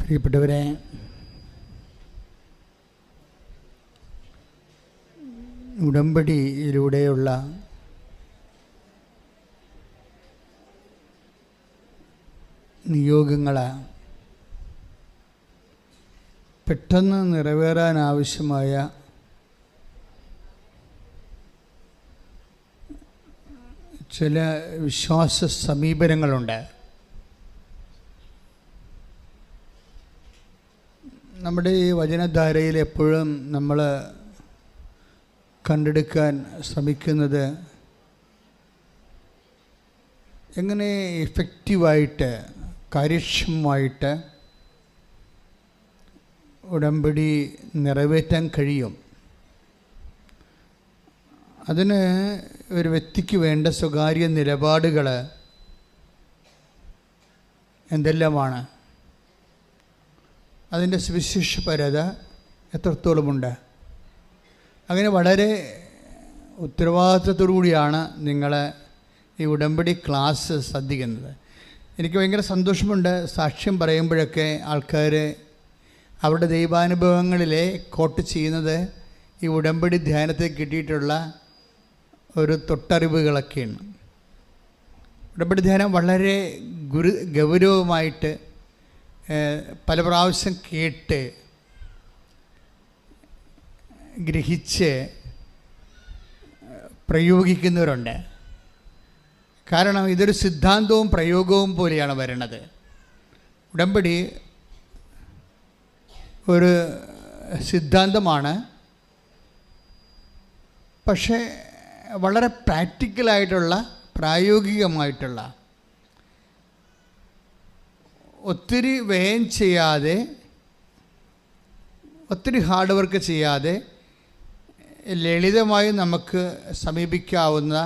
പ്രിയപ്പെട്ടവരെ, ഉടമ്പടിയിലൂടെയുള്ള നിയോഗങ്ങൾ പെട്ടെന്ന് നിറവേറാനാവശ്യമായ ചില വിശ്വാസ സമീപനങ്ങളുണ്ട്. നമ്മുടെ ഈ വചനധാരയിൽ എപ്പോഴും നമ്മൾ കണ്ടെടുക്കാൻ ശ്രമിക്കുന്നത് എങ്ങനെ എഫക്റ്റീവായിട്ട് കാര്യക്ഷമമായിട്ട് ഉടമ്പടി നിറവേറ്റാൻ കഴിയും. അതിന് ഒരു വ്യക്തിക്ക് വേണ്ട സ്വകാര്യ നിലപാടുകൾ എന്തെല്ലാമാണ്, അതിൻ്റെ സുവിശേഷപരത എത്രത്തോളമുണ്ട്. അങ്ങനെ വളരെ ഉത്തരവാദിത്തത്തോടു കൂടിയാണ് നിങ്ങൾ ഈ ഉടമ്പടി ക്ലാസ് ശ്രദ്ധിക്കുന്നത്. എനിക്ക് ഭയങ്കര സന്തോഷമുണ്ട്. സാക്ഷ്യം പറയുമ്പോഴൊക്കെ ആൾക്കാർ അവരുടെ ദൈവാനുഭവങ്ങളിലെ കോട്ട് ചെയ്യുന്നത് ഈ ഉടമ്പടി ധ്യാനത്തിൽ കിട്ടിയിട്ടുള്ള ഒരു തൊട്ടറിവുകളൊക്കെയാണ്. ഉടമ്പടി ധ്യാനം വളരെ ഗൗരവമായിട്ട് പല പ്രാവശ്യം കേട്ട് ഗ്രഹിച്ച് പ്രയോഗിക്കുന്നവരുണ്ട്. കാരണം ഇതൊരു സിദ്ധാന്തവും പ്രയോഗവും പോലെയാണ് വരുന്നത്. ഉടമ്പടി ഒരു സിദ്ധാന്തമാണ്, പക്ഷേ വളരെ പ്രാക്ടിക്കലായിട്ടുള്ള പ്രായോഗികമായിട്ടുള്ള ഒത്തിരി വ്യയം ചെയ്യാതെ ഒത്തിരി ഹാർഡ് വർക്ക് ചെയ്യാതെ ലളിതമായി നമുക്ക് സമീപിക്കാവുന്ന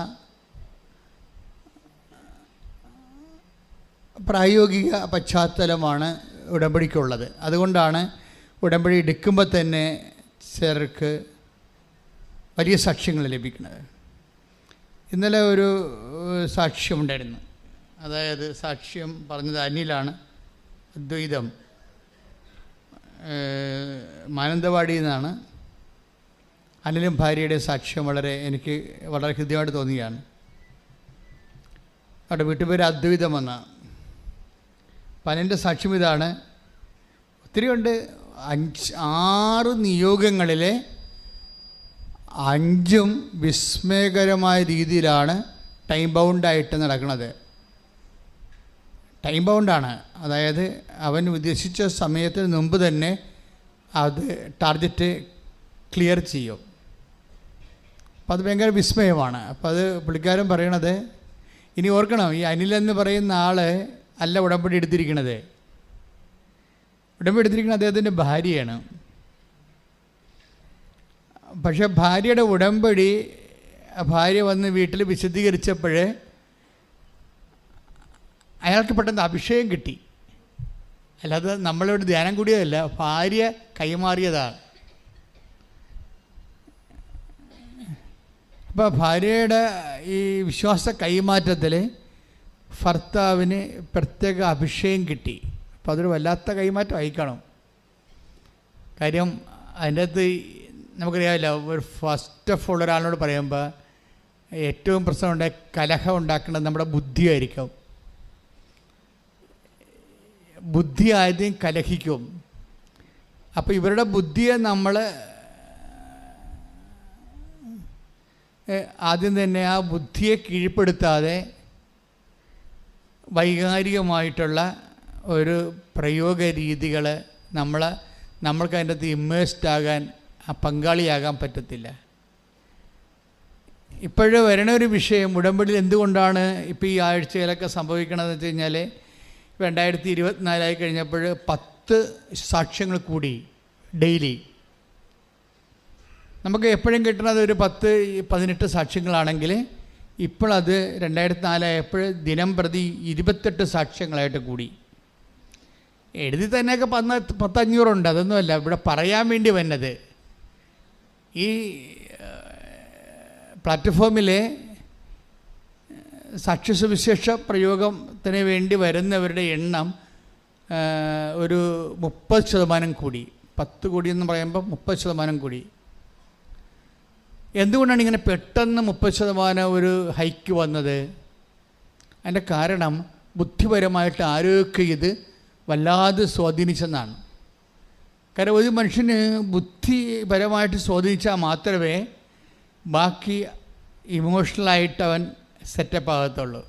പ്രായോഗിക പശ്ചാത്തലമാണ് ഉടമ്പടിക്കുള്ളത്. അതുകൊണ്ടാണ് ഉടമ്പടി എടുക്കുമ്പോൾ തന്നെ ചിലർക്ക് വലിയ സാക്ഷ്യങ്ങൾ ലഭിക്കുന്നത്. ഇന്നലെ ഒരു സാക്ഷ്യമുണ്ടായിരുന്നു. അതായത് സാക്ഷ്യം പറഞ്ഞത് അനിലാണ്. അദ്വൈതം മാനന്തവാടിയിൽ നിന്നാണ്. അനിലും ഭാര്യയുടെ സാക്ഷ്യം എനിക്ക് വളരെ ഹൃദ്യമായിട്ട് തോന്നിയാണ്. അവിടെ വീട്ടുപേര് അദ്വൈതമെന്ന. അപ്പം അനിൻ്റെ സാക്ഷ്യം ഇതാണ്. ഒത്തിരി ഉണ്ട്. 6 നിയോഗങ്ങളിലെ 5ഉം വിസ്മയകരമായ രീതിയിലാണ് ടൈം ബൗണ്ടായിട്ട് നടക്കുന്നത്. ടൈം ബൗണ്ടാണ്, അതായത് അവൻ ഉദ്ദേശിച്ച സമയത്തിന് മുമ്പ് തന്നെ അത് ടാർഗറ്റ് ക്ലിയർ ചെയ്യും. അപ്പോൾ അത് ഭയങ്കര വിസ്മയമാണ്. അപ്പോൾ അത് പുള്ളിക്കാരൻ പറയണത്, ഇനി ഓർക്കണം, ഈ അനിലെന്ന് പറയുന്ന ആൾ അല്ല ഉടമ്പടി എടുത്തിരിക്കുന്നത്. ഉടമ്പടി എടുത്തിരിക്കുന്നത് അദ്ദേഹത്തിൻ്റെ ഭാര്യയാണ്. പക്ഷേ ഭാര്യയുടെ ഉടമ്പടി ഭാര്യ വന്ന് വീട്ടിൽ വിശദീകരിച്ചപ്പോൾ അയാൾക്ക് പെട്ടെന്ന് അഭിഷേകം കിട്ടി. അല്ലാതെ നമ്മളിവിടെ ധ്യാനം കൂടിയതല്ല, ഭാര്യ കൈമാറിയതാണ്. അപ്പോൾ ഭാര്യയുടെ ഈ വിശ്വാസ കൈമാറ്റത്തിൽ ഭർത്താവിന് പ്രത്യേക അഭിഷേകം കിട്ടി. അപ്പോൾ അതൊരു വല്ലാത്ത കൈമാറ്റം ആയിക്കണം. കാര്യം അതിൻ്റെ അകത്ത് നമുക്കറിയാമല്ലോ, ഒരു ഫസ്റ്റ് ഓഫ് ഓൾ ഒരാളോട് പറയുമ്പോൾ ഏറ്റവും പ്രശ്നമുണ്ട്, കലഹം ഉണ്ടാക്കുന്നത് നമ്മുടെ ബുദ്ധിയായിരിക്കും. ബുദ്ധി ആദ്യം കലഹിക്കും. അപ്പോൾ ഇവരുടെ ബുദ്ധിയെ നമ്മൾ ആദ്യം തന്നെ ആ ബുദ്ധിയെ കീഴ്പ്പെടുത്താതെ വൈകാരികമായിട്ടുള്ള ഒരു പ്രയോഗ രീതികൾ നമ്മൾക്ക് അതിൻ്റെ അകത്ത് ഇമ്മേഴ്സ്ഡ് ആകാൻ, പങ്കാളിയാകാൻ പറ്റത്തില്ല. ഇപ്പോഴ് വരണ ഒരു വിഷയം, ഉടമ്പടിയിൽ എന്തുകൊണ്ടാണ് ഇപ്പോൾ ഈ ആഴ്ചയിലൊക്കെ സംഭവിക്കണമെന്ന് വെച്ച് കഴിഞ്ഞാൽ 2024 കഴിഞ്ഞപ്പോൾ 10 സാക്ഷ്യങ്ങൾ കൂടി ഡെയിലി. നമുക്ക് എപ്പോഴും കിട്ടുന്നത് ഒരു 10-18 സാക്ഷ്യങ്ങളാണെങ്കിൽ ഇപ്പോൾ അത് 2004 ആയപ്പോൾ ദിനം പ്രതി 28 സാക്ഷ്യങ്ങളായിട്ട് കൂടി. എഴുതി തന്നെയൊക്കെ 100-500 അതൊന്നുമല്ല ഇവിടെ പറയാൻ വേണ്ടി വന്നത്. ഈ പ്ലാറ്റ്ഫോമിലെ സാക്ഷ്യസുവിശേഷ പ്രയോഗത്തിന് വേണ്ടി വരുന്നവരുടെ എണ്ണം ഒരു 30% കൂടി. 10 കോടി എന്ന് പറയുമ്പോൾ 30% കൂടി. എന്തുകൊണ്ടാണ് ഇങ്ങനെ പെട്ടെന്ന് 30% ഒരു ഹൈക്ക് വന്നത്? അതിൻ്റെ കാരണം ബുദ്ധിപരമായിട്ട് ആരോഗ്യമൊക്കെ ഇത് വല്ലാതെ സ്വാധീനിച്ചെന്നാണ്. കാരണം ഒരു മനുഷ്യന് ബുദ്ധിപരമായിട്ട് സ്വാധീനിച്ചാൽ മാത്രമേ ബാക്കി ഇമോഷണലായിട്ട് അവൻ സെറ്റപ്പ് ആകത്തുള്ളൂ.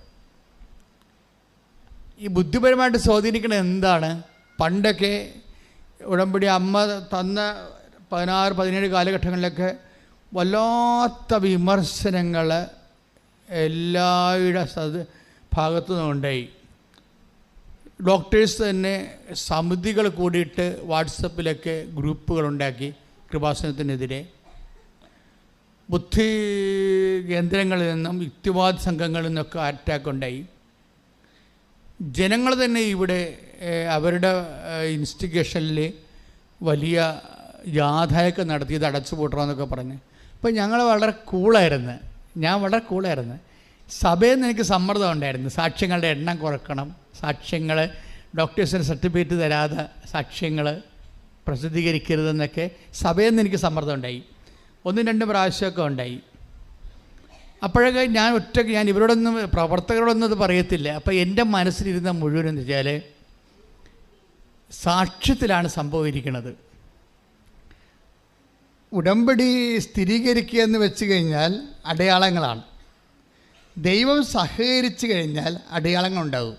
ഈ ബുദ്ധിപരമായിട്ട് സ്വാധീനിക്കുന്നത് എന്താണ്? പണ്ടൊക്കെ ഉടമ്പടി അമ്മ തന്ന 16-17 കാലഘട്ടങ്ങളിലൊക്കെ വല്ലാത്ത വിമർശനങ്ങൾ എല്ലാവരുടെ ഭാഗത്തു നിന്നുണ്ടായി. ഡോക്ടേഴ്സ് തന്നെ സമിതികൾ കൂടിയിട്ട് വാട്സപ്പിലൊക്കെ ഗ്രൂപ്പുകളുണ്ടാക്കി കൃപാസനത്തിനെതിരെ. ബുദ്ധി കേന്ദ്രങ്ങളിൽ നിന്നും യുക്തിവാദ സംഘങ്ങളിൽ നിന്നൊക്കെ അറ്റാക്ക് ഉണ്ടായി. ജനങ്ങൾ തന്നെ ഇവിടെ അവരുടെ ഇൻസ്റ്റിഗേഷനിൽ വലിയ ജാഥയൊക്കെ നടത്തി ഇത് അടച്ചു പൂട്ടണമെന്നൊക്കെ പറഞ്ഞ്. അപ്പോൾ ഞാൻ വളരെ കൂളായിരുന്നു. സഭയിൽ നിന്ന് എനിക്ക് സമ്മർദ്ദം ഉണ്ടായിരുന്നു. സാക്ഷ്യങ്ങളുടെ എണ്ണം കുറക്കണം, സാക്ഷ്യങ്ങൾ ഡോക്ടേഴ്സിന് സർട്ടിഫിക്കറ്റ് തരാതെ സാക്ഷ്യങ്ങൾ പ്രസിദ്ധീകരിക്കരുതെന്നൊക്കെ സഭയിൽ നിന്ന് എനിക്ക് സമ്മർദ്ദം ഉണ്ടായി. 1-2 പ്രാവശ്യമൊക്കെ ഉണ്ടായി. അപ്പോഴൊക്കെ ഞാൻ ഇവരോടൊന്നും പ്രവർത്തകരോടൊന്നും അത് പറയത്തില്ല. അപ്പോൾ എൻ്റെ മനസ്സിലിരുന്ന മുഴുവനെന്ന് വെച്ചാൽ സാക്ഷ്യത്തിലാണ് സംഭവിക്കുന്നത്. ഉടമ്പടി സ്ഥിരീകരിക്കുക എന്ന് വെച്ച് കഴിഞ്ഞാൽ അടയാളങ്ങളാണ്. ദൈവം സഹകരിച്ചു കഴിഞ്ഞാൽ അടയാളങ്ങളുണ്ടാകും.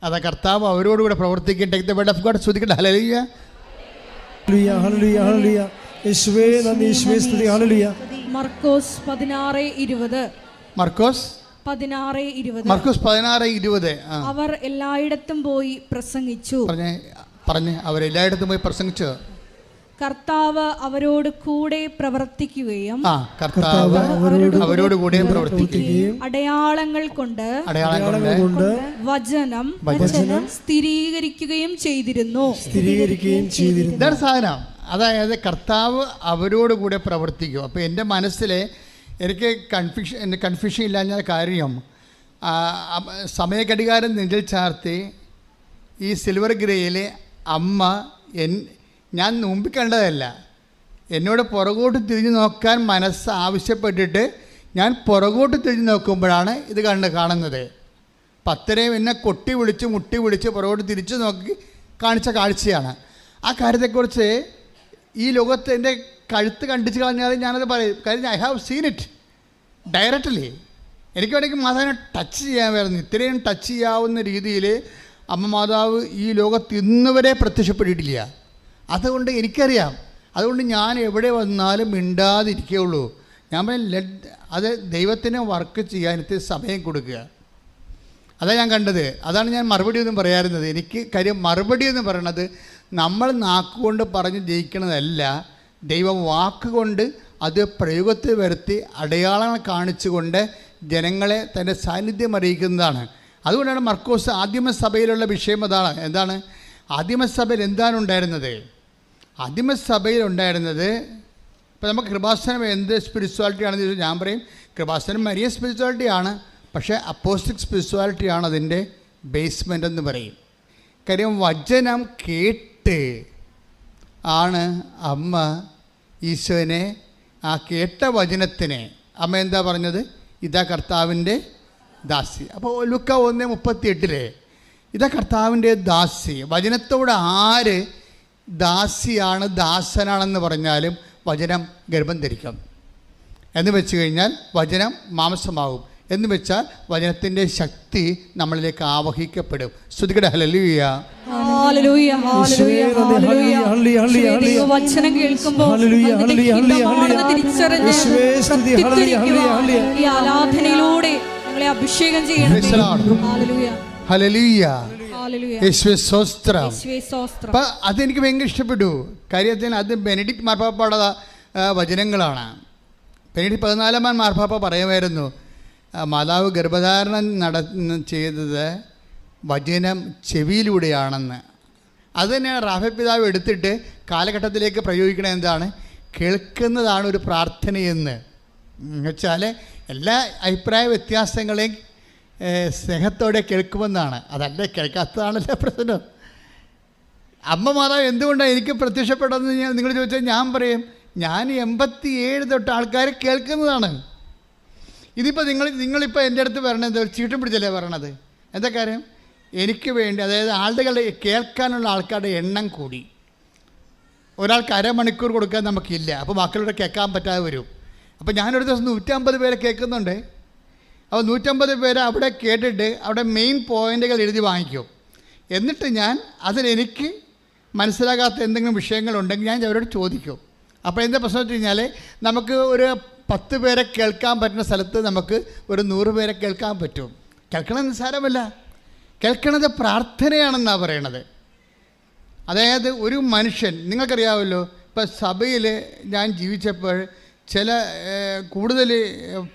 അതാ കർത്താവ് അവരോടുകൂടെ പ്രവർത്തിക്കട്ടെ. ദ വേർഡ് ഓഫ് ഗോഡ് സ്തുതിക്കട്ടെ. ഹല്ലേലൂയ, ഹല്ലേലൂയ, ഹല്ലേലൂയ, ഹല്ലേലൂയ. യേശുവേ നന്ദി, യേശുവേ സ്തുതി. ഹല്ലേലൂയ. മർക്കോസ് 16:20. മർക്കോസ് 16:20. അവർ എല്ലായിടത്തും പോയി പ്രസംഗിച്ചു. പറഞ്ഞേ അവരെല്ലായിടത്തും പോയി പ്രസംഗിച്ചു. കർത്താവ് അവരോട് കൂടെ പ്രവർത്തിക്കുകയും അവരോട് കൂടെ പ്രവർത്തിക്കുകയും അടയാളങ്ങൾ കൊണ്ട് വചനം സ്ഥിരീകരിക്കുകയും ചെയ്തിരുന്നു. ഇതാണ് സാധനം. അതായത് കർത്താവ് അവരോട് കൂടെ പ്രവർത്തിക്കും. അപ്പോൾ എൻ്റെ മനസ്സിൽ എനിക്ക് കൺഫ്യൂഷൻ ഇല്ലാഞ്ഞ കാര്യം, സമയഘടികാരം നെഞ്ചിൽ ചാർത്തി ഈ സിൽവർ ഗ്രേയിൽ അമ്മ ഞാൻ മുമ്പിൽ കണ്ടതല്ല, എന്നോട് പുറകോട്ട് തിരിഞ്ഞു നോക്കാൻ മനസ്സ് ആവശ്യപ്പെട്ടിട്ട് ഞാൻ പുറകോട്ട് തിരിഞ്ഞു നോക്കുമ്പോഴാണ് ഇത് കാണുന്നത്. പത്തരയും എന്നെ മുട്ടി വിളിച്ച് പുറകോട്ട് തിരിച്ചു നോക്കി കാണിച്ച കാഴ്ചയാണ്. ആ കാര്യത്തെക്കുറിച്ച് ഈ ലോകത്ത് എൻ്റെ കഴുത്ത് കണ്ടിച്ച് കളഞ്ഞാൽ ഞാനത് പറയും. കാര്യം I have seen it directly. എനിക്ക് വേണമെങ്കിൽ മാതാവിനെ ടച്ച് ചെയ്യാമായിരുന്നു. ഇത്രയും ടച്ച് ചെയ്യാവുന്ന രീതിയിൽ അമ്മ മാതാവ് ഈ ലോകത്ത് ഇന്നുവരെ പ്രത്യക്ഷപ്പെട്ടിട്ടില്ല. അതുകൊണ്ട് എനിക്കറിയാം. അതുകൊണ്ട് ഞാൻ എവിടെ വന്നാലും മിണ്ടാതിരിക്കുകയുള്ളൂ. ഞാൻ അത് ദൈവത്തിന് വർക്ക് ചെയ്യാൻ ഇത്തിരി സമയം കൊടുക്കുക. അതാണ് ഞാൻ കണ്ടത്. അതാണ് ഞാൻ മറുപടി ഒന്നും പറയാറുന്നത്. എനിക്ക് കാര്യം മറുപടി എന്ന് പറയണത് നമ്മൾ നാക്കുകൊണ്ട് പറഞ്ഞ് ജയിക്കണതല്ല, ദൈവം വാക്കുകൊണ്ട് അത് പ്രയോഗത്തിൽ വരുത്തി അടയാളങ്ങൾ കാണിച്ചുകൊണ്ട് ജനങ്ങളെ തൻ്റെ സാന്നിധ്യം അറിയിക്കുന്നതാണ്. അതുകൊണ്ടാണ് മർക്കോസ് ആദിമസഭയിലുള്ള വിഷയം എന്താണ് ആദിമസഭയിൽ എന്താണ് ഉണ്ടായിരുന്നത്? ആദിമസഭയിൽ ഉണ്ടായിരുന്നത്, ഇപ്പോൾ നമുക്ക് കൃപാസനം എന്ത് സ്പിരിച്വാലിറ്റി ആണെന്ന് ചോദിച്ചാൽ ഞാൻ പറയും കൃപാസനം മരിയ സ്പിരിച്വാലിറ്റിയാണ്. പക്ഷേ അപ്പോസ്റ്റിക് സ്പിരിച്വാലിറ്റിയാണ് അതിൻ്റെ ബേസ്മെൻ്റ് എന്ന് പറയും. കാര്യം വചനം കേട്ട് ആണ് അമ്മ ഈശോനെ, ആ കേട്ട വചനത്തിനെ അമ്മ എന്താ പറഞ്ഞത്? ഇതാ കർത്താവിൻ്റെ ദാസി. അപ്പോൾ ലുക്ക 1:38 ഇതാ കർത്താവിൻ്റെ ദാസി. വചനത്തോട് ആര് ദാസിയാണ് ദാസനാണെന്ന് പറഞ്ഞാലും വചനം ഗർഭം ധരിക്കും എന്ന് വെച്ച് കഴിഞ്ഞാൽ വചനം മാംസമാകും എന്ന് വെച്ചാൽ വചനത്തിൻ്റെ ശക്തി നമ്മളിലേക്ക് ആവഹിക്കപ്പെടും. സ്തുതിക്കട്ടെ. ഹല്ലേലൂയ, ഹല്ലേലൂയ, ഹല്ലേലൂയ, ഹല്ലേലൂയ. വചനം കേൾക്കുമ്പോൾ ഈ ആരാധനയിലൂടെ ഞങ്ങളെ അഭിഷേകം ചെയ്യണം. ഹല്ലേലൂയ, ഹല്ലേലൂയ, യേശുവേ സ്തോത്രം. അപ്പം അതെനിക്ക് ഭയങ്കര ഇഷ്ടപ്പെട്ടു. കാര്യത്തിന് അത് ബെനഡിക്ട് മാർപ്പാപ്പയുടെ വചനങ്ങളാണ്. ബെനഡിക്ട് 14-ാം മാർപ്പാപ്പ പറയുമായിരുന്നു, മാതാവ് ഗർഭധാരണം ചെയ്തത് വചനം ചെവിയിലൂടെയാണെന്ന്. അത് തന്നെ റാഫേൽ പിതാവ് എടുത്തിട്ട് കാലഘട്ടത്തിലേക്ക് പ്രയോഗിക്കണത് എന്താണ്? കേൾക്കുന്നതാണ് ഒരു പ്രാർത്ഥനയെന്ന് വെച്ചാൽ എല്ലാ അഭിപ്രായ വ്യത്യാസങ്ങളെയും സ്നേഹത്തോടെ കേൾക്കുമെന്നാണ്. അതല്ലേ കേൾക്കാത്തതാണല്ലോ പ്രശ്നം. അമ്മ മാതാവ് എന്തുകൊണ്ടാണ് എനിക്ക് പ്രത്യക്ഷപ്പെട്ടതെന്ന് നിങ്ങൾ ചോദിച്ചാൽ ഞാൻ പറയും, ഞാൻ 87 തൊട്ട് ആൾക്കാർ കേൾക്കുന്നതാണ്. ഇതിപ്പോൾ നിങ്ങളിപ്പോൾ എൻ്റെ അടുത്ത് വരണത് ചീട്ടും പിടിച്ചല്ലേ പറയണത്. എന്താ കാര്യം? എനിക്ക് വേണ്ടി, അതായത് ആളുകളുടെ കേൾക്കാനുള്ള ആൾക്കാരുടെ എണ്ണം കൂടി. ഒരാൾക്ക് അരമണിക്കൂർ കൊടുക്കാൻ നമുക്കില്ല, അപ്പോൾ ബാക്കിയുള്ള കേൾക്കാൻ പറ്റാതെ വരും. അപ്പോൾ ഞാനൊരു ദിവസം 150 പേരെ കേൾക്കുന്നുണ്ട്. അപ്പോൾ 150 പേരെ അവിടെ കേട്ടിട്ട് അവിടെ മെയിൻ പോയിൻ്റുകൾ എഴുതി വാങ്ങിക്കും. എന്നിട്ട് ഞാൻ അതിലെനിക്ക് മനസ്സിലാകാത്ത എന്തെങ്കിലും വിഷയങ്ങളുണ്ടെങ്കിൽ ഞാൻ അവരോട് ചോദിക്കും. അപ്പോൾ എന്താ പ്രശ്നം വെച്ച് കഴിഞ്ഞാൽ, നമുക്ക് ഒരു 10 പേരെ കേൾക്കാൻ പറ്റുന്ന സ്ഥലത്ത് നമുക്ക് ഒരു 100 പേരെ കേൾക്കാൻ പറ്റും. കേൾക്കണത് നിസ്സാരമല്ല, കേൾക്കണത് പ്രാർത്ഥനയാണെന്നാണ് പറയണത്. അതായത് ഒരു മനുഷ്യൻ, നിങ്ങൾക്കറിയാമല്ലോ, ഇപ്പോൾ സഭയിൽ ഞാൻ ജീവിച്ചപ്പോൾ ചില കൂടുതൽ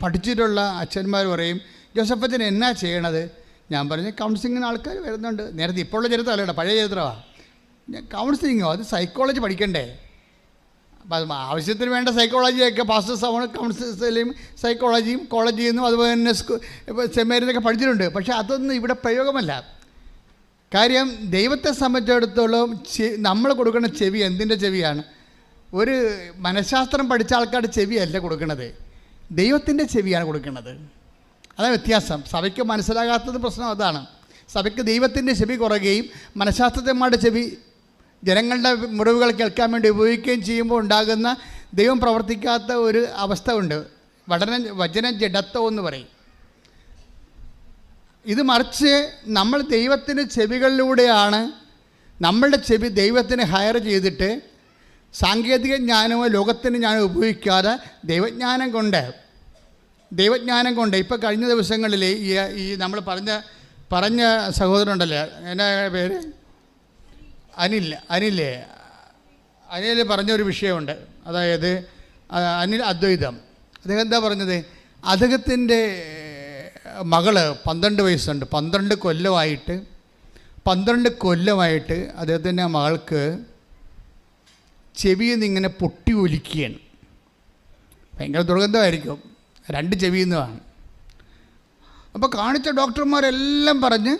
പഠിച്ചിട്ടുള്ള അച്ഛന്മാർ പറയും, ജോസഫച്ചൻ എന്നാ ചെയ്യണത്? ഞാൻ പറഞ്ഞു, കൗൺസിലിങ്ങിന് ആൾക്കാർ വരുന്നുണ്ട്. നേരത്തെ ഇപ്പോഴുള്ള ചരിത്രമല്ല, പഴയ ചരിത്രമാണ്. കൗൺസിലിങ്ങോ? അത് സൈക്കോളജി പഠിക്കണ്ടേ? അപ്പം അത് ആവശ്യത്തിന് വേണ്ട സൈക്കോളജിയൊക്കെ പാസ്റ്റേഴ്സ് കൗൺസിലും സൈക്കോളജിയും കോളേജിൽ നിന്നും അതുപോലെ തന്നെ സെമിനാരിന്നൊക്കെ പഠിച്ചിട്ടുണ്ട്. പക്ഷേ അതൊന്നും ഇവിടെ പ്രയോഗമല്ല. കാര്യം ദൈവത്തെ സംബന്ധിച്ചിടത്തോളം നമ്മൾ കൊടുക്കുന്ന ചെവി എന്തിൻ്റെ ചെവിയാണ്? ഒരു മനഃശാസ്ത്രം പഠിച്ച ആൾക്കാരുടെ ചെവിയല്ല കൊടുക്കുന്നത്, ദൈവത്തിൻ്റെ ചെവിയാണ് കൊടുക്കുന്നത്. അതാണ് വ്യത്യാസം. സഭയ്ക്ക് മനസ്സിലാകാത്തത് പ്രശ്നം അതാണ്. സഭയ്ക്ക് ദൈവത്തിൻ്റെ ചെവി കുറയുകയും മനഃശാസ്ത്രജ്ഞന്മാരുടെ ചെവി ജനങ്ങളുടെ മുറിവുകൾ കേൾക്കാൻ വേണ്ടി ഉപയോഗിക്കുകയും ചെയ്യുമ്പോൾ ഉണ്ടാകുന്ന ദൈവം പ്രവർത്തിക്കാത്ത ഒരു അവസ്ഥ ഉണ്ട്. വചന ജഡത്വം എന്ന് പറയും. ഇത് മറിച്ച് നമ്മൾ ദൈവത്തിന് ചെവികളിലൂടെയാണ്, നമ്മളുടെ ചെവി ദൈവത്തിന് ഹയർ ചെയ്തിട്ട് സാങ്കേതിക ജ്ഞാനമോ ലോകത്തിന് ജ്ഞാനം ഉപയോഗിക്കാതെ ദൈവജ്ഞാനം കൊണ്ട് ഇപ്പോൾ കഴിഞ്ഞ ദിവസങ്ങളിൽ ഈ നമ്മൾ പറഞ്ഞ സഹോദരനുണ്ടല്ലോ, എന്നാ പേര്, അനിൽ പറഞ്ഞൊരു വിഷയമുണ്ട്. അതായത് അനിൽ അദ്വൈതം. അദ്ദേഹം എന്താ പറഞ്ഞത്? അദ്ദേഹത്തിൻ്റെ മകള് 12 വയസ്സുണ്ട്. 12 കൊല്ലമായിട്ട് അദ്ദേഹത്തിൻ്റെ മകൾക്ക് ചെവിയിൽ നിന്ന് ഇങ്ങനെ പൊട്ടി ഒലിക്കുകയാണ്. ഭയങ്കര ദുർഗന്ധമായിരിക്കും, 2 ചെവിയിൽ നിന്നാണ്. അപ്പോൾ കാണിച്ച ഡോക്ടർമാരെല്ലാം പറഞ്ഞ്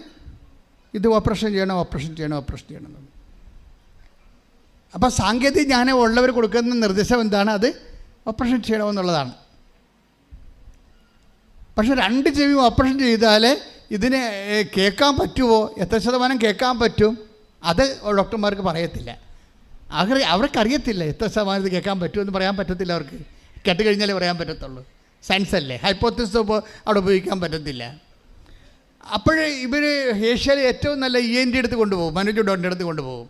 ഇത് ഓപ്പറേഷൻ ചെയ്യണം. അപ്പോൾ സാങ്കേതിക ജ്ഞാനം ഉള്ളവർ കൊടുക്കുന്ന നിർദ്ദേശം എന്താണ്? അത് ഓപ്പറേഷൻ ചെയ്യണമെന്നുള്ളതാണ്. പക്ഷേ 2 ചെവിയും ഓപ്പറേഷൻ ചെയ്താൽ ഇതിനെ കേൾക്കാൻ പറ്റുമോ, എത്ര ശതമാനം കേൾക്കാൻ പറ്റും, അത് ഡോക്ടർമാർക്ക് പറയത്തില്ല. അവർക്കറിയത്തില്ല എത്ര ശതമാനം ഇത് കേൾക്കാൻ പറ്റുമെന്ന് പറയാൻ പറ്റത്തില്ല. അവർക്ക് കേട്ട് കഴിഞ്ഞാലേ പറയാൻ പറ്റത്തുള്ളൂ. സയൻസ് അല്ലേ, ഹൈപ്പോത്തിസിസ് അവിടെ ഉപയോഗിക്കാൻ പറ്റത്തില്ല. അപ്പോഴേ ഇവർ ഏഷ്യയിലെ ഏറ്റവും നല്ല ENT അടുത്ത് കൊണ്ടുപോകും, മനോജ് ഡോക്ടറിൻ്റെ അടുത്ത് കൊണ്ടുപോകും.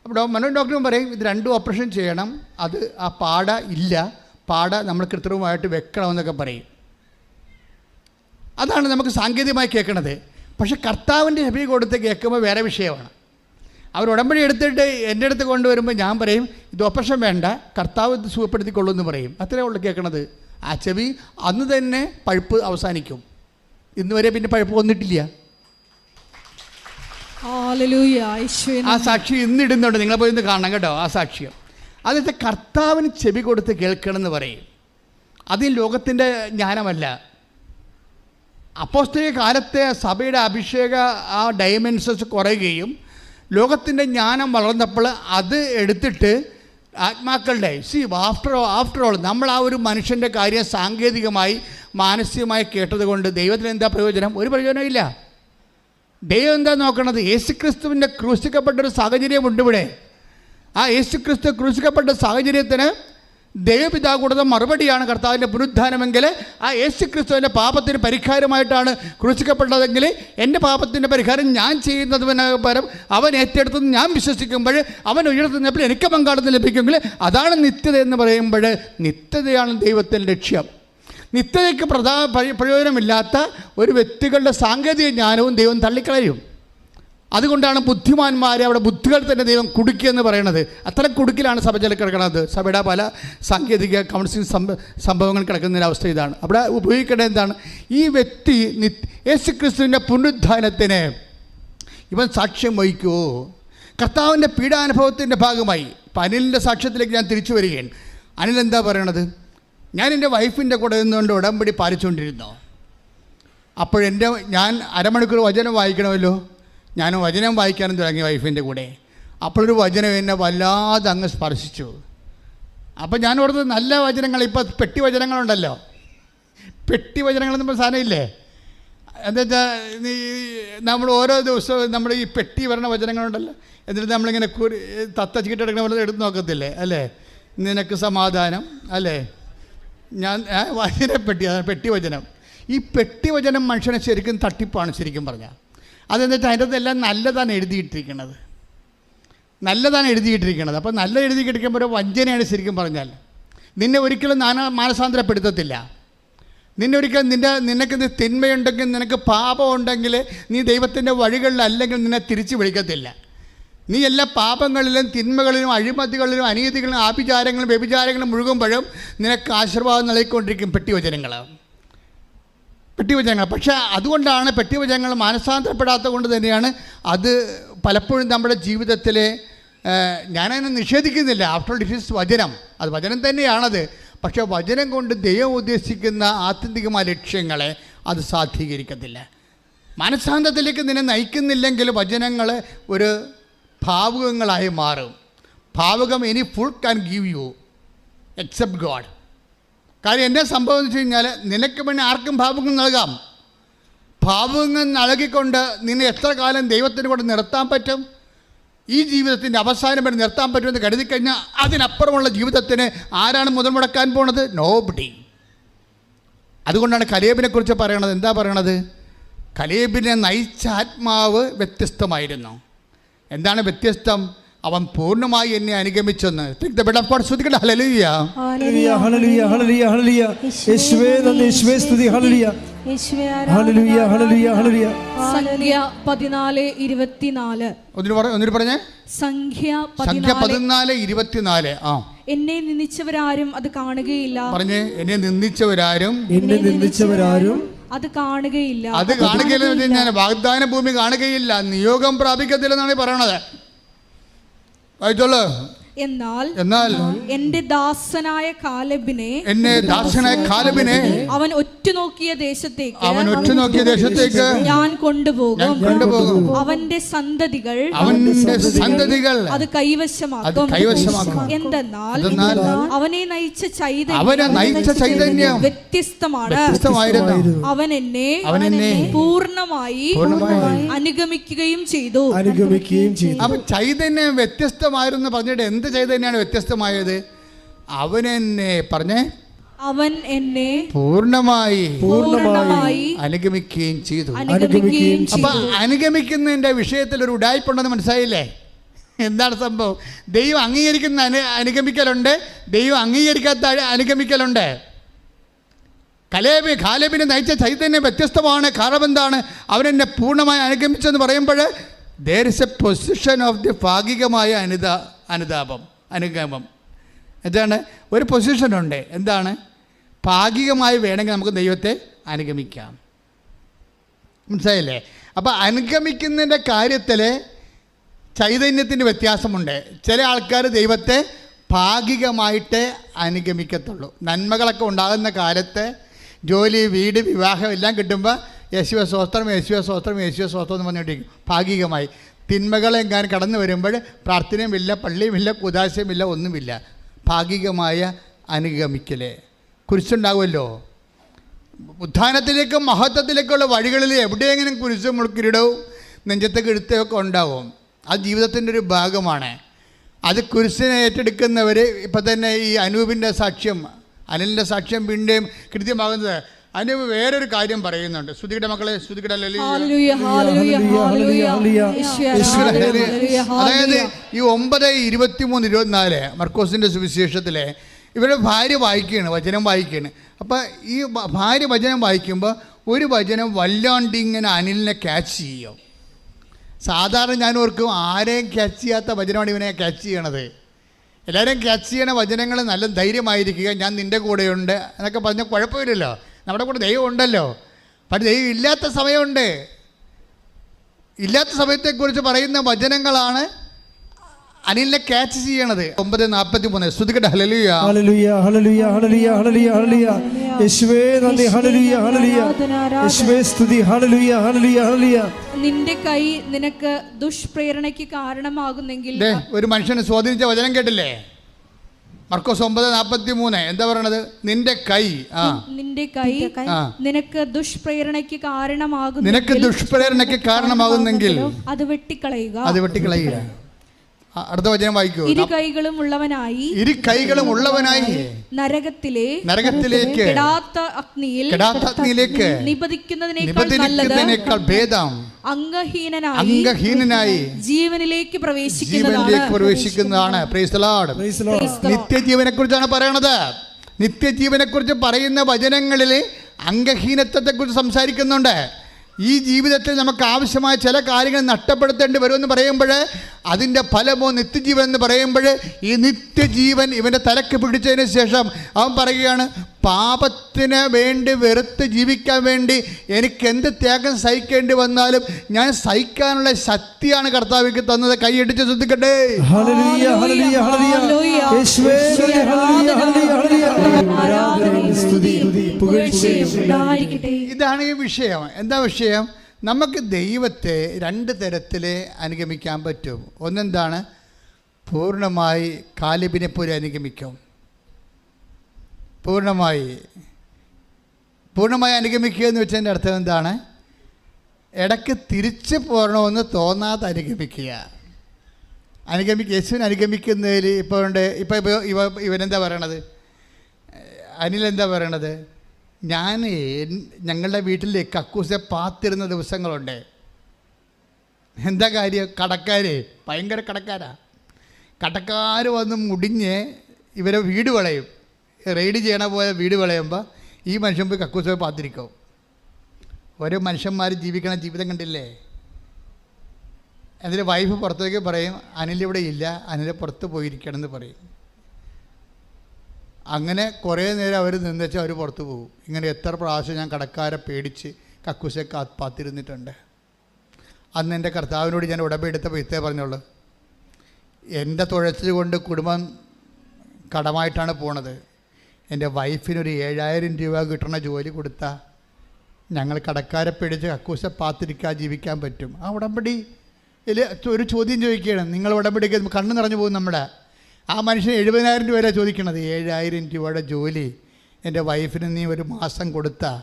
അപ്പോൾ മനോജ് ഡോക്ടറും പറയും ഇത് 2 ഓപ്പറേഷൻ ചെയ്യണം, അത് ആ പാട നമ്മൾ കൃത്രിമമായിട്ട് വെക്കണമെന്നൊക്കെ പറയും. അതാണ് നമുക്ക് സാങ്കേതികമായി കേൾക്കണത്. പക്ഷെ കർത്താവിൻ്റെ ചെവി കൊടുത്ത് കേൾക്കുമ്പോൾ വേറെ വിഷയമാണ്. അവർ ഉടമ്പടി എടുത്തിട്ട് എൻ്റെ അടുത്ത് കൊണ്ടുവരുമ്പോൾ ഞാൻ പറയും ഇത് ഓപ്പറേഷൻ വേണ്ട, കർത്താവ് ഇത് സുഖപ്പെടുത്തിക്കൊള്ളൂ എന്ന് പറയും. അത്രേ ഉള്ളൂ കേൾക്കണത്. ആ ചെവി അന്ന് തന്നെ പഴുപ്പ് അവസാനിക്കും. ഇന്ന് വരെ പിന്നെ പഴുപ്പ് വന്നിട്ടില്ല. ആ സാക്ഷി ഇന്നിടുന്നുണ്ട്, നിങ്ങളെ പോയി ഇന്ന് കാണണം കേട്ടോ ആ സാക്ഷ്യം. അതിൻ്റെ കർത്താവിന് ചെവി കൊടുത്ത് കേൾക്കണമെന്ന് പറയും. അതിൽ ലോകത്തിൻ്റെ ജ്ഞാനമല്ല. അപ്പോസ്തലിക കാലത്തെ സഭയുടെ അഭിഷേക ആ ഡൈമെൻഷൻസ് കുറയുകയും ലോകത്തിൻ്റെ ജ്ഞാനം വളർന്നപ്പോൾ അത് എടുത്തിട്ട് ആത്മാക്കളുടെ ആഫ്റ്റർ ഓൾ നമ്മൾ ആ ഒരു മനുഷ്യൻ്റെ കാര്യം സാങ്കേതികമായി മാനസികമായി കേട്ടതുകൊണ്ട് ദൈവത്തിന് എന്താ പ്രയോജനം? ഒരു പ്രയോജനമില്ല. ദൈവം എന്താ നോക്കണത്? യേശുക്രിസ്തുവിൻ്റെ ക്രൂശിക്കപ്പെട്ടൊരു സാഹചര്യമുണ്ട് ഇവിടെ. ആ യേശുക്രിസ്തു ക്രൂശിക്കപ്പെട്ട സാഹചര്യത്തിന് ദൈവപിതാവ് കൊടുത്ത മറുപടിയാണ് കർത്താവിൻ്റെ പുനരുദ്ധാനമെങ്കിൽ, ആ യേശുക്രിസ്തുവിൻ്റെ പാപത്തിന് പരിഹാരമായിട്ടാണ് ക്രൂശിക്കപ്പെട്ടതെങ്കിൽ എൻ്റെ പാപത്തിൻ്റെ പരിഹാരം ഞാൻ ചെയ്യുന്നതിന് പകരം അവൻ ഏറ്റെടുത്തെന്ന് ഞാൻ വിശ്വസിക്കുമ്പോൾ, അവൻ ഉയർത്തുന്നപ്പോൾ എനിക്ക് പങ്കാളിത്തം ലഭിക്കുമെങ്കിൽ അതാണ് നിത്യത എന്ന് പറയുമ്പോൾ, നിത്യതയാണ് ദൈവത്തിൻ്റെ ലക്ഷ്യം. നിത്യതയ്ക്ക് പ്രയോജനമില്ലാത്ത ഒരു വ്യക്തികളുടെ സാങ്കേതിക ജ്ഞാനവും ദൈവം തള്ളിക്കളയും. അതുകൊണ്ടാണ് ബുദ്ധിമാന്മാരെ അവിടെ ബുദ്ധികൾ തന്നെ ദൈവം കുടുക്കിയെന്ന് പറയുന്നത്. അത്തരം കുടുക്കിലാണ് സഭ കിടക്കുന്നത്. സഭയുടെ പല സാങ്കേതിക കൗൺസിലിംഗ് സംഭവങ്ങൾ കിടക്കുന്നതിൻ്റെ അവസ്ഥ ഇതാണ്. അവിടെ ഉപയോഗിക്കേണ്ടത് എന്താണ്? ഈ വ്യക്തി യേശുക്രിസ്തുവിൻ്റെ പുനരുദ്ധാനത്തിന് ഇവൻ സാക്ഷ്യം വഹിക്കുമോ? കർത്താവിൻ്റെ പീഡാനുഭവത്തിൻ്റെ ഭാഗമായി ഇപ്പം അനിലിൻ്റെ സാക്ഷ്യത്തിലേക്ക് ഞാൻ തിരിച്ചു വരികയാണ്. അനിൽ എന്താ പറയണത്? ഞാൻ എൻ്റെ വൈഫിൻ്റെ കൂടെ നിന്നുകൊണ്ട് ഉടമ്പടി പാലിച്ചുകൊണ്ടിരുന്നു. ഞാൻ അരമണിക്കൂർ വചനം വായിക്കണമല്ലോ. ഞാൻ വചനം വായിക്കാനും തുടങ്ങി വൈഫിൻ്റെ കൂടെ. അപ്പോഴൊരു വചനം എന്നെ വല്ലാതെ അങ്ങ് സ്പർശിച്ചു. അപ്പോൾ ഞാൻ ഓർത്തത് നല്ല വചനങ്ങൾ, ഇപ്പോൾ പെട്ടി വചനങ്ങളുണ്ടല്ലോ, പെട്ടി വചനങ്ങളെന്ന് പറഞ്ഞ സാധനമില്ലേ. എന്താ വെച്ചാൽ നമ്മൾ ഓരോ ദിവസവും നമ്മൾ ഈ പെട്ടി വരണ വചനങ്ങളുണ്ടല്ലോ, എന്നിട്ട് നമ്മളിങ്ങനെ തത്തച്ചിട്ടെടുക്കണ പോലെ എടുത്ത് നോക്കത്തില്ലേ, അല്ലേ? നിനക്ക് സമാധാനം, അല്ലേ? ഞാൻ പെട്ടി വചനം. ഈ പെട്ടി വചനം മനുഷ്യനെ ശരിക്കും തട്ടിപ്പാണ് ശരിക്കും പറഞ്ഞാൽ. അതെന്നിട്ട് അതിൻ്റെ അകത്തെല്ലാം നല്ലതാണ് എഴുതിയിട്ടിരിക്കുന്നത്. അപ്പോൾ നല്ല എഴുതി കിടക്കുമ്പോൾ ഒരു വഞ്ചനയാണ് ശരിക്കും പറഞ്ഞാൽ. നിന്നെ ഒരിക്കലും മാനസാന്തരപ്പെടുത്തത്തില്ല. നിനക്ക് തിന്മയുണ്ടെങ്കിൽ, നിനക്ക് പാപമുണ്ടെങ്കിൽ, നീ ദൈവത്തിൻ്റെ വഴികളിലല്ലെങ്കിൽ നിന്നെ തിരിച്ച് വിളിക്കത്തില്ല. നീ എല്ലാ പാപങ്ങളിലും തിന്മകളിലും അഴിമതികളിലും അനീതികളിലും ആഭിചാരങ്ങളും വ്യഭിചാരങ്ങളും മുഴുകുമ്പോഴും നിനക്ക് ആശീർവാദം നൽകിക്കൊണ്ടിരിക്കും പെട്ടിവചനങ്ങൾ. പക്ഷേ അതുകൊണ്ടാണ് പെട്ടിവചനങ്ങൾ മാനസാന്തരപ്പെടാത്തത് കൊണ്ട് തന്നെയാണ് അത് പലപ്പോഴും നമ്മുടെ ജീവിതത്തിലെ, ഞാനതിനെ നിഷേധിക്കുന്നില്ല, ആഫ്റ്റർ ഓൾ ഇറ്റ് ഈസ് വചനം, അത് വചനം തന്നെയാണത്. പക്ഷേ വചനം കൊണ്ട് ദൈവം ഉദ്ദേശിക്കുന്ന ആത്യന്തികമായ ലക്ഷ്യങ്ങളെ അത് സാധീകരിക്കത്തില്ല. മനസ്സാന്തത്തിലേക്ക് നിന്നെ നയിക്കുന്നില്ലെങ്കിൽ വചനങ്ങൾ ഒരു ഭാവുകങ്ങളായി മാറും. ഭാവുകം ഇനി full can give you except God. കാര്യം എന്നെ സംഭവം എന്ന് വെച്ച് കഴിഞ്ഞാൽ, നിനക്ക് പിന്നെ ആർക്കും ഭാവുകം നൽകാം. ഭാവുകങ്ങൾ നൽകിക്കൊണ്ട് നിന്നെ എത്ര കാലം ദൈവത്തിന് കൊണ്ട് നിർത്താൻ പറ്റും? ഈ ജീവിതത്തിൻ്റെ അവസാനം വരെ നിർത്താൻ പറ്റുമെന്ന് കരുതിക്കഴിഞ്ഞാൽ അതിനപ്പുറമുള്ള ജീവിതത്തിന് ആരാണ് മുതൽ മുടക്കാൻ പോണത്? നോബഡി. അതുകൊണ്ടാണ് കലേബിനെ കുറിച്ച് പറയണത്. എന്താ പറയണത്? കലേബിനെ നയിച്ച ആത്മാവ് വ്യത്യസ്തമായിരുന്നു. എന്താണ് വ്യത്യസ്തം? അവൻ പൂർണ്ണമായി എന്നെ അനുഗമിച്ചെന്ന്. ഹല്ലേലൂയ ഹല്ലേലൂയ ഹല്ലേലൂയ ഹല്ലേലൂയ. യേശുവേ നന്ദി, യേശുവേ സ്തുതി. ഹല്ലേലൂയ ഹല്ലേലൂയ ഹല്ലേലൂയ ഹല്ലേലൂയ. സംഖ്യ 14:24. ഒന്നിനു പറഞ്ഞേ. സംഖ്യ 14:24. എന്നെ നിന്ദിച്ചവരാരും അത് കാണുകയില്ല. പറഞ്ഞേ, എന്നെ നിന്ദിച്ചവരാരും അത് കാണുകയില്ല. അത് കാണുകയില്ല. വാഗ്ദാന ഭൂമി കാണുകയില്ല, നിയോഗം പ്രാപിക്കത്തില്ലെന്നാണ് പറയണത്. വായിച്ചോളൂ. എന്നാൽ എന്റെ ദാസനായ കാലേബിനെ അവൻ ഒറ്റുനോക്കിയ ദേശത്തേക്ക് ഞാൻ കൊണ്ടുപോകും. അവന്റെ സന്തതികൾ അത് കൈവശമാക്കും. എന്തെന്നാൽ അവനെ നയിച്ച ചൈതന്യം വ്യത്യസ്തമാണ്. അവൻ എന്നെ പൂർണ്ണമായി അനുഗമിക്കുകയും ചെയ്തു. ചൈതന്യം വ്യത്യസ്തമായിരുന്നു പറഞ്ഞിട്ട് എന്ത് ചൈതന്യമാണ് വ്യത്യസ്തമായത്? അവൻ എന്നെ പൂർണ്ണമായി അനുഗമിക്കുകയും ചെയ്തു. അപ്പൊ അനുഗമിക്കുന്നതിന്റെ വിഷയത്തിൽ ഒരു ഉടായ്പുണ്ടെന്ന് മനസ്സിലായില്ലേ? എന്താണ് സംഭവം? ദൈവം അംഗീകരിക്കുന്ന അനുഗമിക്കലുണ്ട്, ദൈവം അംഗീകരിക്കാത്ത അനുഗമിക്കലുണ്ട്. കാലേബിനെ നയിച്ച ചൈതന്യം വ്യത്യസ്തമാണ്. കാരണം എന്താണ്? അവനെന്നെ പൂർണ്ണമായി അനുഗമിച്ചെന്ന് പറയുമ്പോൾ there is a position of the ഭാഗികമായ അനുഗമം. എന്താണ്? ഒരു പൊസിഷനുണ്ട്. എന്താണ്? ഭാഗികമായി വേണമെങ്കിൽ നമുക്ക് ദൈവത്തെ അനുഗമിക്കാം. മനസ്സിലായില്ലേ? അപ്പോൾ അനുഗമിക്കുന്നതിൻ്റെ കാര്യത്തിൽ ചൈതന്യത്തിൻ്റെ വ്യത്യാസമുണ്ട്. ചില ആൾക്കാർ ദൈവത്തെ ഭാഗികമായിട്ടേ അനുഗമിക്കത്തുള്ളൂ. നന്മകളൊക്കെ ഉണ്ടാകുന്ന കാലത്ത് ജോലി, വീട്, വിവാഹം എല്ലാം കിട്ടുമ്പോൾ യേശുവേ സ്വസ്ത്രം എന്ന് പറഞ്ഞുകൊണ്ടിരിക്കും ഭാഗികമായി. തിന്മകളെങ്ങാനും കടന്നു വരുമ്പോൾ പ്രാർത്ഥനയുമില്ല, പള്ളിയുമില്ല, കുദാശയുമില്ല, ഒന്നുമില്ല. ഭാഗികമായ അനുഗമിക്കലേ. കുരിശുണ്ടാകുമല്ലോ. ഉത്ഥാനത്തിലേക്കും മഹത്വത്തിലേക്കുള്ള വഴികളിൽ എവിടെയെങ്കിലും കുരിശും മുൾക്കിരീടവും നെഞ്ചത്തൊക്കെ എടുത്തൊക്കെ ഉണ്ടാവും. അത് ജീവിതത്തിൻ്റെ ഒരു ഭാഗമാണ്. അത് കുരിശിനെ ഏറ്റെടുക്കുന്നവർ ഇപ്പം തന്നെ ഈ അനൂപിൻ്റെ സാക്ഷ്യം, അനിലിൻ്റെ സാക്ഷ്യം പിന്നെയും കൃത്യമാകുന്നത്. അനൂപ് വേറൊരു കാര്യം പറയുന്നുണ്ട്. ശ്രുതിയുടെ മക്കളെ, ശ്രുതിയുടെ അതായത് ഈ 9:23-24 മർക്കോസിൻ്റെ സുവിശേഷത്തിലെ ഇവരുടെ ഭാര്യ വചനം വായിക്കുകയാണ്. അപ്പം ഈ ഭാര്യ വചനം വായിക്കുമ്പോൾ ഒരു വചനം വല്ലാണ്ട് ഇങ്ങനെ അനിലിനെ ക്യാച്ച് ചെയ്യും. സാധാരണ ഞാൻ ഓർക്കും ആരെയും ക്യാച്ച് ചെയ്യാത്ത വചനമാണ് ഇവനെ ക്യാച്ച് ചെയ്യണത്. എല്ലാവരെയും ക്യാച്ച് ചെയ്യണ വചനങ്ങൾ നല്ല ധൈര്യമായിരിക്കുക, ഞാൻ നിൻ്റെ കൂടെയുണ്ട് എന്നൊക്കെ പറഞ്ഞാൽ കുഴപ്പമില്ലല്ലോ, നമ്മുടെ കൂടെ ദൈവം ഉണ്ടല്ലോ. പക്ഷേ ദൈവം ഇല്ലാത്ത സമയമുണ്ട്. ഇല്ലാത്ത സമയത്തെക്കുറിച്ച് പറയുന്ന വചനങ്ങളാണ് അനിലിനെ ക്യാച്ച് ചെയ്യണത്. 9:43 ശ്രുതിക്കട്ടെ. ഹല്ലേലൂയ ഹല്ലേലൂയ ഹല്ലേലൂയ ഹല്ലേലൂയ ഹല്ലേലൂയ ഹല്ലേലൂയ. യേശുവേ നന്ദി. ഹല്ലേലൂയ ഹല്ലേലൂയ. യേശുവേ സ്തുതി. ഹല്ലേലൂയ ഹല്ലേലൂയ ഹല്ലേലൂയ. നിന്റെ കൈ നിനക്ക് ദുഷ്പ്രേരണയ്ക്ക് കാരണമാകുന്നെങ്കിൽ. ഒരു മനുഷ്യനെ സ്വാധീനിച്ച വചനം കേട്ടില്ലേ? മർക്കോസ് 9:43 എന്താ പറയണത്? നിന്റെ കൈ നിനക്ക് ദുഷ്പ്രേരണയ്ക്ക് കാരണമാകുന്നെങ്കിൽ അത് വെട്ടിക്കളയുക. അടുത്ത വചനം വായിക്കൂ. ഇരു കൈകളും ഉള്ളവനായി നരകത്തിലേക്ക് കെടാത്ത അഗ്നിയിലേക്ക് നിബദിക്കുന്നതിനേക്കാൾ ഭേദം അംഗഹീനനായി ജീവനിലേക്ക് പ്രവേശിക്കുന്നതാണ്. Praise the Lord. നിത്യജീവനെ കുറിച്ചാണ് പറയണത്. നിത്യജീവനെ കുറിച്ച് പറയുന്ന വചനങ്ങളിൽ അംഗഹീനത്വത്തെ കുറിച്ച് സംസാരിക്കുന്നുണ്ട്. ഈ ജീവിതത്തിൽ നമുക്ക് ആവശ്യമായ ചില കാര്യങ്ങൾ നഷ്ടപ്പെടുത്തേണ്ടി വരുമെന്ന് പറയുമ്പോൾ അതിൻ്റെ ഫലമോ നിത്യജീവൻ എന്ന് പറയുമ്പോൾ ഈ നിത്യജീവൻ ഇവൻ്റെ തലക്ക് പിടിച്ചതിന് ശേഷം അവൻ പറയുകയാണ്, പാപത്തിന് വേണ്ടി വെറുത്ത് ജീവിക്കാൻ വേണ്ടി എനിക്ക് എന്ത് ത്യാഗം സഹിക്കേണ്ടി വന്നാലും ഞാൻ സഹിക്കാനുള്ള ശക്തിയാണ് കർത്താവിക്ക് തന്നത്. കൈയടിച്ച് ശ്രദ്ധിക്കട്ടെ. ഇതാണ് ഈ വിഷയം. എന്താ വിഷയം? നമുക്ക് ദൈവത്തെ രണ്ട് തരത്തിൽ അനുഗമിക്കാൻ പറ്റും. ഒന്നെന്താണ്? പൂർണ്ണമായി കാലിബിനെ പോലെ അനുഗമിക്കും. പൂർണ്ണമായി അനുഗമിക്കുക എന്ന് വെച്ചതിൻ്റെ അർത്ഥം എന്താണ്? ഇടയ്ക്ക് തിരിച്ചു പോരണമെന്ന് തോന്നാതെ അനുഗമിക്കുക. യേശുവിനെ അനുഗമിക്കുന്നതിൽ ഇവനെന്താ പറയണത്? അനിലെന്താ പറയണത്? ഞങ്ങളുടെ വീട്ടിൽ കക്കൂസെ പാത്തിരുന്ന ദിവസങ്ങളുണ്ട്. എന്താ കാര്യം? ഭയങ്കര കടക്കാർ വന്ന് മുടിഞ്ഞ് ഇവരെ വീട് വളയും. റെയ്ഡ് ചെയ്യണ പോലെ വീട് വളയുമ്പോൾ ഈ മനുഷ്യൻ പോയി കക്കൂസ പാത്തിരിക്കും. ഓരോ മനുഷ്യന്മാർ ജീവിക്കണ ജീവിതം കണ്ടില്ലേ? എന്നിട്ട് വൈഫ് പുറത്തേക്ക് പറയും, അനിലിവിടെ ഇല്ല, അനിൽ പുറത്ത് പോയിരിക്കണം എന്ന് പറയും. അങ്ങനെ കുറേ നേരം അവർ നിന്നുവെച്ചാൽ അവർ പുറത്ത് പോകും. ഇങ്ങനെ എത്ര പ്രാവശ്യം ഞാൻ കടക്കാരെ പേടിച്ച് കക്കൂസെ പാത്തിരുന്നിട്ടുണ്ട്. അന്ന് എൻ്റെ കർത്താവിനോട് ഞാൻ ഉടമ്പെടുത്തപ്പോൾ ഇത്തേ പറഞ്ഞോളൂ, എൻ്റെ തുഴച്ചിൽ കൊണ്ട് കുടുംബം കടമായിട്ടാണ് പോണത്. എൻ്റെ വൈഫിനൊരു 7000 രൂപ കിട്ടണ ജോലി കൊടുത്താൽ ഞങ്ങൾ കടക്കാരെ പേടിച്ച് കക്കൂസ പാത്തിരിക്കാൻ ജീവിക്കാൻ പറ്റും. ആ ഉടമ്പടി ഒരു ചോദ്യം ചോദിക്കുകയാണ്. നിങ്ങൾ ഉടമ്പടിക്ക് കണ്ണ് നിറഞ്ഞു പോകും നമ്മുടെ. ആ മനുഷ്യൻ 70,000 രൂപ ചോദിക്കണത്. 7000 രൂപയുടെ ജോലി എൻ്റെ വൈഫിന് നീ ഒരു മാസം കൊടുത്താൽ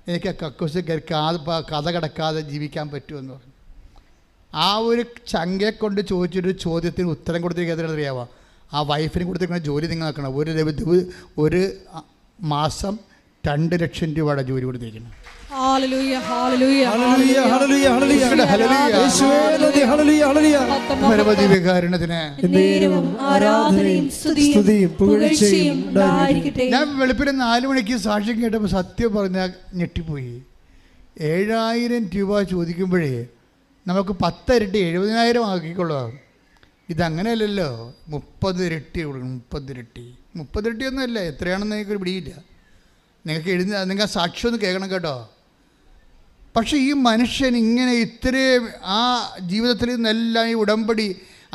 എനിക്ക് കക്കൂസ് കഥ കിടക്കാതെ ജീവിക്കാൻ പറ്റുമെന്ന് പറഞ്ഞു. ആ ഒരു ചങ്കയെ കൊണ്ട് ചോദിച്ചൊരു ചോദ്യത്തിന് ഉത്തരം കൊടുത്തിരിക്കുന്നത് അറിയാമോ? ആ വൈഫിന് കൊടുത്തിരിക്കുന്ന ജോലി നിങ്ങൾ നോക്കണം. ഒരു മാസം 2 ലക്ഷം രൂപയുടെ ജോലി കൊടുത്തിരിക്കണം. ഞാൻ വെളുപ്പിന് 4 മണിക്ക് സാക്ഷ്യം കേട്ടപ്പോൾ സത്യം പറഞ്ഞാൽ ഞെട്ടിപ്പോയി. 7000 രൂപ ചോദിക്കുമ്പോഴേ നമുക്ക് 10 ഇരട്ടി 70,000 ആക്കിക്കൊള്ളുക. ഇതങ്ങനെയല്ലല്ലോ. 30 ഇരട്ടി കൊടുക്കണം. 30 ഇരട്ടിയൊന്നുമല്ല. എത്രയാണെന്ന് എനിക്കൊരു പിടിയില്ല. നിങ്ങൾക്ക് സാക്ഷ്യം ഒന്ന് കേൾക്കണം കേട്ടോ. പക്ഷേ ഈ മനുഷ്യൻ ഇങ്ങനെ ഇത്രയും ആ ജീവിതത്തിൽ നിന്നെല്ലാം ഈ ഉടമ്പടി,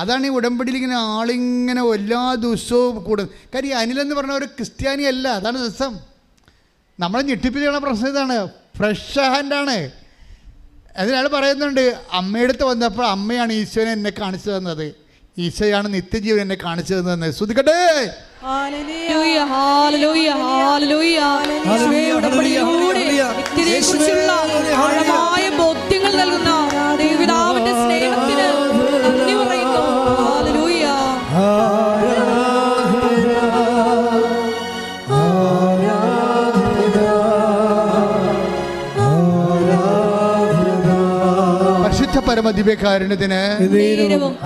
അതാണ് ഈ ഉടമ്പടിയിൽ ഇങ്ങനെ ആളിങ്ങനെ എല്ലാ ദിവസവും കൂടുന്നത്. കാര്യം അനിലെന്ന് പറഞ്ഞ ഒരു ക്രിസ്ത്യാനി അല്ല. അതാണ് രസം. നമ്മളെ ഞെട്ടിപ്പിച്ചുള്ള പ്രശ്നം ഇതാണ്. ഫ്രഷ് ഹാൻഡാണ്. അതിനാൾ പറയുന്നുണ്ട്, അമ്മയെടുത്ത് വന്നപ്പോൾ അമ്മയാണ് ഈശോനെ എന്നെ കാണിച്ചു തന്നത്, ഈശോയാണ് നിത്യജീവൻ എന്നെ കാണിച്ചു തന്നതെന്ന്. ശ്രദ്ധിക്കട്ടെ. ബോധ്യങ്ങൾ നൽകുന്ന ദൈവപിതാവിന്റെ സ്നേഹത്തിന് നന്ദി പറയുന്നു. പരിശുദ്ധ പരമദിവ്യകാരുണ്യത്തിന്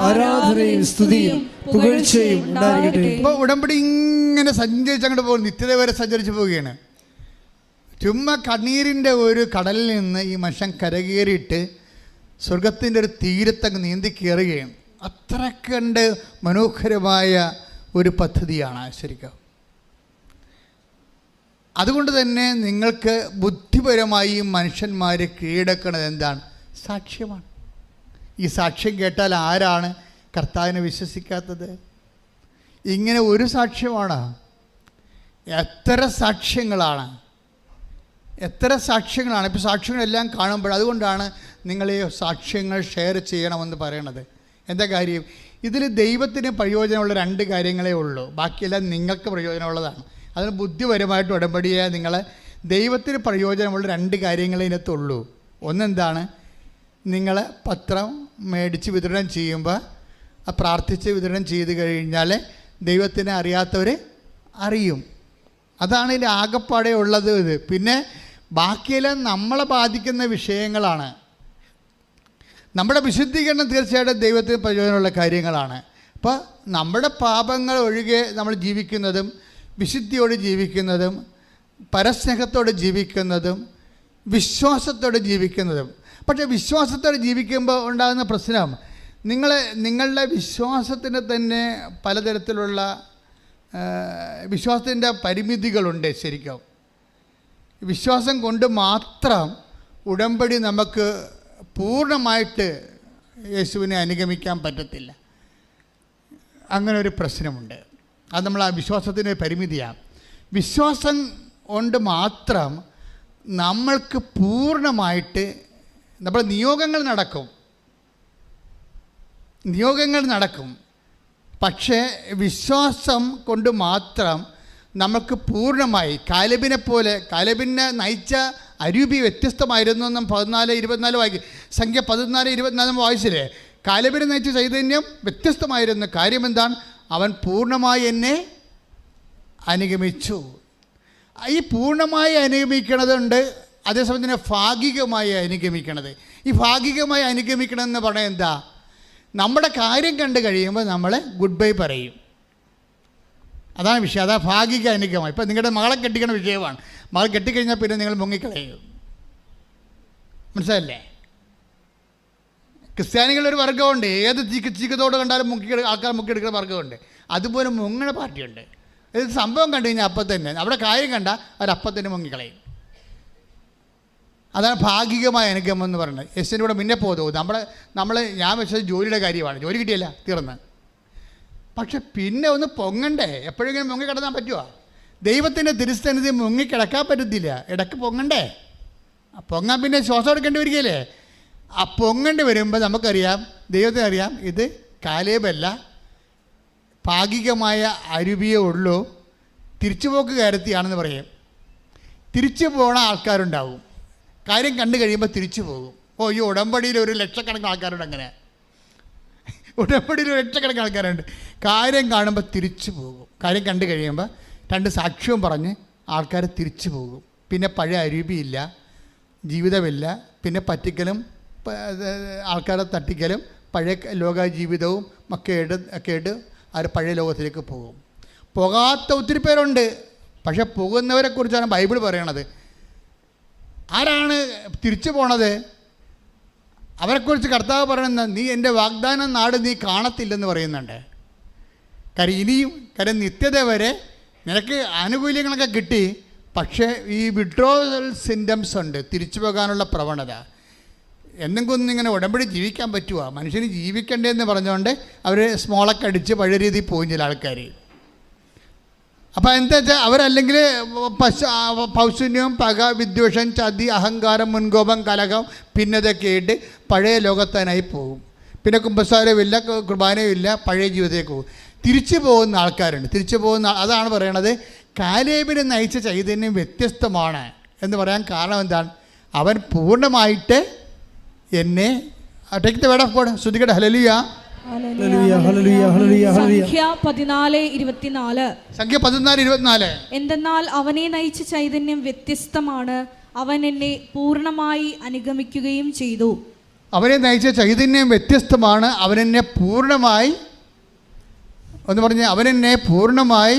ആരാധനയും സ്തുതിയും പുകഴ്ചയും ഉണ്ടാകട്ടെ. ഇപ്പോൾ ഉടമ്പടി ഇങ്ങനെ സഞ്ചരിച്ച് അങ്ങോട്ട് പോകും. നിത്യത വരെ സഞ്ചരിച്ച് പോവുകയാണ്. ചുമ്മാ കണ്ണീരിൻ്റെ ഒരു കടലിൽ നിന്ന് ഈ മനുഷ്യൻ കരകയറിയിട്ട് സ്വർഗത്തിൻ്റെ ഒരു തീരത്തങ്ങ് നീന്തി കയറുകയാണ്. അത്ര കണ്ട് മനോഹരമായ ഒരു പദ്ധതിയാണ് ശരിക്കും. അതുകൊണ്ട് തന്നെ നിങ്ങൾക്ക് ബുദ്ധിപരമായി മനുഷ്യന്മാർ കീഴടക്കുന്നത് എന്താണ്? സാക്ഷ്യമാണ്. ഈ സാക്ഷ്യം കേട്ടാൽ ആരാണ് കർത്താവിനെ വിശ്വസിക്കാത്തത്? ഇങ്ങനെ ഒരു സാക്ഷ്യമാണ്. എത്ര സാക്ഷ്യങ്ങളാണ് എത്ര സാക്ഷ്യങ്ങളാണ്. ഇപ്പോൾ സാക്ഷ്യങ്ങളെല്ലാം കാണുമ്പോൾ അതുകൊണ്ടാണ് നിങ്ങൾ ഈ സാക്ഷ്യങ്ങൾ ഷെയർ ചെയ്യണമെന്ന് പറയണത്. എന്താ കാര്യം? ഇതിൽ ദൈവത്തിന് പ്രയോജനമുള്ള 2 കാര്യങ്ങളേ ഉള്ളൂ, ബാക്കിയെല്ലാം നിങ്ങൾക്ക് പ്രയോജനമുള്ളതാണ്. അതിന് ബുദ്ധിപരമായിട്ട് ഉടമ്പടിയെ നിങ്ങൾ ദൈവത്തിന് പ്രയോജനമുള്ള 2 കാര്യങ്ങളേ ഇതിനകത്തുള്ളൂ. ഒന്നെന്താണ്? നിങ്ങൾ പത്രം മേടിച്ച് വിതരണം ചെയ്യുമ്പോൾ പ്രാർത്ഥിച്ച് വിതരണം ചെയ്ത് കഴിഞ്ഞാൽ ദൈവത്തിനെ അറിയാത്തവർ അറിയും. അതാണ് ഇതിൽ ആകപ്പാടെ ഉള്ളത്. ഇത് പിന്നെ ബാക്കിയെല്ലാം നമ്മളെ ബാധിക്കുന്ന വിഷയങ്ങളാണ്. നമ്മുടെ വിശുദ്ധീകരണം തീർച്ചയായിട്ടും ദൈവത്തിന് പ്രയോജനമുള്ള കാര്യങ്ങളാണ്. അപ്പോൾ നമ്മുടെ പാപങ്ങൾ ഒഴികെ നമ്മൾ ജീവിക്കുന്നതും വിശുദ്ധിയോട് ജീവിക്കുന്നതും പരസ്നേഹത്തോടെ ജീവിക്കുന്നതും വിശ്വാസത്തോടെ ജീവിക്കുന്നതും. പക്ഷേ വിശ്വാസത്തോടെ ജീവിക്കുമ്പോൾ ഉണ്ടാകുന്ന പ്രശ്നം, നിങ്ങളുടെ വിശ്വാസത്തിന് തന്നെ പലതരത്തിലുള്ള വിശ്വാസത്തിൻ്റെ പരിമിതികളുണ്ട്. ശരിക്കും വിശ്വാസം കൊണ്ട് മാത്രം ഉടമ്പടി നമുക്ക് പൂർണ്ണമായിട്ട് യേശുവിനെ അനുഗമിക്കാൻ പറ്റത്തില്ല. അങ്ങനെ ഒരു പ്രശ്നമുണ്ട്. അത് നമ്മൾ ആ വിശ്വാസത്തിൻ്റെ പരിമിതിയാണ്. വിശ്വാസം കൊണ്ട് മാത്രം നമ്മൾക്ക് പൂർണ്ണമായിട്ട് നമ്മുടെ നിയോഗങ്ങൾ നടക്കും. പക്ഷേ വിശ്വാസം കൊണ്ട് മാത്രം നമുക്ക് പൂർണ്ണമായി കാലേബിനെ നയിച്ച അരൂപി വ്യത്യസ്തമായിരുന്നു എന്നും 14:24 വായിക്കും. സംഖ്യ 14:24 വായിച്ചില്ലേ? കാലേബിനെ നയിച്ച ചൈതന്യം വ്യത്യസ്തമായിരുന്നു. കാര്യം എന്താണ്? അവൻ പൂർണ്ണമായി എന്നെ അനുഗമിച്ചു. ഈ പൂർണ്ണമായി അനുഗമിക്കണതുണ്ട്, അതേസമയം തന്നെ ഭാഗികമായി അനുഗമിക്കണത്. ഈ ഭാഗികമായി അനുഗമിക്കണമെന്ന് പറഞ്ഞാൽ എന്താ? നമ്മുടെ കാര്യം കണ്ടു കഴിയുമ്പോൾ നമ്മൾ ഗുഡ് ബൈ പറയും. അതാണ് വിഷയം. അതാ ഭാഗിക അനുഗമനം. ഇപ്പം നിങ്ങളുടെ മകളെ കെട്ടിക്കണ വിഷയമാണ്. മകൾ കെട്ടിക്കഴിഞ്ഞാൽ പിന്നെ നിങ്ങൾ മുങ്ങിക്കളയും. മനസ്സിലല്ലേ? ക്രിസ്ത്യാനികളൊരു വർഗ്ഗമുണ്ട്. ഏത് ചീക്കത്തോട് കണ്ടാലും ആൾക്കാർ മുക്കിയെടുക്കുന്ന വർഗ്ഗമുണ്ട്. അതുപോലെ മുങ്ങണ പാർട്ടിയുണ്ട്. ഇത് സംഭവം കണ്ടു കഴിഞ്ഞാൽ അപ്പം തന്നെ അവിടെ കാര്യം കണ്ടാൽ അവരപ്പം തന്നെ മുങ്ങിക്കളയും. അതാണ് ഭാഗികമായ അനുഗമനം എന്ന് പറയുന്നത്. യേശുവിൻ്റെ കൂടെ മുന്നേ പോകും. ഞാൻ വെച്ചത് ജോലിയുടെ കാര്യമാണ്. ജോലി കിട്ടിയല്ല, തീർന്ന്. പക്ഷെ പിന്നെ ഒന്ന് പൊങ്ങണ്ടേ? എപ്പോഴെങ്കിലും മുങ്ങിക്കിടന്നാൻ പറ്റുമോ? ദൈവത്തിൻ്റെ തിരുസന്നിധി മുങ്ങിക്കിടക്കാൻ പറ്റത്തില്ല. ഇടയ്ക്ക് പൊങ്ങണ്ടേ? പൊങ്ങാൻ പിന്നെ ശ്വാസം എടുക്കേണ്ടി വരികയില്ലേ? ആ പൊങ്ങേണ്ടി വരുമ്പോൾ നമുക്കറിയാം, ദൈവത്തിന് അറിയാം, ഇത് കാലേബല്ല, ഭാഗികമായ അരുവിയേ ഉള്ളൂ, തിരിച്ചുപോക്ക് കയറത്തിയാണെന്ന് പറയും. തിരിച്ചു പോണ ആൾക്കാരുണ്ടാവും. കാര്യം കണ്ടു കഴിയുമ്പോൾ തിരിച്ചു പോകും. ഈ ഉടമ്പടിയിൽ 1 ലക്ഷക്കണക്കിന് ആൾക്കാരുണ്ട്. അങ്ങനെ ഉടമ്പടിയിൽ 1 ലക്ഷക്കണക്കിന് ആൾക്കാരുണ്ട്. കാര്യം കാണുമ്പോൾ തിരിച്ചു പോകും. കാര്യം കണ്ടു കഴിയുമ്പോൾ 2 സാക്ഷ്യവും പറഞ്ഞ് ആൾക്കാർ തിരിച്ചു പോകും. പിന്നെ പഴയ അരൂപിയില്ല, ജീവിതമില്ല. പിന്നെ പറ്റിക്കലും ആൾക്കാരെ തട്ടിക്കലും പഴയ ലോക ജീവിതവും ഒക്കെ ആയിട്ട് അവർ പഴയ ലോകത്തിലേക്ക് പോകും. പോകാത്ത ഒത്തിരി പേരുണ്ട്. പക്ഷെ പോകുന്നവരെക്കുറിച്ചാണ് ബൈബിൾ പറയണത്. ആരാണ് തിരിച്ചു പോണത്? അവരെക്കുറിച്ച് കർത്താവ് പറയുന്നത്, നീ എൻ്റെ വാഗ്ദാന നാട് നീ കാണത്തില്ലെന്ന് പറയുന്നുണ്ട്. കാര്യം നിത്യത വരെ നിനക്ക് ആനുകൂല്യങ്ങളൊക്കെ കിട്ടി, പക്ഷേ ഈ വിഡ്രോവൽ സിംറ്റംസ് ഉണ്ട്, തിരിച്ചു പോകാനുള്ള പ്രവണത. എന്തെങ്കിലും ഇങ്ങനെ ഉടമ്പടി ജീവിക്കാൻ പറ്റുമോ? മനുഷ്യന് ജീവിക്കണ്ടേന്ന് പറഞ്ഞുകൊണ്ട് അവർ സ്മോളൊക്കെ അടിച്ച് പഴയ രീതിയിൽ പോകും ചില ആൾക്കാർ. അപ്പോൾ എന്താ വെച്ചാൽ അവരല്ലെങ്കിൽ പൗശന്യവും പക, വിദ്വേഷം, ചതി, അഹങ്കാരം, മുൻകോപം, കലഹം, ഭിന്നതയൊക്കെ ആയിട്ട് പഴയ ലോകത്താനായി പോകും. പിന്നെ കുമ്പസാരമില്ല, കുർബാനയുമില്ല, പഴയ ജീവിതത്തിലേക്ക് പോകും. തിരിച്ചു പോകുന്ന ആൾക്കാരുണ്ട്. അതാണ് പറയണത്, കാലേബിനെ നയിച്ച ചൈതന്യം വ്യത്യസ്തമാണ് എന്ന് പറയാൻ കാരണം എന്താണ്? അവൻ പൂർണ്ണമായിട്ട് എന്നെ ശ്രുതികട്ടെ. ഹല്ലേലൂയ. സംഖ്യ 14:24. എന്തെന്നാൽ അവനെ നയിച്ച ചൈതന്യം വ്യത്യസ്തമാണ്, അവൻ എന്നെ പൂർണ്ണമായി അനുഗമിക്കുകയും ചെയ്തു. അവനെ നയിച്ച ചൈതന്യം വ്യത്യസ്തമാണ്, അവനെന്നെ പൂർണ്ണമായി എന്ന് പറഞ്ഞ് അവനെന്നെ പൂർണ്ണമായി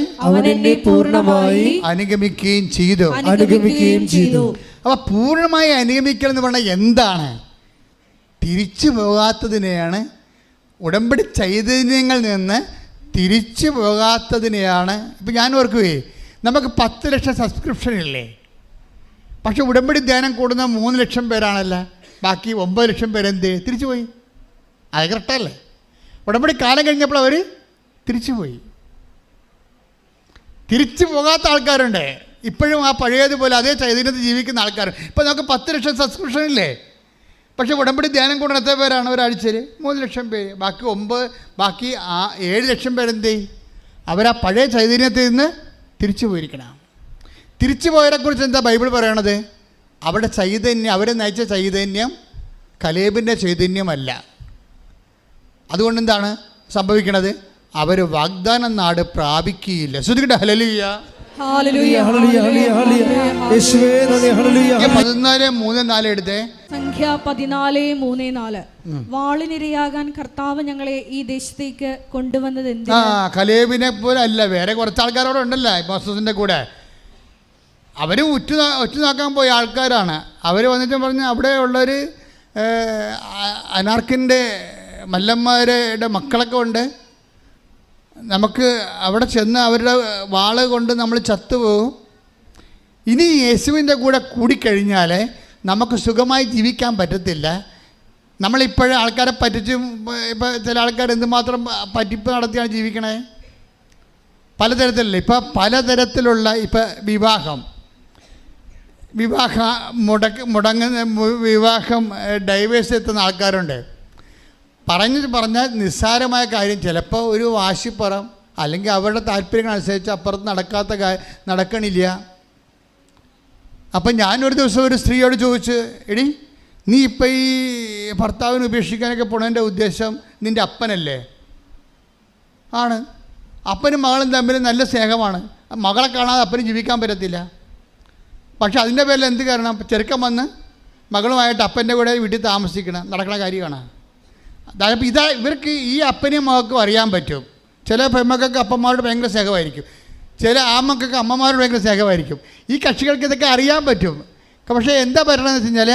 അനുഗമിക്കുകയും ചെയ്തു. അപ്പോൾ പൂർണ്ണമായി അനുഗമിക്കണം എന്ന് പറഞ്ഞാൽ എന്താണ്? തിരിച്ചു പോകാത്തതിനെയാണ്, ഉടമ്പടി ചൈതന്യങ്ങളിൽ നിന്ന് തിരിച്ചു പോകാത്തതിനെയാണ്. ഇപ്പം ഞാൻ ഓർക്കുവേ, നമുക്ക് 10 ലക്ഷം സബ്സ്ക്രിപ്ഷൻ ഇല്ലേ? പക്ഷെ ഉടമ്പടി ധ്യാനം കൂടുന്ന 3 ലക്ഷം പേരാണല്ലോ. ബാക്കി 9 ലക്ഷം പേരെന്ത് തിരിച്ചു പോയി? അത് കറക്റ്റല്ലേ? ഉടമ്പടി കാലം കഴിഞ്ഞപ്പോൾ അവർ തിരിച്ചു പോയി. തിരിച്ചു പോകാത്ത ആൾക്കാരുണ്ട്. ഇപ്പോഴും ആ പഴയതുപോലെ അതേ ചൈതന്യത്തിൽ ജീവിക്കുന്ന ആൾക്കാർ. ഇപ്പോൾ നമുക്ക് 10 ലക്ഷം സബ്സ്ക്രിപ്ഷൻ ഇല്ലേ? പക്ഷേ ഉടമ്പടി ധ്യാനം കൂടുന്ന എത്ര പേരാണ് ഒരാഴ്ചയിൽ? 3 ലക്ഷം പേര്. ബാക്കി 7 ലക്ഷം പേരെന്ത് ചെയ്യും? അവരാ പഴയ ചൈതന്യത്തിൽ നിന്ന് തിരിച്ചു പോയിരിക്കണം. തിരിച്ചു പോയവരെക്കുറിച്ച് എന്താ ബൈബിൾ പറയണത്? അവരുടെ ചൈതന്യം, അവരെ നയിച്ച ചൈതന്യം കലേബിൻ്റെ ചൈതന്യമല്ല. അതുകൊണ്ട് എന്താണ് സംഭവിക്കണത്? അവർ വാഗ്ദാന നാട് പ്രാപിക്കുകയില്ല. ശ്രദ്ധിക്കട്ടെ, ഹല്ലേലൂയ. 14:3-4 എടുത്തേ. സംഖ്യ 14:3-4. വാളിനിരയാകാൻ കർത്താവ് ഞങ്ങളെ ഈ ദേശത്തേക്ക് കൊണ്ടുവന്നത് എന്തിനാ? കലേബിനെ പോലെ അല്ല, വേറെ കുറച്ച് ആൾക്കാരോടെ ഉണ്ടല്ലോ മോസസിൻ്റെ കൂടെ. അവരും ഉറ്റുനോക്കാൻ പോയ ആൾക്കാരാണ്. അവർ വന്നിട്ട് പറഞ്ഞ് അവിടെ ഉള്ളൊരു അനാർക്കിൻ്റെ മല്ലന്മാരുടെ മക്കളൊക്കെ ഉണ്ട്, നമുക്ക് അവിടെ ചെന്ന് അവരുടെ വാള് കൊണ്ട് നമ്മൾ ചത്തുപോകും. ഇനി യേശുവിൻ്റെ കൂടെ കൂടിക്കഴിഞ്ഞാൽ നമുക്ക് സുഖമായി ജീവിക്കാൻ പറ്റത്തില്ല. നമ്മളിപ്പോഴും ആൾക്കാരെ പറ്റിച്ചും, ഇപ്പോൾ ചില ആൾക്കാർ എന്തുമാത്രം പറ്റിപ്പ് നടത്തിയാണ് ജീവിക്കണേ. പലതരത്തിലല്ലേ, ഇപ്പോൾ പലതരത്തിലുള്ള വിവാഹം വിവാഹം ഡൈവേഴ്സ് എത്തുന്ന ആൾക്കാരുണ്ട്. പറഞ്ഞാൽ നിസ്സാരമായ കാര്യം ചിലപ്പോൾ ഒരു വാശിപ്പുറം അല്ലെങ്കിൽ അവരുടെ താല്പര്യങ്ങളനുസരിച്ച് അപ്പുറത്ത് നടക്കണില്ല. അപ്പം ഞാനൊരു ദിവസം ഒരു സ്ത്രീയോട് ചോദിച്ചു, എടി നീ ഇപ്പം ഈ ഭർത്താവിനെ ഉപേക്ഷിക്കാനൊക്കെ പോണതിൻ്റെ ഉദ്ദേശം നിൻ്റെ അപ്പനല്ലേ? ആണ്. അപ്പനും മകളും തമ്മിൽ നല്ല സ്നേഹമാണ്. മകളെ കാണാതെ അപ്പന് ജീവിക്കാൻ പറ്റത്തില്ല. പക്ഷെ അതിൻ്റെ പേരിൽ എന്ത് കാരണം? ചെറുക്കം വന്ന് മകളുമായിട്ട് അപ്പൻ്റെ കൂടെ വീട്ടിൽ നടക്കണ കാര്യമാണ്. അതായത് ഇവർക്ക് ഈ അപ്പനെയും മകൾക്കും അറിയാൻ പറ്റും. ചില പെൺമക്കൾക്ക് അപ്പന്മാരോട് ഭയങ്കര സ്നേഹമായിരിക്കും, ചില ആമക്കൾക്ക് അമ്മമാരോട് ഭയങ്കര സ്നേഹമായിരിക്കും. ഈ കക്ഷികൾക്ക് ഇതൊക്കെ അറിയാൻ പറ്റും. പക്ഷേ എന്താ പറയണമെന്ന് വെച്ച് കഴിഞ്ഞാൽ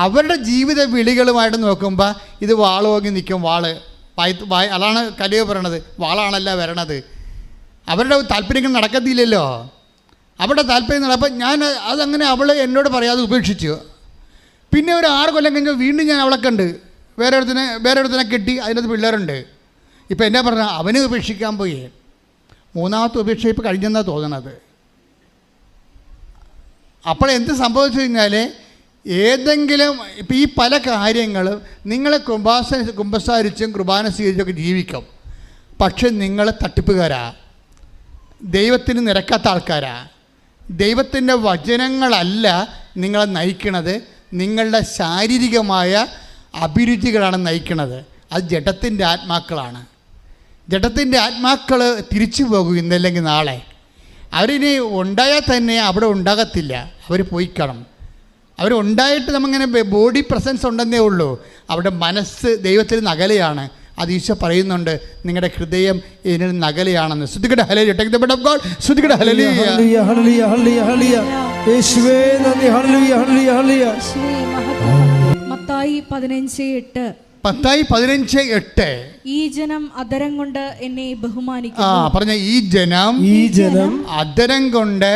അവരുടെ ജീവിത വിളികളുമായിട്ട് നോക്കുമ്പോൾ ഇത് വാളോങ്ങി നിൽക്കും. അതാണ് കലിവ് പറയണത്. വാളാണല്ല വരണത്. അവരുടെ താല്പര്യങ്ങൾ നടക്കത്തില്ലല്ലോ. അവരുടെ താല്പര്യം നടപ്പം അതങ്ങനെ അവൾ എന്നോട് പറയാതെ ഉപേക്ഷിച്ചു. പിന്നെ ഒരു 6 കൊല്ലം കഴിഞ്ഞാൽ വീണ്ടും ഞാൻ അവളെ കണ്ട് വേറെ ഒരുത്തിനെ കെട്ടി, അതിനകത്ത് പിള്ളേരുണ്ട്. ഇപ്പം എന്നാ പറഞ്ഞാൽ അവനെ ഉപേക്ഷിക്കാൻ പോയി. 3ാമത്തെ ഉപേക്ഷ ഇപ്പോൾ കഴിഞ്ഞെന്നാണ് തോന്നണത്. അപ്പോൾ എന്ത് സംഭവിച്ചു കഴിഞ്ഞാൽ ഏതെങ്കിലും ഇപ്പം ഈ പല കാര്യങ്ങളും നിങ്ങൾ കുമ്പസാരിച്ചും കുർബാന സ്വീകരിച്ചൊക്കെ ജീവിക്കും. പക്ഷെ നിങ്ങൾ തട്ടിപ്പുകാരാ, ദൈവത്തിന് നിരക്കാത്ത ആൾക്കാരാ. ദൈവത്തിൻ്റെ വചനങ്ങളല്ല നിങ്ങളെ നയിക്കണത്, നിങ്ങളുടെ ശാരീരികമായ അഭിരുചികളാണ് നയിക്കുന്നത്. അത് ജഡത്തിൻ്റെ ആത്മാക്കളാണ്. ജഡത്തിൻ്റെ ആത്മാക്കൾ തിരിച്ചു പോകും ഇന്നല്ലെങ്കിൽ നാളെ. അവരിനി ഉണ്ടായാൽ തന്നെ അവിടെ ഉണ്ടാകത്തില്ല, അവർ പോയിക്കണം. അവരുണ്ടായിട്ട് നമ്മിങ്ങനെ ബോഡി പ്രസൻസ് ഉണ്ടെന്നേ ഉള്ളൂ, അവിടെ മനസ്സ് ദൈവത്തിന് നകലെയാണ്. അത് ഈശോ പറയുന്നുണ്ട്, നിങ്ങളുടെ ഹൃദയം ഇതിന് നകലെയാണെന്ന്. ശ്രദ്ധിക്കട്ടെ, ഹല്ലേലൂയ. Take the bed of God. ശ്രദ്ധിക്കട്ടെ, ഹല്ലേലൂയ. ഹല്ലേലൂയ, ഹല്ലേലൂയ, ഹല്ലേലൂയ. യേശുവേ നന്ദി. ഹല്ലേലൂയ, ഹല്ലേലൂയ, ഹല്ലേലൂയ. മത്തായി 15:8. മത്തായി 15:8. ഈ ജനം അധരം കൊണ്ട് എന്നെ ബഹുമാനിക്കുന്നു. പറഞ്ഞ ഈ ജനം അധരം കൊണ്ട്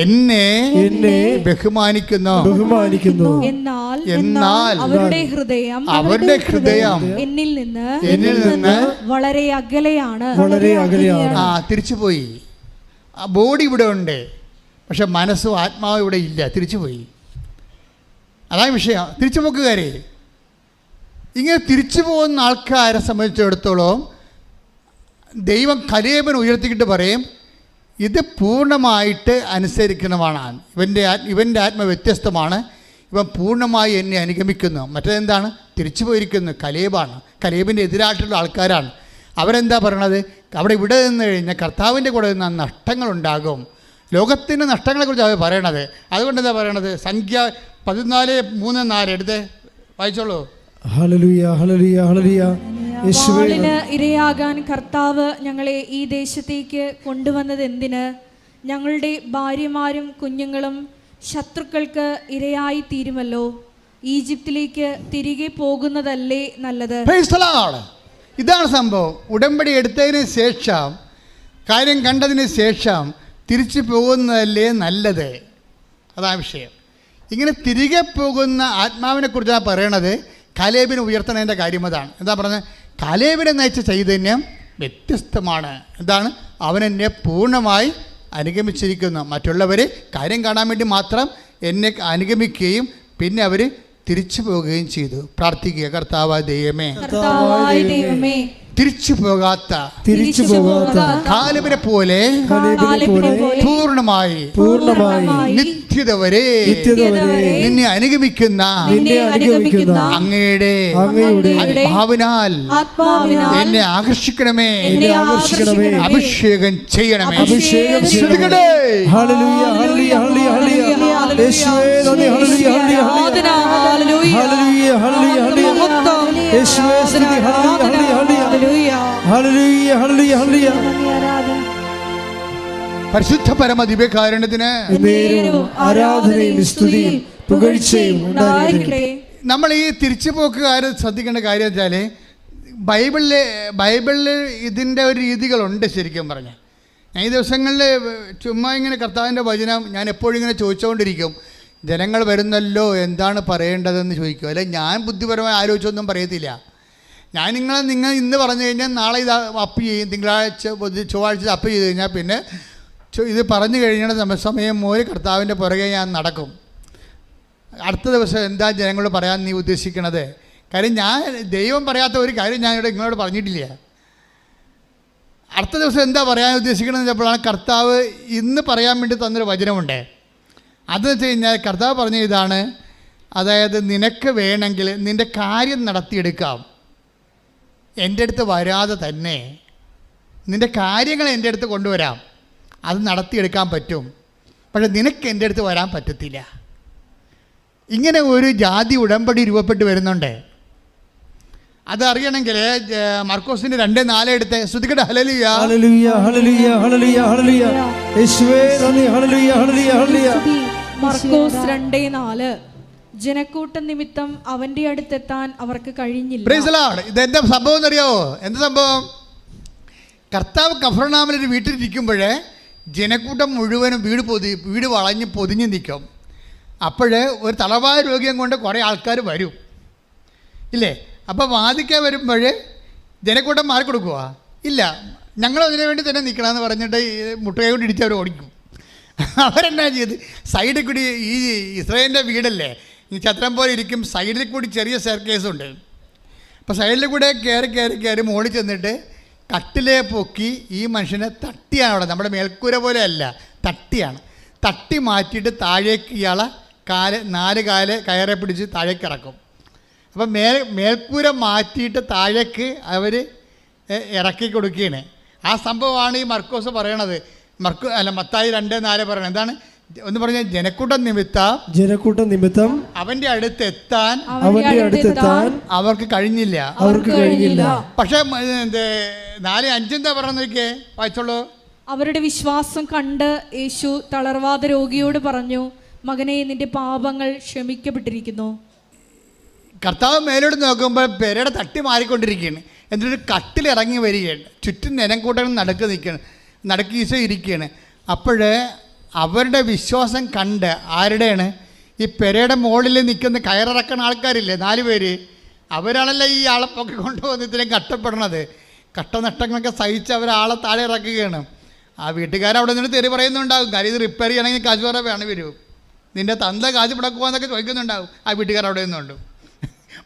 എന്നെ ബഹുമാനിക്കുന്നു. എന്നാൽ അവരുടെ ഹൃദയം എന്നിൽ നിന്ന് വളരെ അകലെയാണ്. തിരിച്ചുപോയി. ആ ബോഡി ഇവിടെ ഉണ്ട്, പക്ഷെ മനസ്സും ആത്മാവും ഇവിടെ ഇല്ല. തിരിച്ചുപോയി. അതാണ് വിഷയം. തിരിച്ചുപോക്കുകാരെ ഇങ്ങനെ തിരിച്ചു പോകുന്ന ആൾക്കാരെ സംബന്ധിച്ചിടത്തോളം ദൈവം കലേബിനെ ഉയർത്തിക്കിട്ട് പറയും, ഇത് പൂർണ്ണമായിട്ട് അനുസരിക്കണമാണ്. ഇവൻ്റെ ആത്മ വ്യത്യസ്തമാണ്, ഇവൻ പൂർണ്ണമായി എന്നെ അനുഗമിക്കുന്നു. മറ്റേതെന്താണ്? തിരിച്ചു പോയിരിക്കുന്നു. കലേബാണ്. കലേബിൻ്റെ എതിരായിട്ടുള്ള ആൾക്കാരാണ്. അവരെന്താ പറയണത്? ഇവിടെ നിന്ന് കഴിഞ്ഞാൽ കർത്താവിൻ്റെ കൂടെ നിന്ന് നഷ്ടങ്ങളുണ്ടാകും. ലോകത്തിൻ്റെ നഷ്ടങ്ങളെക്കുറിച്ച് അവർ പറയണത്. അതുകൊണ്ട് എന്താ പറയണത്? സംഖ്യ 14:3-4 എടുത്ത് വായിച്ചോളൂ. ഹല്ലേലൂയ, ഹല്ലേലൂയ, ഹല്ലേലൂയ. വാളിന് ഇരയാകാൻ കർത്താവ് ഞങ്ങളെ ഈ ദേശത്തേക്ക് കൊണ്ടുവന്നത് എന്തിന്? ഞങ്ങളുടെ ഭാര്യമാരും കുഞ്ഞുങ്ങളും ശത്രുക്കൾക്ക് ഇരയായി തീരുമല്ലോ. ഈജിപ്തിലേക്ക് തിരികെ പോകുന്നതല്ലേ നല്ലത്? ഇതാണ് സംഭവം. ഉടമ്പടി എടുത്തതിന് ശേഷം, കാര്യം കണ്ടതിന് ശേഷം തിരിച്ചു പോകുന്നതല്ലേ നല്ലത്. അതാ വിഷയം. ഇങ്ങനെ തിരികെ പോകുന്ന ആത്മാവിനെ കുറിച്ചാണ് പറയണത്. കലേബിനെ ഉയർത്തണതിൻ്റെ കാര്യം അതാണ്. എന്താ പറഞ്ഞത്? കലേബിനെ നയിച്ച ചൈതന്യം വ്യത്യസ്തമാണ്. എന്താണ്? അവനെന്നെ പൂർണ്ണമായി അനുഗമിച്ചിരിക്കുന്നു. മറ്റുള്ളവർ കാര്യം കാണാൻ വേണ്ടി മാത്രം എന്നെ അനുഗമിക്കുകയും പിന്നെ അവർ തിരിച്ചു പോവുകയും ചെയ്തു. പ്രാർത്ഥിക്കുക, കർത്താവായ ദൈവമേ, തിരിച്ചു പോകാത്ത കാലബിനെ പോലെ പൂർണ്ണമായി നിത്യത വരെ നിന്നെ അനുഗമിക്കുന്ന അങ്ങയുടെ ആത്മാവിനാൽ എന്നെ ആകർഷിക്കണമേ, അഭിഷേകം ചെയ്യണമേ. പരിശുദ്ധ പരമ ദിവ്യകാരുണ്യത്തിന് ആരാധനയും സ്തുതിയും പുകഴ്ചയും ഉണ്ടായിരിക്കട്ടെ. നമ്മൾ ഈ തിരിച്ചുപോക്കുകാർ ശ്രദ്ധിക്കേണ്ട കാര്യം വെച്ചാൽ ബൈബിളിൽ ഇതിൻ്റെ ഒരു രീതികളുണ്ട്. ശരിക്കും പറഞ്ഞാൽ ഞാൻ ഈ ദിവസങ്ങളിൽ ചുമ്മാ ഇങ്ങനെ കർത്താവിൻ്റെ വചനം ഞാൻ എപ്പോഴും ഇങ്ങനെ ചോദിച്ചുകൊണ്ടിരിക്കും. ജനങ്ങൾ വരുന്നല്ലോ, എന്താണ് പറയേണ്ടതെന്ന് ചോദിക്കും. അല്ലെ ഞാൻ ബുദ്ധിപരമായി ആലോചിച്ചൊന്നും പറയത്തില്ല. ഞാൻ നിങ്ങൾ ഇന്ന് പറഞ്ഞു കഴിഞ്ഞാൽ നാളെ ഇത് അപ്പ് ചെയ്യും, തിങ്കളാഴ്ച ചൊവ്വാഴ്ച അപ്പ് ചെയ്ത് കഴിഞ്ഞാൽ പിന്നെ ഇത് പറഞ്ഞു കഴിഞ്ഞാൽ സമയം മുതൽ കർത്താവിൻ്റെ പുറകെ ഞാൻ നടക്കും. അടുത്ത ദിവസം എന്താ ജനങ്ങളോട് പറയാൻ നീ ഉദ്ദേശിക്കണത്? കാര്യം ഞാൻ ദൈവം പറയാത്ത ഒരു കാര്യം ഞാൻ ഇവിടെ നിങ്ങളോട് പറഞ്ഞിട്ടില്ല. അടുത്ത ദിവസം എന്താ പറയാൻ ഉദ്ദേശിക്കണമെന്ന് വെച്ചപ്പോഴാണ് കർത്താവ് ഇന്ന് പറയാൻ വേണ്ടി തന്നൊരു വചനമുണ്ട്. അതെന്ന് വെച്ച് കഴിഞ്ഞാൽ കർത്താവ് പറഞ്ഞ ഇതാണ്, അതായത് നിനക്ക് വേണമെങ്കിൽ നിൻ്റെ കാര്യം നടത്തിയെടുക്കാം എൻ്റെ അടുത്ത് വരാതെ തന്നെ. നിൻ്റെ കാര്യങ്ങൾ എൻ്റെ അടുത്ത് കൊണ്ടുവരാം, അത് നടത്തിയെടുക്കാൻ പറ്റും. പക്ഷെ നിനക്ക് എൻ്റെ അടുത്ത് വരാൻ പറ്റത്തില്ല. ഇങ്ങനെ ഒരു ജാതി ഉടമ്പടി രൂപപ്പെട്ട് വരുന്നുണ്ട്. അതറിയണമെങ്കിൽ മർക്കോസിന്റെ 2:4 എടുത്ത് ശ്രുതിക്കട്ടെ. ഹല്ലേലൂയ, ഹല്ലേലൂയ, ഹല്ലേലൂയ, ഹല്ലേലൂയ, ഹല്ലേലൂയ. യേശുവേ നന്ദി. ഹല്ലേലൂയ, ഹല്ലേലൂയ, ഹല്ലേലൂയ. മർക്കോസ് 2:4 ജനക്കൂട്ടം നിമിത്തം അവന്റെ അടുത്തെത്താൻ അവർക്ക് കഴിഞ്ഞില്ല. Price the Lord. ഇതെന്താ സംഭവം എന്നറിയാവോ? എന്താ സംഭവം? കർത്താവ് കഫർനാമിൽ ഒരു വീട്ടിലിരിക്കുമ്പോഴേ ജനക്കൂട്ടം മുഴുവനും വീട് വളഞ്ഞ് പൊതിഞ്ഞ് നിൽക്കും. അപ്പോഴേ ഒരു തളവായ രോഗിയും കൊണ്ട് കുറേ ആൾക്കാർ വരും ഇല്ലേ? അപ്പോൾ വാദിക്കാൻ വരുമ്പോൾ ജനക്കൂട്ടം മാറിക്കൊടുക്കുക ഇല്ല, ഞങ്ങൾ അതിനു വേണ്ടി തന്നെ നിൽക്കണമെന്ന് പറഞ്ഞിട്ട് മുട്ടുകൈ കൊണ്ട് ഇടിച്ച് അവർ ഓടിക്കും. അവരെന്നാ ചെയ്ത് സൈഡിൽ കൂടി, ഈ ഇസ്രായേലിൻ്റെ വീടല്ലേ, ഈ ചത്രം പോലെ ഇരിക്കും, സൈഡിൽ കൂടി ചെറിയ സ്റ്റെയർകേസുണ്ട്. അപ്പോൾ സൈഡിൽ കൂടെ കയറി മുകളിൽ ചെന്നിട്ട് കട്ടിലെ പൊക്കി ഈ മനുഷ്യനെ തട്ടിയാണ്. അവിടെ നമ്മുടെ മേൽക്കൂര പോലെ അല്ല, തട്ടിയാണ്. തട്ടി മാറ്റിയിട്ട് താഴേക്ക് ഇയാളെ 4 കാല് കയറെ പിടിച്ച് താഴേക്ക് ഇറക്കും. അപ്പം മേൽക്കൂര മാറ്റിയിട്ട് താഴേക്ക് അവർ ഇറക്കി കൊടുക്കുകയാണ്. ആ സംഭവമാണ് ഈ മർക്കോസ് പറയണത്. മത്തായി 2:4 പറയണത് എന്താണ്? ഒന്ന് പറഞ്ഞാൽ ജനക്കൂട്ടം നിമിത്തം അവൻ്റെ അടുത്തെത്താൻ അവർക്ക് കഴിഞ്ഞില്ല. പക്ഷേ 4:5 എന്താ പറയുന്നത് നോക്കിയേ, വായിച്ചോളൂ. അവരുടെ വിശ്വാസം കണ്ട് യേശു തളർവാദ രോഗിയോട് പറഞ്ഞു, മകനെ, നിന്റെ പാപങ്ങൾ ക്ഷമിക്കപ്പെട്ടിരിക്കുന്നു. കർത്താവ് മേലോട്ട് നോക്കുമ്പോൾ പെരയുടെ തട്ടി മാറിക്കൊണ്ടിരിക്കുകയാണ്. എന്നിട്ടൊരു കട്ടിലിറങ്ങി വരികയാണ്. ചുറ്റും നിലക്കൂട്ടങ്ങൾ നടക്കി ഈശോ ഇരിക്കുകയാണ്. അപ്പോഴേ അവരുടെ വിശ്വാസം കണ്ട്, ആരുടെയാണ്? ഈ പെരയുടെ മുകളിൽ നിൽക്കുന്ന കയറിറക്കുന്ന ആൾക്കാരില്ലേ, 4 പേര്, അവരാണല്ലോ ഈ ആളെ പൊക്കി കൊണ്ടുവന്ന് ഇത്രയും കഷ്ടപ്പെടണത്. കഷ്ടനഷ്ടങ്ങളൊക്കെ സഹിച്ച് അവരാളെ താഴെ ഇറക്കുകയാണ്. ആ വീട്ടുകാരവിടെ നിന്ന് തെറി പറയുന്നുണ്ടാകും, കാര്യം ഇത് റിപ്പയർ ചെയ്യണമെങ്കിൽ കാശ് വേറെ വേണം വരും, നിൻ്റെ തന്ത കാശ് പിടക്കുവാന്നൊക്കെ ചോദിക്കുന്നുണ്ടാവും ആ വീട്ടുകാരവിടെ നിന്നുണ്ട്.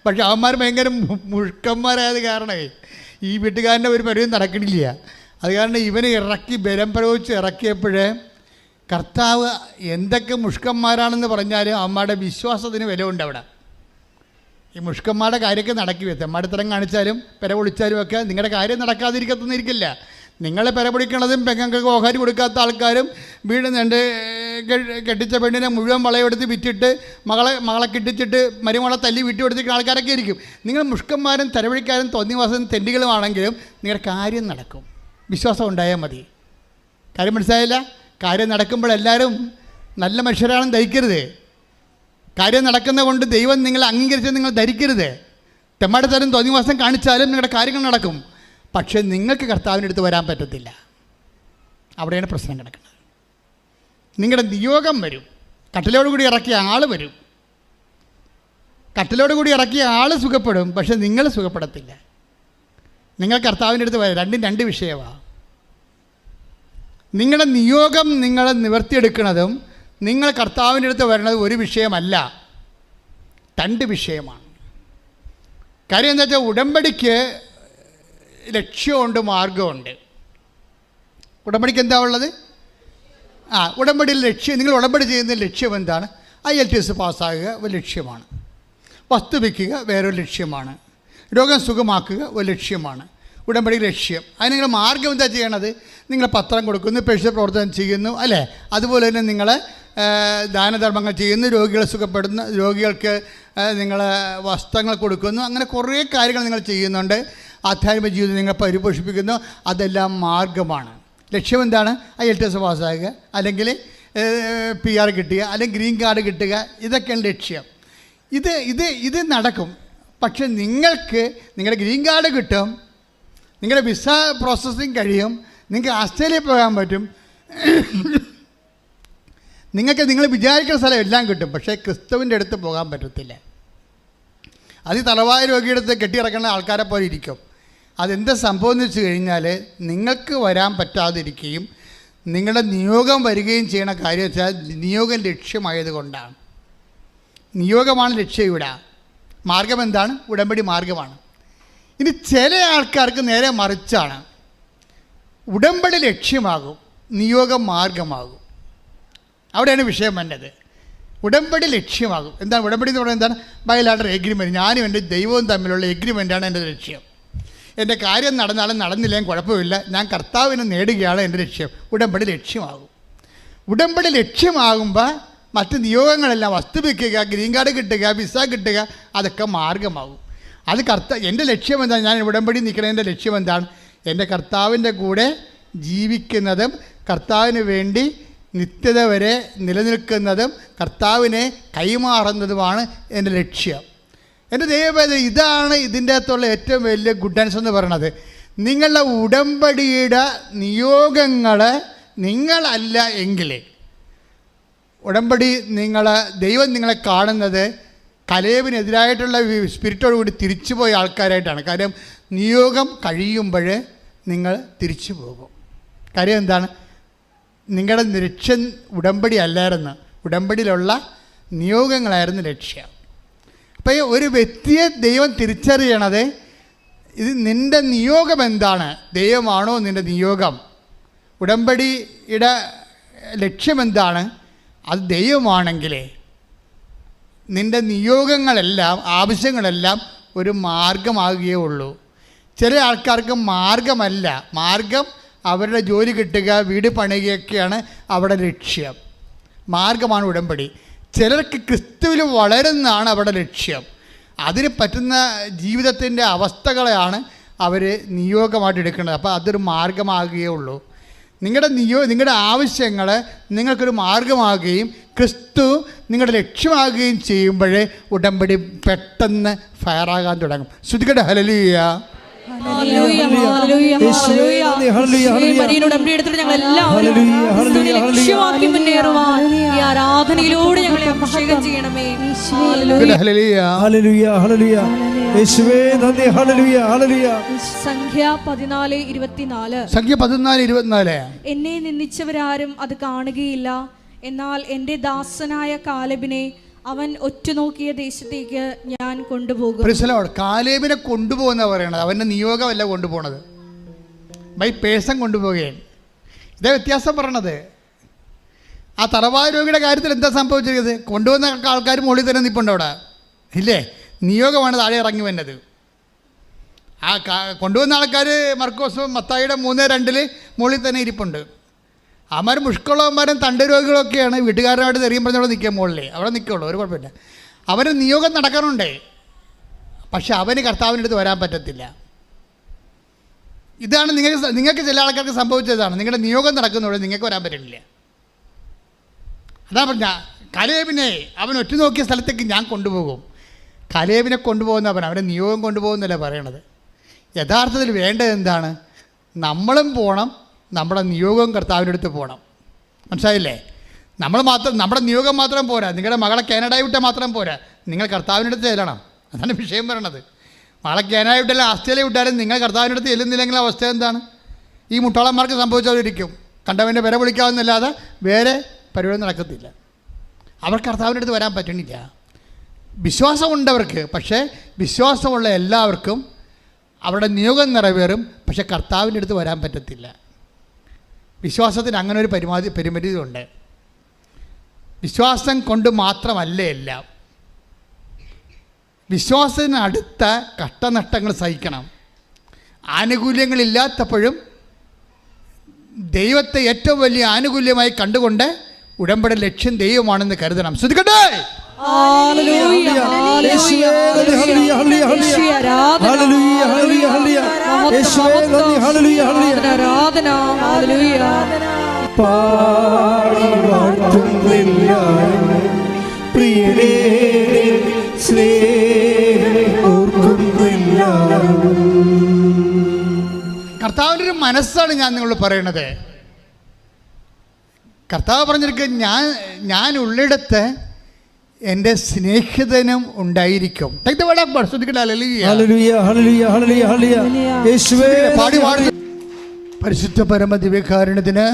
പക്ഷെ അവന്മാർ ഭയങ്കര മുഴുക്കന്മാരായത് കാരണമേ ഈ വീട്ടുകാരൻ്റെ ഒരു പരിവും നടക്കണില്ല. അത് കാരണം ഇവനെ ഇറക്കി ബലം പ്രയോഗിച്ച് ഇറക്കിയപ്പോഴേ കർത്താവ് എന്തൊക്കെ മുഷ്കന്മാരാണെന്ന് പറഞ്ഞാലും അവന്മാരുടെ വിശ്വാസത്തിന് വില ഉണ്ട് അവിടെ. ഈ മുഷ്കന്മാരുടെ കാര്യമൊക്കെ നടക്കി തെമ്മാടിത്തരം കാണിച്ചാലും പെര പൊളിച്ചാലും ഒക്കെ നിങ്ങളുടെ കാര്യം നടക്കാതിരിക്കത്തൊന്നിരിക്കില്ല. നിങ്ങളെ പെര പൊളിക്കണതും പെങ്ങൾക്ക് ഓഹരി കൊടുക്കാത്ത ആൾക്കാരും വീട് രണ്ട് കെട്ടിച്ച പെണ്ണിനെ മുഴുവൻ വളയെടുത്ത് വിറ്റിട്ട് മകളെ കെട്ടിച്ചിട്ട് മരുമകളെ തല്ലി വീട്ടി കൊടുത്തിരിക്കുന്ന ആൾക്കാരൊക്കെ ആയിരിക്കും. നിങ്ങൾ മുഷ്കന്മാരും തരവഴിക്കാരും തോന്നിവാസം തെണ്ടികളുമാണെങ്കിലും നിങ്ങളുടെ കാര്യം നടക്കും. വിശ്വാസം ഉണ്ടായാൽ മതി. കാര്യം മനസ്സിലായില്ല? കാര്യം നടക്കുമ്പോഴെല്ലാവരും നല്ല മനുഷ്യരാണെന്ന് ധരിക്കരുത്. കാര്യം നടക്കുന്ന കൊണ്ട് ദൈവം നിങ്ങളെ അംഗീകരിച്ച് നിങ്ങൾ ധരിക്കരുത്. തെമ്മാടിത്തരം തോന്നിവാസം കാണിച്ചാലും നിങ്ങളുടെ കാര്യങ്ങൾ നടക്കും. പക്ഷേ നിങ്ങൾക്ക് കർത്താവിൻ്റെ അടുത്ത് വരാൻ പറ്റത്തില്ല. അവിടെയാണ് പ്രശ്നം കിടക്കുന്നത്. നിങ്ങളുടെ നിയോഗം വരും, കട്ടിലോടുകൂടി ഇറക്കിയ ആൾ വരും, കട്ടിലോടുകൂടി ഇറക്കിയ ആൾ സുഖപ്പെടും, പക്ഷെ നിങ്ങൾ സുഖപ്പെടത്തില്ല. നിങ്ങൾ കർത്താവിൻ്റെ അടുത്ത് വരാം. രണ്ടും രണ്ട് വിഷയമാണ്. നിങ്ങളുടെ നിയോഗം നിങ്ങൾ നിവർത്തിയെടുക്കുന്നതും നിങ്ങൾ കർത്താവിൻ്റെ അടുത്ത് വരുന്നത് ഒരു വിഷയമല്ല, 2 വിഷയമാണ്. കാര്യം എന്താ വെച്ചാൽ ഉടമ്പടിക്ക് ലക്ഷ്യമുണ്ട്, മാർഗമുണ്ട്. ഉടമ്പടിക്ക് എന്താ ഉള്ളത്? ഉടമ്പടിയിൽ ലക്ഷ്യം, നിങ്ങൾ ഉടമ്പടി ചെയ്യുന്ന ലക്ഷ്യം എന്താണ്? IELTS പാസ്സാകുക ഒരു ലക്ഷ്യമാണ്, വസ്തു വയ്ക്കുക വേറൊരു ലക്ഷ്യമാണ്, രോഗം സുഖമാക്കുക ഒരു ലക്ഷ്യമാണ് ഉടമ്പടി ലക്ഷ്യം. അതിന് നിങ്ങൾ മാർഗം എന്താ ചെയ്യണത്? നിങ്ങൾ പത്രം കൊടുക്കുന്നു, പേഴ്സണൽ പ്രവർത്തനം ചെയ്യുന്നു, അല്ലേ? അതുപോലെ തന്നെ നിങ്ങൾ ദാനധർമ്മങ്ങൾ ചെയ്യുന്നു, രോഗികളെ സുഖപ്പെടുന്നു, രോഗികൾക്ക് നിങ്ങൾ വസ്ത്രങ്ങൾ കൊടുക്കുന്നു, അങ്ങനെ കുറേ കാര്യങ്ങൾ നിങ്ങൾ ചെയ്യുന്നുണ്ട്. ആധ്യാത്മിക ജീവിതം നിങ്ങൾ പരിപോഷിപ്പിക്കുന്നു. അതെല്ലാം മാർഗമാണ്. ലക്ഷ്യം എന്താണ്? IELTS പാസ്സാകുക, അല്ലെങ്കിൽ PR കിട്ടുക, അല്ലെങ്കിൽ ഗ്രീൻ കാർഡ് കിട്ടുക, ഇതൊക്കെയാണ് ലക്ഷ്യം. ഇത് നടക്കും. പക്ഷെ നിങ്ങൾക്ക് നിങ്ങളുടെ ഗ്രീൻ കാർഡ് കിട്ടും, നിങ്ങളുടെ വിസ പ്രോസസ്സിങ് കഴിയും, നിങ്ങൾക്ക് ഓസ്ട്രേലിയ പോകാൻ പറ്റും, നിങ്ങൾ വിചാരിക്കുന്ന സ്ഥലം എല്ലാം കിട്ടും. പക്ഷേ ക്രിസ്തുവിൻ്റെ അടുത്ത് പോകാൻ പറ്റത്തില്ല. അത് തലവായ രോഗിയുടെ അടുത്ത് കെട്ടിയിറക്കുന്ന ആൾക്കാരെ പോലെ ഇരിക്കും. അതെന്താ സംഭവം എന്ന് വെച്ച് കഴിഞ്ഞാൽ, നിങ്ങൾക്ക് വരാൻ പറ്റാതിരിക്കുകയും നിങ്ങളുടെ നിയോഗം വരികയും ചെയ്യണ കാര്യം വെച്ചാൽ നിയോഗം ലക്ഷ്യമായതുകൊണ്ടാണ്. നിയോഗമാണ് ലക്ഷ്യം. ഇവിടെ മാർഗം എന്താണ്? ഉടമ്പടി മാർഗമാണ്. ഇനി ചില ആൾക്കാർക്ക് നേരെ മറിച്ചാണ്. ഉടമ്പടി ലക്ഷ്യമാകും, നിയോഗം മാർഗമാകും. അവിടെയാണ് വിഷയം വന്നത്. ഉടമ്പടി ലക്ഷ്യമാകും. എന്താണ് ഉടമ്പടി എന്ന് പറയുന്നത്? എന്താണ്? ബയലാട്ടർ എഗ്രിമെൻറ്റ്. ഞാനും എൻ്റെ ദൈവവും തമ്മിലുള്ള എഗ്രിമെൻ്റാണ് എൻ്റെ ലക്ഷ്യം. എൻ്റെ കാര്യം നടന്നാലും നടന്നില്ലെങ്കിൽ കുഴപ്പമില്ല, ഞാൻ കർത്താവിനെ നേടുകയാണ് എൻ്റെ ലക്ഷ്യം. ഉടമ്പടി ലക്ഷ്യമാകും. ഉടമ്പടി ലക്ഷ്യമാകുമ്പോൾ മറ്റ് നിയോഗങ്ങളെല്ലാം, വസ്തു വയ്ക്കുക, ഗ്രീൻ കാർഡ് കിട്ടുക, വിസ കിട്ടുക, അതൊക്കെ മാർഗമാകും. അത് എൻ്റെ ലക്ഷ്യം എന്താണ്? ഞാൻ ഉടമ്പടി നിൽക്കുന്നതിൻ്റെ ലക്ഷ്യം എന്താണ്? എൻ്റെ കർത്താവിൻ്റെ കൂടെ ജീവിക്കുന്നതും കർത്താവിന് വേണ്ടി നിത്യത വരെ നിലനിൽക്കുന്നതും കർത്താവിനെ കൈമാറുന്നതുമാണ് എൻ്റെ ലക്ഷ്യം. എൻ്റെ ദൈവവേദ ഇതാണ് ഇതിൻ്റെ അകത്തുള്ള ഏറ്റവും വലിയ ഗുഡൻസ് എന്ന് പറയണത്. നിങ്ങളുടെ ഉടമ്പടിയുടെ നിയോഗങ്ങൾ നിങ്ങളല്ല എങ്കിൽ, ഉടമ്പടി ദൈവം നിങ്ങളെ കാണുന്നത് കലേബിനെതിരായിട്ടുള്ള സ്പിരിറ്റോട് കൂടി തിരിച്ചുപോയ ആൾക്കാരായിട്ടാണ്. കാര്യം നിയോഗം കഴിയുമ്പോൾ നിങ്ങൾ തിരിച്ചു പോകും. കാര്യം എന്താണ്? നിങ്ങളുടെ ലക്ഷ്യം ഉടമ്പടി അല്ലായിരുന്നു, ഉടമ്പടിയിലുള്ള നിയോഗങ്ങളായിരുന്നു ലക്ഷ്യം. അപ്പോൾ ഒരു വ്യക്തിയെ ദൈവം തിരിച്ചറിയണത് ഇത് നിൻ്റെ നിയോഗം എന്താണ്? ദൈവമാണോ നിൻ്റെ നിയോഗം? ഉടമ്പടിയുടെ ലക്ഷ്യം എന്താണ്? അത് ദൈവമാണെങ്കിൽ നിൻ്റെ നിയോഗങ്ങളെല്ലാം, ആവശ്യങ്ങളെല്ലാം ഒരു മാർഗമാകുകയേ ഉള്ളൂ. ചില ആൾക്കാർക്ക് മാർഗമല്ല, മാർഗം അവരുടെ ജോലി കിട്ടുക, വീട് പണിയുകയൊക്കെയാണ് അവിടെ ലക്ഷ്യം. മാർഗമാണ് ഉടമ്പടി. ചിലർക്ക് ക്രിസ്തുവിൽ വളരുന്നതാണ് അവരുടെ ലക്ഷ്യം. അതിന് പറ്റുന്ന ജീവിതത്തിൻ്റെ അവസ്ഥകളെയാണ് അവർ നിയോഗമായിട്ട് എടുക്കുന്നത്. അപ്പോൾ അതൊരു മാർഗമാകുകയേ ഉള്ളൂ. നിങ്ങളുടെ ആവശ്യങ്ങൾ നിങ്ങൾക്കൊരു മാർഗമാകുകയും ക്രിസ്തു നിങ്ങളുടെ ലക്ഷ്യമാകുകയും ചെയ്യുമ്പോഴേ ഉടമ്പടി പെട്ടെന്ന് ഫയറാകാൻ തുടങ്ങും. ശ്രുതികട ഹല്ലേലൂയ. ആരാധനയിലൂടെ ഞങ്ങളെ അഭിഷേകം ചെയ്യണമേ. സംഖ്യ 14:24. എന്നെ നിന്ദിച്ചവരാരും അത് കാണുകയില്ല. എന്നാൽ എൻ്റെ ദാസനായ കാലേബിനെ അവൻ ഒറ്റുനോക്കിയ ദേശത്തേക്ക് ഞാൻ കൊണ്ടുപോകും. കാലേബിനെ കൊണ്ടുപോകുന്ന പറയണത്, അവൻ്റെ നിയോഗമല്ല കൊണ്ടുപോകണത്, ബൈ പേഴ്സൺ കൊണ്ടുപോവുകയാണ്. ഇതേ വ്യത്യാസം പറയണത്. ആ തറവാട് രോഗിയുടെ കാര്യത്തിൽ എന്താ സംഭവിച്ചിരിക്കുന്നത്? കൊണ്ടുവന്ന ആൾക്കാർ മുകളിൽ തന്നെ നിൽപ്പുണ്ട് അവിടെ, ഇല്ലേ? നിയോഗമാണ് താഴെ ഇറങ്ങി വന്നത്. ആ കൊണ്ടുവന്ന ആൾക്കാർ മർക്കോസും മത്തായിയുടെ 3:2 മുകളിൽ തന്നെ ഇരിപ്പുണ്ട്. അവന്മാർ മുഷ്കുള്ളവന്മാരും തണ്ട് രോഗികളൊക്കെയാണ്. വീട്ടുകാരുമായിട്ട് തെറിയും പറഞ്ഞവിടെ നിൽക്കുക, മുകളിൽ അവിടെ നിൽക്കുള്ളൂ, ഒരു കുഴപ്പമില്ല. അവന് നിയോഗം നടക്കാറുണ്ട്, പക്ഷെ അവന് കർത്താവിൻ്റെ അടുത്ത് വരാൻ പറ്റത്തില്ല. ഇതാണ് നിങ്ങൾക്ക് ചില ആൾക്കാർക്ക് സംഭവിച്ചതാണ്. നിങ്ങളുടെ നിയോഗം നടക്കുന്നതോടെ നിങ്ങൾക്ക് വരാൻ പറ്റില്ല. അതാ പറഞ്ഞ കലേബിനെ അവൻ ഒറ്റുനോക്കിയ സ്ഥലത്തേക്ക് ഞാൻ കൊണ്ടുപോകും. കലേബിനെ കൊണ്ടുപോകുന്നവൻ അവൻ്റെ നിയോഗം കൊണ്ടുപോകുന്നല്ലേ പറയണത്. യഥാർത്ഥത്തിൽ വേണ്ടത് എന്താണ്? നമ്മളും പോകണം, നമ്മുടെ നിയോഗം കർത്താവിൻ്റെ അടുത്ത് പോകണം. മനസ്സിലായില്ലേ? നമ്മുടെ നിയോഗം മാത്രം പോരാ. നിങ്ങളുടെ മകളെ കാനഡയിൽ വിട്ടാൽ മാത്രം പോരാ, നിങ്ങൾ കർത്താവിൻ്റെ അടുത്ത് ചെല്ലണം. അതാണ് വിഷയം പറയണത്. മകളെ കാനഡയിൽ വിട്ടാലും ഓസ്ട്രേലിയ വിട്ടാലും നിങ്ങൾ കർത്താവിൻ്റെ അടുത്ത് ചെല്ലുന്നില്ലെങ്കിൽ അവസ്ഥ എന്താണ്? ഈ മുട്ടാളന്മാർക്ക് സംഭവിച്ചവരിക്കും. കണ്ടവൻ്റെ വില വിളിക്കാവുന്നല്ലാതെ വേറെ പരിപാടി നടക്കത്തില്ല. അവർക്ക് കർത്താവിൻ്റെ അടുത്ത് വരാൻ പറ്റണില്ല. വിശ്വാസമുണ്ടവർക്ക്, പക്ഷേ വിശ്വാസമുള്ള എല്ലാവർക്കും അവരുടെ നിയോഗം നിറവേറും, പക്ഷേ കർത്താവിൻ്റെ അടുത്ത് വരാൻ പറ്റത്തില്ല. വിശ്വാസത്തിന് അങ്ങനെ ഒരു പരിമിതി ഉണ്ട്. വിശ്വാസം കൊണ്ട് മാത്രമല്ല എല്ലാം. വിശ്വാസത്തിന് അടുത്ത കഷ്ടനഷ്ടങ്ങൾ സഹിക്കണം. ആനുകൂല്യങ്ങളില്ലാത്തപ്പോഴും ദൈവത്തെ ഏറ്റവും വലിയ ആനുകൂല്യമായി കണ്ടുകൊണ്ട് ഉടമ്പടി ലക്ഷ്യം ദൈവമാണെന്ന് കരുതണം. ശ്രദ്ധിക്കട്ടെ. കർത്താവിൻ്റെ ഒരു മനസ്സാണ് ഞാൻ നിങ്ങളോട് പറയണത്. കർത്താവ് പറഞ്ഞിരിക്കുക, ഞാൻ ഉള്ളിടത്ത് എൻ്റെ സ്നേഹിതനും ഉണ്ടായിരിക്കും. പരിശുദ്ധ പരമ ദിവ്യകാരുണ്യത്തിന്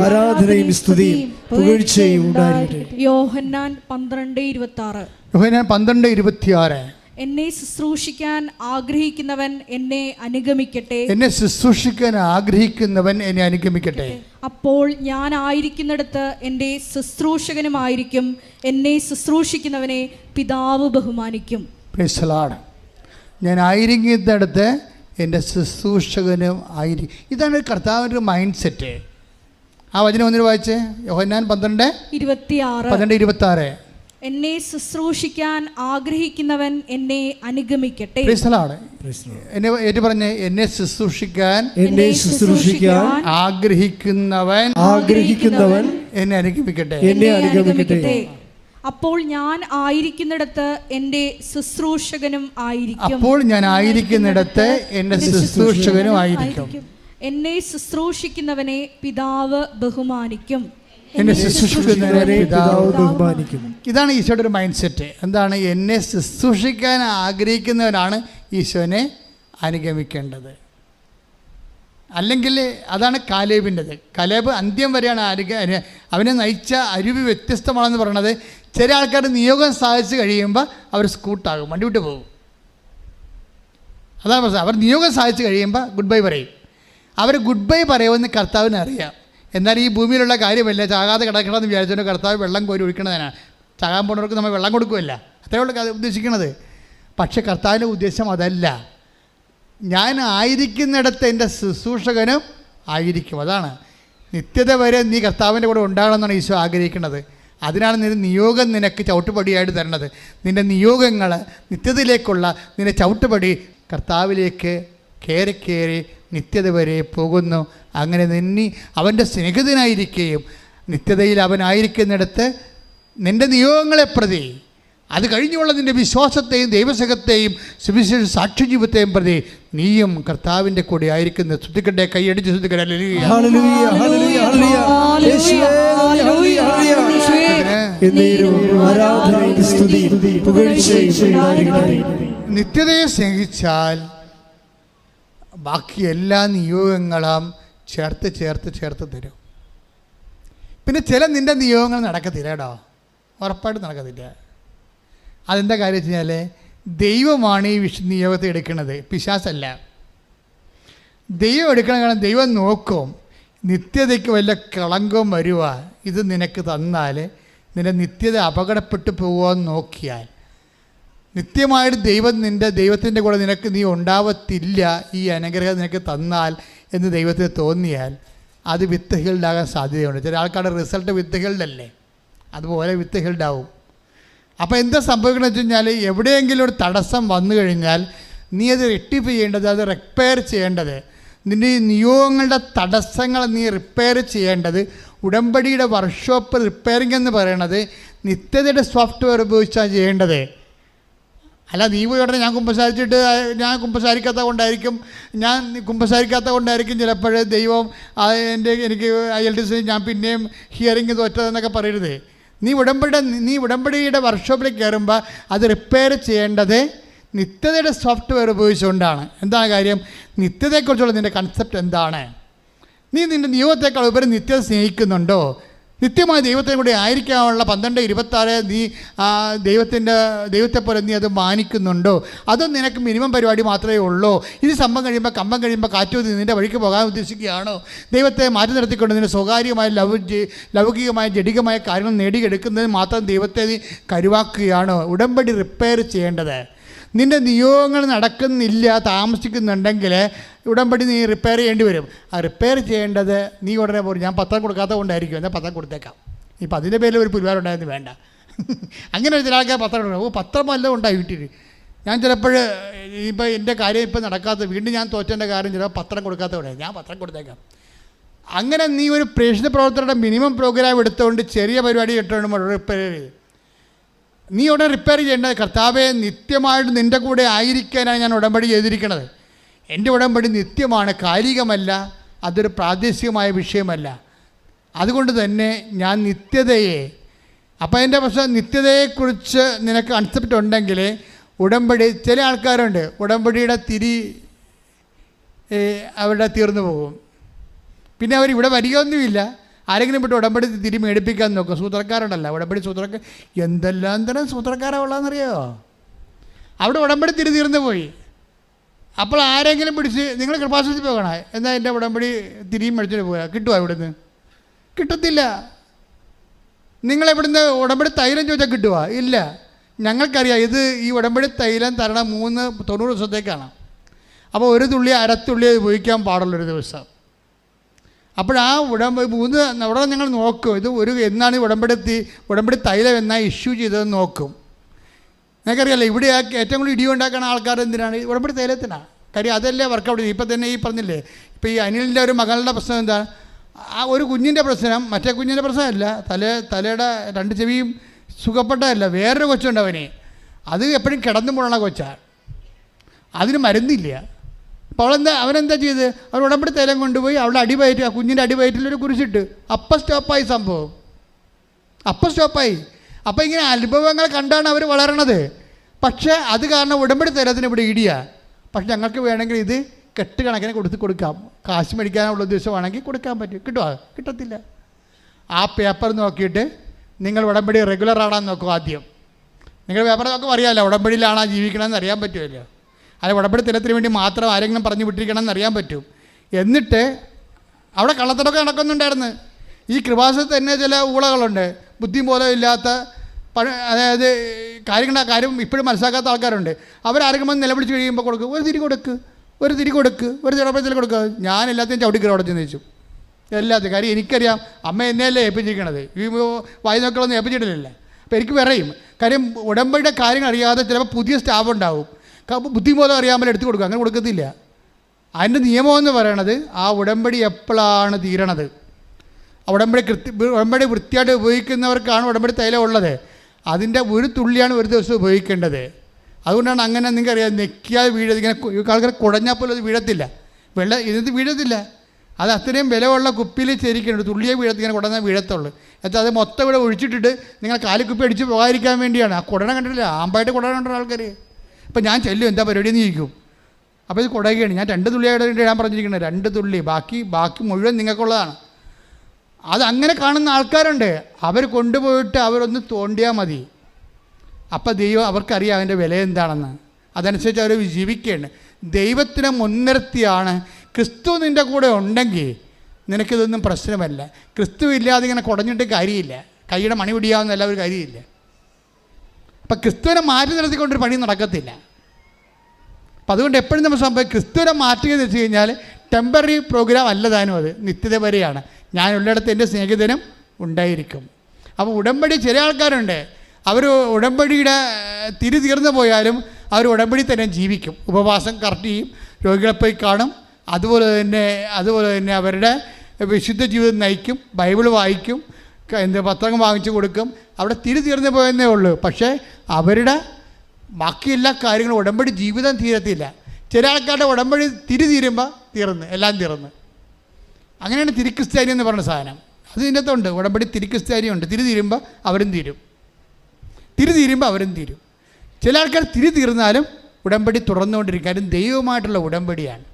ആരാധനയും സ്തുതിയും പുകഴ്ചയും ഉണ്ടായിരിക്കട്ടെ. യോഹന്നാൻ 12:26. യോഹന്നാൻ 12:26. എന്നെ ശുശ്രൂഷിക്കാൻ ആഗ്രഹിക്കുന്നവൻ എന്നെ അനുഗമിക്കട്ടെ. എന്നെ ശുശ്രൂഷിക്കാൻ ആഗ്രഹിക്കുന്നവൻ എന്നെ അനുഗമിക്കട്ടെ. അപ്പോൾ ഞാൻ ആയിരിക്കുന്നിടത്ത് എൻ്റെ ശുശ്രൂഷകനുമായിരിക്കും. എന്നെ ശുശ്രൂഷിക്കുന്നവനെ പിതാവ് ബഹുമാനിക്കും. Price the Lord. ഞാൻ ആയിരിക്കുന്നിടത്ത് എൻ്റെ ശുശ്രൂഷകനും ആയിരിക്കും. ഇതാണ് കർത്താവിൻ്റെ ഒരു മൈൻഡ് സെറ്റ്. ആ വചനം ഒന്നിന് വായിച്ചേ. യോഹന്നാൻ 12:26. എന്നെ ശുശ്രൂഷിക്കാൻ ആഗ്രഹിക്കുന്നവൻ എന്നെ അനുഗമിക്കട്ടെ. എന്നെ ഏറ്റു പറഞ്ഞേ, എന്നെ ശുശ്രൂഷിക്കാൻ ആഗ്രഹിക്കുന്നവൻ എന്നെ അനുഗമിക്കട്ടെ. അപ്പോൾ ഞാൻ ആയിരിക്കുന്നിടത്ത് എൻ്റെ ശുശ്രൂഷകനും ആയിരിക്കും. എന്നെ ശുശ്രൂഷിക്കുന്നവനെ പിതാവ് ബഹുമാനിക്കും. ഇതാണ് ഈശോയുടെ ഒരു മൈൻഡ് സെറ്റ്. എന്താണ്? എന്നെ ശുശ്രൂഷിക്കാൻ ആഗ്രഹിക്കുന്നവനാണ് ഈശോനെ അനുഗമിക്കേണ്ടത്. അല്ലെങ്കിൽ അതാണ് കാലേബിൻ്റെത്. കാലേബ് അന്ത്യം വരെയാണ് അവനെ നയിച്ച അരുവി വ്യത്യസ്തമാണെന്ന് പറയണത്. ചില ആൾക്കാർ നിയോഗം സാധിച്ച് കഴിയുമ്പോൾ അവർ സ്കൂട്ടാകും, വണ്ടി വിട്ട് പോകും. അതാണ് പ്രശ്നം. അവർ നിയോഗം സാധിച്ച് കഴിയുമ്പോൾ ഗുഡ് ബൈ പറയും. അവർ ഗുഡ് ബൈ പറയുമെന്ന് കർത്താവിന് അറിയാം. എന്നാൽ ഈ ഭൂമിയിലുള്ള കാര്യമല്ല, ചാകാതെ കിടക്കണമെന്ന് വിചാരിച്ചുകൊണ്ട് കർത്താവ് വെള്ളം കോരി ഒഴിക്കണതിനാണ്. ചാകാൻ പോകുന്നവർക്ക് നമ്മൾ വെള്ളം കൊടുക്കുമല്ല, അത്രയുള്ള ഉദ്ദേശിക്കുന്നത്. പക്ഷെ കർത്താവിൻ്റെ ഉദ്ദേശം അതല്ല. ഞാൻ ആയിരിക്കുന്നിടത്ത് എൻ്റെ ശുശ്രൂഷകനും ആയിരിക്കും. അതാണ് നിത്യത വരെ നീ കർത്താവിൻ്റെ കൂടെ ഉണ്ടാകണമെന്നാണ് ഈശോ ആഗ്രഹിക്കുന്നത്. അതിനാണ് നിയോഗം നിനക്ക് ചവിട്ടുപടിയായിട്ട് തരണത്. നിൻ്റെ നിയോഗങ്ങൾ നിത്യതയിലേക്കുള്ള നിൻ്റെ ചവിട്ടുപടി കർത്താവിലേക്ക് കയറി കയറി നിത്യത വരെ പോകുന്നു. അങ്ങനെ നിന്നെ അവൻ്റെ സ്നേഹിതനായിരിക്കുകയും നിത്യതയിൽ അവനായിരിക്കുന്നിടത്ത് നിൻ്റെ നിയോഗങ്ങളെ പ്രതി, അത് കഴിഞ്ഞുള്ള നിൻ്റെ വിശ്വാസത്തെയും ദൈവസ്നേഹത്തെയും സുവിശേഷ സാക്ഷ്യജീവിതത്തെയും പ്രതി നീയും കർത്താവിൻ്റെ കൂടെ ആയിരിക്കുന്നത്. ശ്രദ്ധിക്കട്ടെ, കൈയടിച്ച് ശ്രദ്ധിക്കട്ടെ. നിത്യതയെ സ്നേഹിച്ചാൽ ബാക്കി എല്ലാ നിയോഗങ്ങളും ചേർത്ത് ചേർത്ത് ചേർത്ത് തരും. പിന്നെ ചില നിൻ്റെ നിയോഗങ്ങൾ നടക്കത്തില്ല കേട്ടോ, ഉറപ്പായിട്ട് നടക്കത്തില്ല. അതെന്താ കാര്യം വെച്ച് കഴിഞ്ഞാൽ ദൈവമാണ് ഈ നിയോഗത്തെ എടുക്കുന്നത്, പിശാചല്ല. ദൈവം എടുക്കണം. കാരണം ദൈവം നോക്കും നിത്യതയ്ക്ക് വല്ല കളങ്കവും വരുക ഇത് നിനക്ക് തന്നാൽ നിൻ്റെ നിത്യത അപകടപ്പെട്ടു പോകുമെന്ന് നോക്കിയാൽ, നിത്യമായിട്ട് ദൈവത്തിൻ്റെ കൂടെ നീ ഉണ്ടാവത്തില്ല, ഈ അനുഗ്രഹം നിനക്ക് തന്നാൽ എന്ന് ദൈവത്തിന് തോന്നിയാൽ അത് വിത്ത് ഹീൽഡാകാൻ സാധ്യതയുണ്ട്. ചില ആൾക്കാരുടെ റിസൾട്ട് വിത്ത് ഹീൽഡല്ലേ, അതുപോലെ വിത്ത് ഹീൽഡാവും. അപ്പോൾ എന്താ സംഭവിക്കണമെന്ന് വെച്ച് കഴിഞ്ഞാൽ, എവിടെയെങ്കിലും ഒരു തടസ്സം വന്നു കഴിഞ്ഞാൽ നീ അത് റെക്ടിഫൈ ചെയ്യേണ്ടത്, അത് റിപ്പയർ ചെയ്യേണ്ടത്, നിൻ്റെ ഈ നിയോഗങ്ങളുടെ തടസ്സങ്ങൾ നീ റിപ്പയർ ചെയ്യേണ്ടത് ഉടമ്പടിയുടെ വർക്ക്ഷോപ്പ് റിപ്പയറിംഗ് എന്ന് പറയണത് നിത്യതയുടെ സോഫ്റ്റ്വെയർ ഉപയോഗിച്ചാണ് ചെയ്യേണ്ടത്. അല്ല നീ പോയി ഉടനെ ഞാൻ കുമ്പസാരിക്കാത്ത കൊണ്ടായിരിക്കും ചിലപ്പോൾ ദൈവം എനിക്ക് IELTS ഞാൻ പിന്നെയും ഹിയറിങ് തോറ്റതെന്നൊക്കെ പറയരുത്. നീ ഉടമ്പടിയുടെ വർക്ക്ഷോപ്പിലേക്ക് കയറുമ്പോൾ അത് റിപ്പയർ ചെയ്യേണ്ടത് നിത്യതയുടെ സോഫ്റ്റ്വെയർ ഉപയോഗിച്ചുകൊണ്ടാണ്. എന്താണ് കാര്യം? നിത്യതയെക്കുറിച്ചുള്ള നിൻ്റെ കൺസെപ്റ്റ് എന്താണ്? നീ നിൻ്റെ നിയോഗത്തെക്കാൾ ഉപരി നിത്യത സ്നേഹിക്കുന്നുണ്ടോ? നിത്യമായ ദൈവത്തെ കൂടെ ആയിരിക്കാനുള്ള 12:26 നീ ദൈവത്തെ പോലെ നീ അത് മാനിക്കുന്നുണ്ടോ? അതും നിനക്ക് മിനിമം പരിപാടി മാത്രമേ ഉള്ളൂ. ഇത് കമ്പം കഴിയുമ്പോൾ കാറ്റൂതി നിൻ്റെ വഴിക്ക് പോകാൻ ഉദ്ദേശിക്കുകയാണോ? ദൈവത്തെ മാറ്റി നിർത്തിക്കൊണ്ട് നിൻ്റെ സ്വകാര്യമായ ലൗകികമായ ജഡികമായ കാര്യങ്ങൾ നേടിയെടുക്കുന്നതിന് മാത്രം ദൈവത്തെ നീ കരുവാക്കുകയാണോ? ഉടമ്പടി റിപ്പയർ ചെയ്യേണ്ടത്. നിൻ്റെ നിയോഗങ്ങൾ നടക്കുന്നില്ല, താമസിക്കുന്നുണ്ടെങ്കിൽ ഉടമ്പടി നീ റിപ്പയർ ചെയ്യേണ്ടി വരും. ആ റിപ്പയർ ചെയ്യേണ്ടത് നീ ഉടനെ പോലും ഞാൻ പത്രം കൊടുക്കാത്തത് കൊണ്ടായിരിക്കും, എന്നാൽ പത്രം കൊടുത്തേക്കാം. ഇപ്പം അതിൻ്റെ പേരിൽ ഒരു പുരുവാരുണ്ടായിരുന്നു വേണ്ട. അങ്ങനെ ചില ആൾക്കാർ പത്രം കൊടുക്കും. പത്രം വല്ലതും ഉണ്ടായി വീട്ടിൽ. ഞാൻ ചിലപ്പോൾ ഇപ്പോൾ എൻ്റെ കാര്യം ഇപ്പോൾ നടക്കാത്ത, വീണ്ടും ഞാൻ തോറ്റേൻ്റെ കാര്യം ചിലപ്പോൾ പത്രം കൊടുക്കാത്തവിടെ ഞാൻ പത്രം കൊടുത്തേക്കാം. അങ്ങനെ നീ ഒരു പ്രേക്ഷിത പ്രവർത്തനയുടെ മിനിമം പ്രോഗ്രാം എടുത്തുകൊണ്ട് ചെറിയ പരിപാടി ഇട്ടുകൊണ്ട് റിപ്പയർ ചെയ്ത് നീ ഉടനെ റിപ്പയർ ചെയ്യേണ്ടത്, കർത്താവെ നിത്യമായിട്ട് നിൻ്റെ കൂടെ ആയിരിക്കാനാണ് ഞാൻ ഉടമ്പടി ചെയ്തിരിക്കുന്നത്. എൻ്റെ ഉടമ്പടി നിത്യമാണ്, കാലികമല്ല, അതൊരു പ്രാദേശികമായ വിഷയമല്ല. അതുകൊണ്ട് തന്നെ ഞാൻ നിത്യതയെ, അപ്പം എൻ്റെ പ്രശ്നം നിത്യതയെക്കുറിച്ച് നിനക്ക് കൺസെപ്റ്റ് ഉണ്ടെങ്കിൽ ഉടമ്പടി, ചില ആൾക്കാരുണ്ട് ഉടമ്പടിയുടെ തിരി അവരുടെ തീർന്നു പോകും. പിന്നെ അവരിവിടെ വരികയൊന്നുമില്ല. ആരെങ്കിലും വിട്ട് ഉടമ്പടി തിരി മേടിപ്പിക്കാൻ നോക്കും. സൂത്രക്കാരുണ്ടല്ല, ഉടമ്പടി സൂത്രക്കാർ, എന്തെല്ലാം തരം സൂത്രക്കാരാണ് ഉള്ളതെന്നറിയോ? അവിടെ ഉടമ്പടി തിരി തീർന്നു പോയി. അപ്പോൾ ആരെങ്കിലും പിടിച്ച് നിങ്ങൾ കൃപാസനത്തിൽ പോകണം, എന്നാൽ എൻ്റെ ഉടമ്പടി തിരിയും മേടിച്ചിട്ട് പോയാൽ കിട്ടുമോ? ഇവിടുന്ന് കിട്ടത്തില്ല. നിങ്ങളെവിടുന്ന് ഉടമ്പടി തൈലം ചോദിച്ചാൽ കിട്ടുമോ? ഇല്ല. ഞങ്ങൾക്കറിയാം ഇത് ഈ ഉടമ്പടി തൈലം തരണം 90 ദിവസത്തേക്കാണ്. അപ്പോൾ ഒരു തുള്ളി അരത്തുള്ളി ഉപയോഗിക്കാൻ പാടുള്ളൊരു ദിവസം. അപ്പോഴാ ഉടനെ ഞങ്ങൾ നോക്കും, ഇത് എന്നാണ് ഉടമ്പടി തൈലം എന്നാണ് ഇഷ്യൂ ചെയ്തതെന്ന് നോക്കും. നിങ്ങൾക്കറിയാമല്ലോ, ഇവിടെ ഏറ്റവും കൂടുതൽ ഇടി ഉണ്ടാക്കുന്ന ആൾക്കാർ എന്തിനാണ്? ഉടമ്പടി തൈലത്തിനാണ്. കാര്യം അതല്ലേ വർക്കൗട്ട്. ഇപ്പം തന്നെ ഈ പറഞ്ഞില്ലേ, ഇപ്പോൾ ഈ അനിലിൻ്റെ ഒരു മകളുടെ പ്രശ്നം എന്താണ്? ആ ഒരു കുഞ്ഞിൻ്റെ പ്രശ്നം മറ്റേ കുഞ്ഞിൻ്റെ പ്രശ്നമല്ല, തലയുടെ 2 ചെവിയും സുഖപ്പെട്ടതല്ല, വേറൊരു കൊച്ചുണ്ട് അവന്. അത് എപ്പോഴും കിടന്നു പോകണ കൊച്ചാണ്, അതിന് മരുന്നില്ല. അപ്പോൾ അവനെന്താ ചെയ്ത്? അവർ ഉടമ്പടി തൈലം കൊണ്ടുപോയി അവളുടെ അടിവയറ്റ്, ആ കുഞ്ഞിൻ്റെ അടിവയറ്റിലൊരു കുരിശിട്ട്. അപ്പം സ്റ്റോപ്പായി സംഭവം, അപ്പം സ്റ്റോപ്പായി. അപ്പോൾ ഇങ്ങനെ അനുഭവങ്ങൾ കണ്ടാണ് അവർ വളരണത്. പക്ഷേ അത് കാരണം ഉടമ്പടി തൈലത്തിന് ഇവിടെ ഇടിയാണ്. പക്ഷെ ഞങ്ങൾക്ക് വേണമെങ്കിൽ ഇത് കെട്ടുകണക്കിന് കൊടുക്കാം, കാശ് മേടിക്കാനുള്ള ഉദ്ദേശമാണെങ്കിൽ കൊടുക്കാൻ പറ്റും. കിട്ടുമോ? കിട്ടത്തില്ല. ആ പേപ്പർ നോക്കിയിട്ട് നിങ്ങൾ ഉടമ്പടി റെഗുലർ ആണെന്ന് നോക്കും. ആദ്യം നിങ്ങൾ പേപ്പർ നോക്കുമ്പോൾ അറിയാമല്ലോ ഉടമ്പടിയിലാണോ ജീവിക്കണമെന്ന് അറിയാൻ പറ്റുമല്ലോ. അല്ല ഉടമ്പടി തൈലത്തിന് വേണ്ടി മാത്രം ആരെങ്കിലും പറഞ്ഞു വിട്ടിരിക്കണമെന്ന് അറിയാൻ പറ്റും. എന്നിട്ട് അവിടെ കള്ളത്തടമൊക്കെ നടക്കുന്നുണ്ടായിരുന്നു. ഈ കൃപാസനത്തിൽ തന്നെ ചില ഊളകളുണ്ട്, ബുദ്ധിബോധമില്ലാത്ത, അതായത് കാര്യം ഇപ്പോഴും മനസ്സിലാക്കാത്ത ആൾക്കാരുണ്ട്. അവരാരെങ്കിലും വന്ന് നിലവിളിച്ച് കഴിയുമ്പോൾ കൊടുക്കും, ഒരു തിരി കൊടുക്ക്, ഒരു തിടപ്പത്തിൽ കൊടുക്കുക. ഞാൻ എല്ലാத்தைയും ചവിട്ടിക്കറി അവിടെ ചെന്ന് വെച്ചു, എല്ലാത്തിനും. കാര്യം എനിക്കറിയാം, അമ്മ എന്നെയല്ലേ ഏൽപ്പിച്ചിരിക്കണത്, ഈ വായി നോക്കളൊന്നും ഏൽപ്പിച്ചിട്ടില്ല. അപ്പോൾ എനിക്ക് പറയും, കാര്യം ഉടമ്പടിയുടെ കാര്യങ്ങൾ അറിയാതെ ചിലപ്പോൾ പുതിയ സ്റ്റാഫ് ഉണ്ടാവും, ബുദ്ധിബോധം അറിയാமல் എടുത്തു കൊടുക്കുക. അങ്ങനെ കൊടുക്കത്തില്ല. അതിൻ്റെ നിയമമെന്ന് പറയണത് ആ ഉടമ്പടി എപ്പോഴാണ് തീരണത്, ഉടമ്പടി വൃത്തിയായിട്ട് ഉപയോഗിക്കുന്നവർക്കാണ് ഉടമ്പടി തൈലം ഉള്ളത്. അതിൻ്റെ ഒരു തുള്ളിയാണ് ഒരു ദിവസം ഉപയോഗിക്കേണ്ടത്. അതുകൊണ്ടാണ് അങ്ങനെ നിങ്ങൾക്കറിയാം, നെക്കിയാൽ ഇങ്ങനെ ആൾക്കാർ കുടഞ്ഞാൽ പോലും അത് വീഴത്തില്ല, ഇതിനകത്ത് വീഴത്തില്ല. അത് അത്രയും വിലയുള്ള കുപ്പിയിൽ ചേരിക്കുന്നുണ്ട്, തുള്ളിയെ ഇങ്ങനെ കുടഞ്ഞാൽ വീഴത്തുള്ളൂ. എന്നിട്ട് അത് മൊത്തം ഇവിടെ ഒഴിച്ചിട്ടിട്ട് നിങ്ങൾ കാലിക്കുപ്പി അടിച്ച് പോകാതിരിക്കാൻ വേണ്ടിയാണ്. ആ കുടന കണ്ടിട്ടില്ല, ആമ്പായിട്ട് കുടന കണ്ട ആൾക്കാർ. ഇപ്പം ഞാൻ ചെല്ലും, എന്താ പരിപാടി എന്ന് ചോദിക്കും. അപ്പോൾ ഇത് കുടയുകയാണ്. ഞാൻ 2 തുള്ളിയായിട്ട് ഞാൻ പറഞ്ഞിരിക്കുന്നത്, 2 തുള്ളി, ബാക്കി മുഴുവൻ നിങ്ങൾക്കുള്ളതാണ്. അതങ്ങനെ കാണുന്ന ആൾക്കാരുണ്ട്. അവർ കൊണ്ടുപോയിട്ട് അവരൊന്ന് തോണ്ടിയാൽ മതി, അപ്പം ദൈവം അവർക്കറിയാം അതിൻ്റെ വില എന്താണെന്ന്. അതനുസരിച്ച് അവർ ജീവിക്കുകയാണ്. ദൈവത്തിനെ മുൻനിർത്തിയാണ്. ക്രിസ്തു നിൻ്റെ കൂടെ ഉണ്ടെങ്കിൽ നിനക്കിതൊന്നും പ്രശ്നമല്ല. ക്രിസ്തു ഇല്ലാതെ ഇങ്ങനെ കുടഞ്ഞിട്ട് കാര്യമില്ല, കൈയുടെ മണി പിടിയാവുന്നല്ല ഒരു കാര്യമില്ല. അപ്പം ക്രിസ്തുവിനെ മാറ്റി നിർത്തിക്കൊണ്ടൊരു പണി നടക്കത്തില്ല. അപ്പം അതുകൊണ്ട് എപ്പോഴും നമ്മൾ സംഭവം ക്രിസ്തുവിനെ മാറ്റുക എന്ന് വെച്ച് കഴിഞ്ഞാൽ ടെമ്പററി പ്രോഗ്രാം അല്ല താനും, അത് നിത്യത വരെയാണ്. ഞാനുള്ളിടത്ത് എൻ്റെ സ്നേഹിതനും ഉണ്ടായിരിക്കും. അപ്പോൾ ഉടമ്പടി ചില ആൾക്കാരുണ്ട്, അവർ ഉടമ്പടിയുടെ തിരി തീർന്നു പോയാലും അവർ ഉടമ്പടി തന്നെ ജീവിക്കും. ഉപവാസം കറക്റ്റ് ചെയ്യും, രോഗികളെ പോയി കാണും, അതുപോലെ തന്നെ അവരുടെ വിശുദ്ധ ജീവിതം നയിക്കും, ബൈബിൾ വായിക്കും, പത്രങ്ങൾ വാങ്ങിച്ചു കൊടുക്കും. അവിടെ തിരി തീർന്നു പോയെന്നേ ഉള്ളൂ. പക്ഷേ അവരുടെ ബാക്കി എല്ലാ കാര്യങ്ങളും ഉടമ്പടി ജീവിതം തീരത്തില്ല. ചില ആൾക്കാരുടെ ഉടമ്പടി തിരി തീരുമ്പോൾ എല്ലാം തീർന്ന്. അങ്ങനെയാണ് തിരിക്രിസ്ത്യാനി എന്ന് പറഞ്ഞ സാധനം. അത് ഇതിൻ്റെ അകത്തുണ്ട്. ഉടമ്പടി തിരിക്രിസ്ത്യാനിയുണ്ട്. തിരി തീരുമ്പോൾ അവരും തീരും. ചില ആൾക്കാർ തിരി തീർന്നാലും ഉടമ്പടി തുടർന്നുകൊണ്ടിരിക്കും. കാര്യം ദൈവമായിട്ടുള്ള ഉടമ്പടിയാണ്,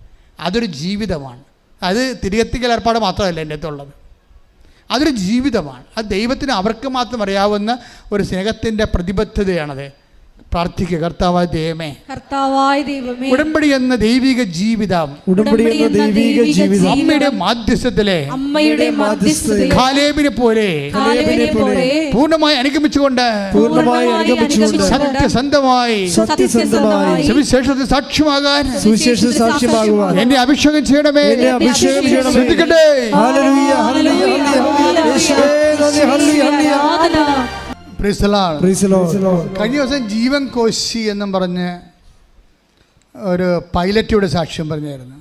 അതൊരു ജീവിതമാണ്. അത് തിരികെത്തിക്കൽ ഏർപ്പാട് മാത്രമല്ല എൻ്റെ അടുത്തുള്ളത്. അതൊരു ജീവിതമാണ്. അത് ദൈവത്തിന് അവർക്ക് മാത്രം അറിയാവുന്ന ഒരു സ്നേഹത്തിൻ്റെ പ്രതിബദ്ധതയാണത്. പ്രാർത്ഥിക്കുക, കർത്താവായ ദൈവമേ, ഉടമ്പടി എന്ന ദൈവിക ജീവിതം, അമ്മയുടെ മാധ്യസ്ഥത്തിലെ കാലേബിനെ പോലെ പൂർണ്ണമായി അനുഗമിച്ചുകൊണ്ട് സത്യസന്ധമായി സുവിശേഷത്തിൽ സാക്ഷ്യമാകാൻ എന്നെ അഭിഷേകം ചെയ്യണമേ. ശ്രദ്ധിക്കട്ടെ. കഴിഞ്ഞ ദിവസം ജീവൻ കോശി എന്നും പറഞ്ഞ് ഒരു പൈലറ്റിയുടെ സാക്ഷ്യം പറഞ്ഞായിരുന്നു.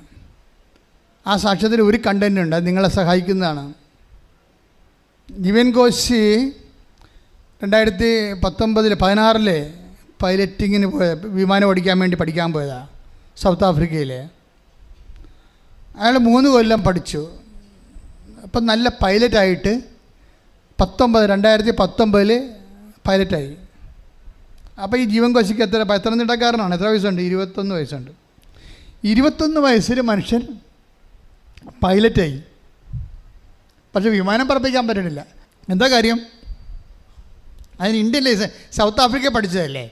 ആ സാക്ഷ്യത്തിൽ ഒരു കണ്ടന്റ് ഉണ്ട്, അത് നിങ്ങളെ സഹായിക്കുന്നതാണ്. ജീവൻ കോശി 2016 പൈലറ്റിങ്ങിന് പോയ, വിമാനം ഓടിക്കാൻ വേണ്ടി പഠിക്കാൻ പോയതാണ് സൗത്ത് ആഫ്രിക്കയിൽ. അയാൾ 3 കൊല്ലം പഠിച്ചു. അപ്പം നല്ല പൈലറ്റായിട്ട് 2019 പൈലറ്റായി. അപ്പോൾ ഈ ജീവൻ കോശിക്ക് പത്തനംതിട്ടക്കാരനാണ്. എത്ര വയസ്സുണ്ട്? 21 വയസ്സുണ്ട്. 21 വയസ്സിൽ മനുഷ്യൻ പൈലറ്റായി. പക്ഷെ വിമാനം പറപ്പിക്കാൻ പറ്റണില്ല. എന്താ കാര്യം? അതിന് ഇന്ത്യൻ ലൈസൻസ്, സൗത്ത് ആഫ്രിക്ക പഠിച്ചതല്ലേ.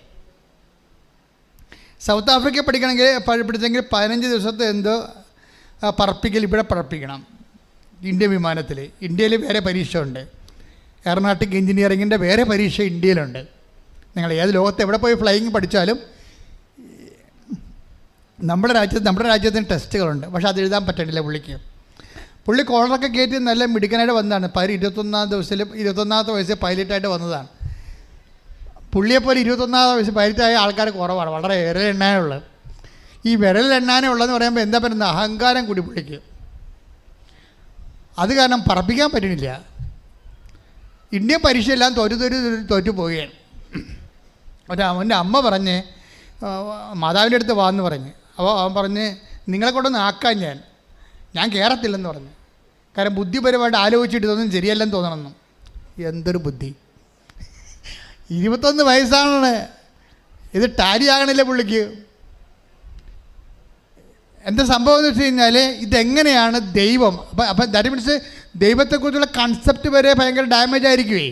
സൗത്ത് ആഫ്രിക്ക പഠിച്ചെങ്കിൽ 15 ദിവസത്തെ എന്തോ പറപ്പിക്കൽ ഇവിടെ പറപ്പിക്കണം ഇന്ത്യൻ വിമാനത്തിൽ. ഇന്ത്യയിൽ വേറെ പരീക്ഷ ഉണ്ട്. എയറോനോട്ടിക് എഞ്ചിനീയറിങ്ങിൻ്റെ വേറെ പരീക്ഷ ഇന്ത്യയിലുണ്ട്. നിങ്ങൾ ഏത് ലോകത്ത് എവിടെ പോയി ഫ്ലൈയിങ് പഠിച്ചാലും നമ്മുടെ രാജ്യത്തിന് ടെസ്റ്റുകളുണ്ട്. പക്ഷെ അത് എഴുതാൻ പറ്റണില്ല പുള്ളിക്ക്. പുള്ളി കോളറൊക്കെ കയറ്റി നല്ല മിടുക്കനായിട്ട് വന്നതാണ്. 21ാമത്തെ വയസ്സിൽ പൈലറ്റായിട്ട് വന്നതാണ്. പുള്ളിയെപ്പോലെ 21ാമത്തെ വയസ്സിൽ പൈലറ്റായ ആൾക്കാർ കുറവാണ്, വളരെ വിരലെണ്ണാനുള്ളത്. ഈ വിരലെണ്ണാനുള്ളതെന്ന് പറയുമ്പോൾ എന്താ പറയുന്നത്, അഹങ്കാരം കൂടി പുള്ളിക്ക്. അത് കാരണം പറപ്പിക്കാൻ പറ്റണില്ല. ഇന്ത്യൻ പരീക്ഷയെല്ലാം തോറ്റു പോവുകയാണ്. അവൻ്റെ അമ്മ പറഞ്ഞ് മാതാവിൻ്റെ അടുത്ത് വാന്ന് പറഞ്ഞ്. അപ്പോൾ അവൻ പറഞ്ഞ് നിങ്ങളെ കൊണ്ടൊന്ന് ആക്കാൻ ഞാൻ കയറത്തില്ലെന്ന് പറഞ്ഞു. കാരണം ബുദ്ധിപരമായിട്ട് ആലോചിച്ചിട്ട് ഇതൊന്നും ശരിയല്ലെന്ന് തോന്നണമെന്നും. എന്തൊരു ബുദ്ധി! 21 വയസ്സാണ്, ഇത് ടാലി ആകണില്ല പുള്ളിക്ക്. എന്താ സംഭവം എന്ന് വെച്ച് കഴിഞ്ഞാൽ ഇതെങ്ങനെയാണ് ദൈവം, അപ്പം ദാറ്റ് മീൻസ് ദൈവത്തെക്കുറിച്ചുള്ള കൺസെപ്റ്റ് വരെ ഭയങ്കര ഡാമേജ് ആയിരിക്കുമേ.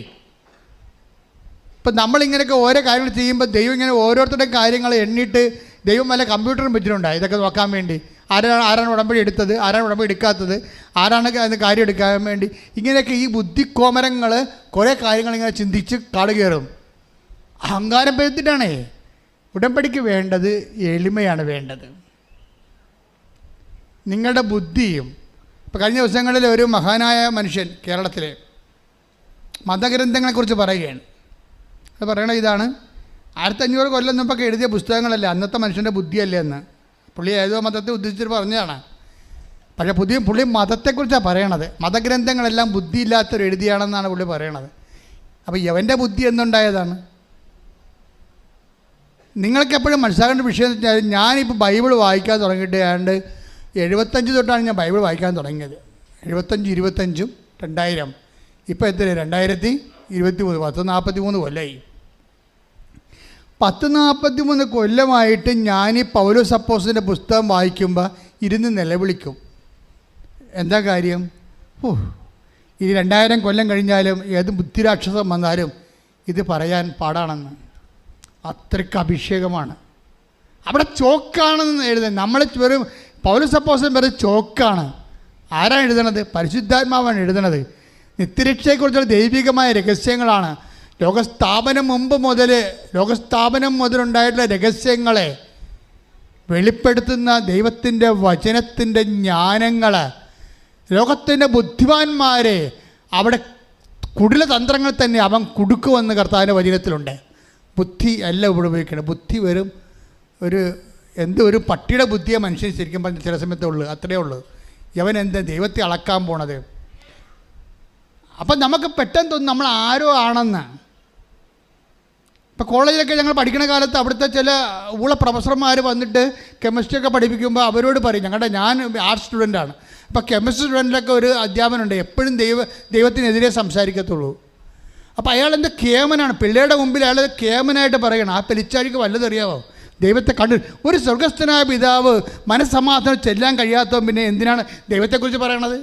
ഇപ്പം നമ്മളിങ്ങനെയൊക്കെ ഓരോ കാര്യങ്ങൾ ചെയ്യുമ്പോൾ ദൈവം ഇങ്ങനെ ഓരോരുത്തരുടെയും കാര്യങ്ങൾ എണ്ണിയിട്ട് ദൈവം വല്ല കമ്പ്യൂട്ടറും വെച്ചിട്ടുണ്ടായി ഇതൊക്കെ നോക്കാൻ വേണ്ടി. ആരാണ് ഉടമ്പടി എടുത്തത്, ആരാണ് ഉടമ്പടി എടുക്കാത്തത്, ആരാണ് അതിന് കാര്യം എടുക്കാൻ വേണ്ടി. ഇങ്ങനെയൊക്കെ ഈ ബുദ്ധിക്കോമരങ്ങൾ കുറേ കാര്യങ്ങൾ ഇങ്ങനെ ചിന്തിച്ച് കാടുകയറും. അഹങ്കാരം പെരുത്തിട്ടാണേ. ഉടമ്പടിക്ക് വേണ്ടത് എളിമയാണ് വേണ്ടത്, നിങ്ങളുടെ ബുദ്ധിയും. ഇപ്പോൾ കഴിഞ്ഞ ദിവസങ്ങളിൽ ഒരു മഹാനായ മനുഷ്യൻ കേരളത്തിലെ മതഗ്രന്ഥങ്ങളെക്കുറിച്ച് പറയുകയാണ്. അത് പറയണത് ഇതാണ്: 1500 കൊല്ലം മുമ്പൊക്കെ എഴുതിയ പുസ്തകങ്ങളല്ലേ അന്നത്തെ മനുഷ്യൻ്റെ ബുദ്ധിയല്ലേ എന്ന്. പുള്ളി ഏതോ മതത്തെ ഉദ്ദേശിച്ചിട്ട് പറഞ്ഞതാണ്. പക്ഷേ പുള്ളി മതത്തെക്കുറിച്ചാണ് പറയണത്. മതഗ്രന്ഥങ്ങളെല്ലാം ബുദ്ധിയില്ലാത്തവർ എഴുതിയാണെന്നാണ് പുള്ളി പറയണത്. അപ്പോൾ യവൻ്റെ ബുദ്ധി എന്നുണ്ടായതാണ്? നിങ്ങൾക്കെപ്പോഴും മനസ്സിലാക്കേണ്ട വിഷയം എന്ന് വെച്ചാൽ, ഞാനിപ്പോൾ ബൈബിൾ വായിക്കാൻ തുടങ്ങിയിട്ട് ഏതാണ്ട് 75 തൊട്ടാണ് ഞാൻ ബൈബിൾ വായിക്കാൻ തുടങ്ങിയത്. 75, 25, 2000, ഇപ്പോൾ എത്ര 2023, 1043 കൊല്ലമായി. 1043 കൊല്ലമായിട്ട് ഞാൻ ഈ പൗലോസ് അപ്പോസ്തലൻ്റെ പുസ്തകം വായിക്കുമ്പോൾ ഇരുന്ന് നിലവിളിക്കും. എന്താ കാര്യം? ഈ 2000 കൊല്ലം കഴിഞ്ഞാലും ഏത് ബുദ്ധിരാക്ഷസം വന്നാലും ഇത് പറയാൻ പാടാണെന്ന്. അത്രയ്ക്ക് അഭിഷേകമാണ്. അവിടെ ചോക്കാണെന്ന് എഴുതുന്നത്. നമ്മൾ വെറും പൗലോസ് അപ്പോസ്തലൻ വെറും ചോക്കാണ്. ആരാണ് എഴുതണത്? പരിശുദ്ധാത്മാവാണ് എഴുതണത്. നിത്യരക്ഷയെക്കുറിച്ചുള്ള ദൈവികമായ രഹസ്യങ്ങളാണ്. ലോകസ്ഥാപനം മുതലുണ്ടായിട്ടുള്ള രഹസ്യങ്ങളെ വെളിപ്പെടുത്തുന്ന ദൈവത്തിൻ്റെ വചനത്തിൻ്റെ ജ്ഞാനങ്ങൾ. ലോകത്തിൻ്റെ ബുദ്ധിമാന്മാരെ അവിടെ കുടിലതന്ത്രങ്ങൾ തന്നെ അവൻ കൊടുക്കുമെന്ന് കർത്താവിൻ്റെ വചനത്തിലുണ്ട്. ബുദ്ധി അല്ല ഇവിടെ ഉപയോഗിക്കണം. ബുദ്ധി വരും ഒരു പട്ടിയുടെ ബുദ്ധിയെ മനുഷ്യൻ ശരിക്കും പറഞ്ഞ ചില സമയത്തേ ഉള്ളൂ. അത്രയേ ഉള്ളൂ. യവൻ എന്താ ദൈവത്തെ അളക്കാൻ പോണത്? അപ്പം നമുക്ക് പെട്ടെന്ന് തോന്നും നമ്മൾ ആരോ ആണെന്ന്. ഇപ്പോൾ കോളേജിലൊക്കെ ഞങ്ങൾ പഠിക്കുന്ന കാലത്ത് അവിടുത്തെ ചില പ്രൊഫസർമാർ വന്നിട്ട് കെമിസ്ട്രി ഒക്കെ പഠിപ്പിക്കുമ്പോൾ അവരോട് പറയും, ഞാൻ ആർട്സ് സ്റ്റുഡൻ്റാണ്. അപ്പോൾ കെമിസ്ട്രി സ്റ്റുഡൻറ്റിലൊക്കെ ഒരു അധ്യാപനമുണ്ട്, എപ്പോഴും ദൈവത്തിനെതിരെ സംസാരിക്കത്തുള്ളൂ. അപ്പോൾ അയാൾ എന്താ കേമനാണ്. പിള്ളേരുടെ മുമ്പിൽ അയാൾ കേമനായിട്ട് പറയണം. ആ പെലിച്ചാഴിക്ക് വല്ലതറിയാവോ? ദൈവത്തെ കണ്ടു. ഒരു സ്വർഗസ്ഥനായ പിതാവ് മനസ്സമാധാനം ചെല്ലാൻ കഴിയാത്തവൻ പിന്നെ എന്തിനാണ് ദൈവത്തെക്കുറിച്ച് പറയണത്?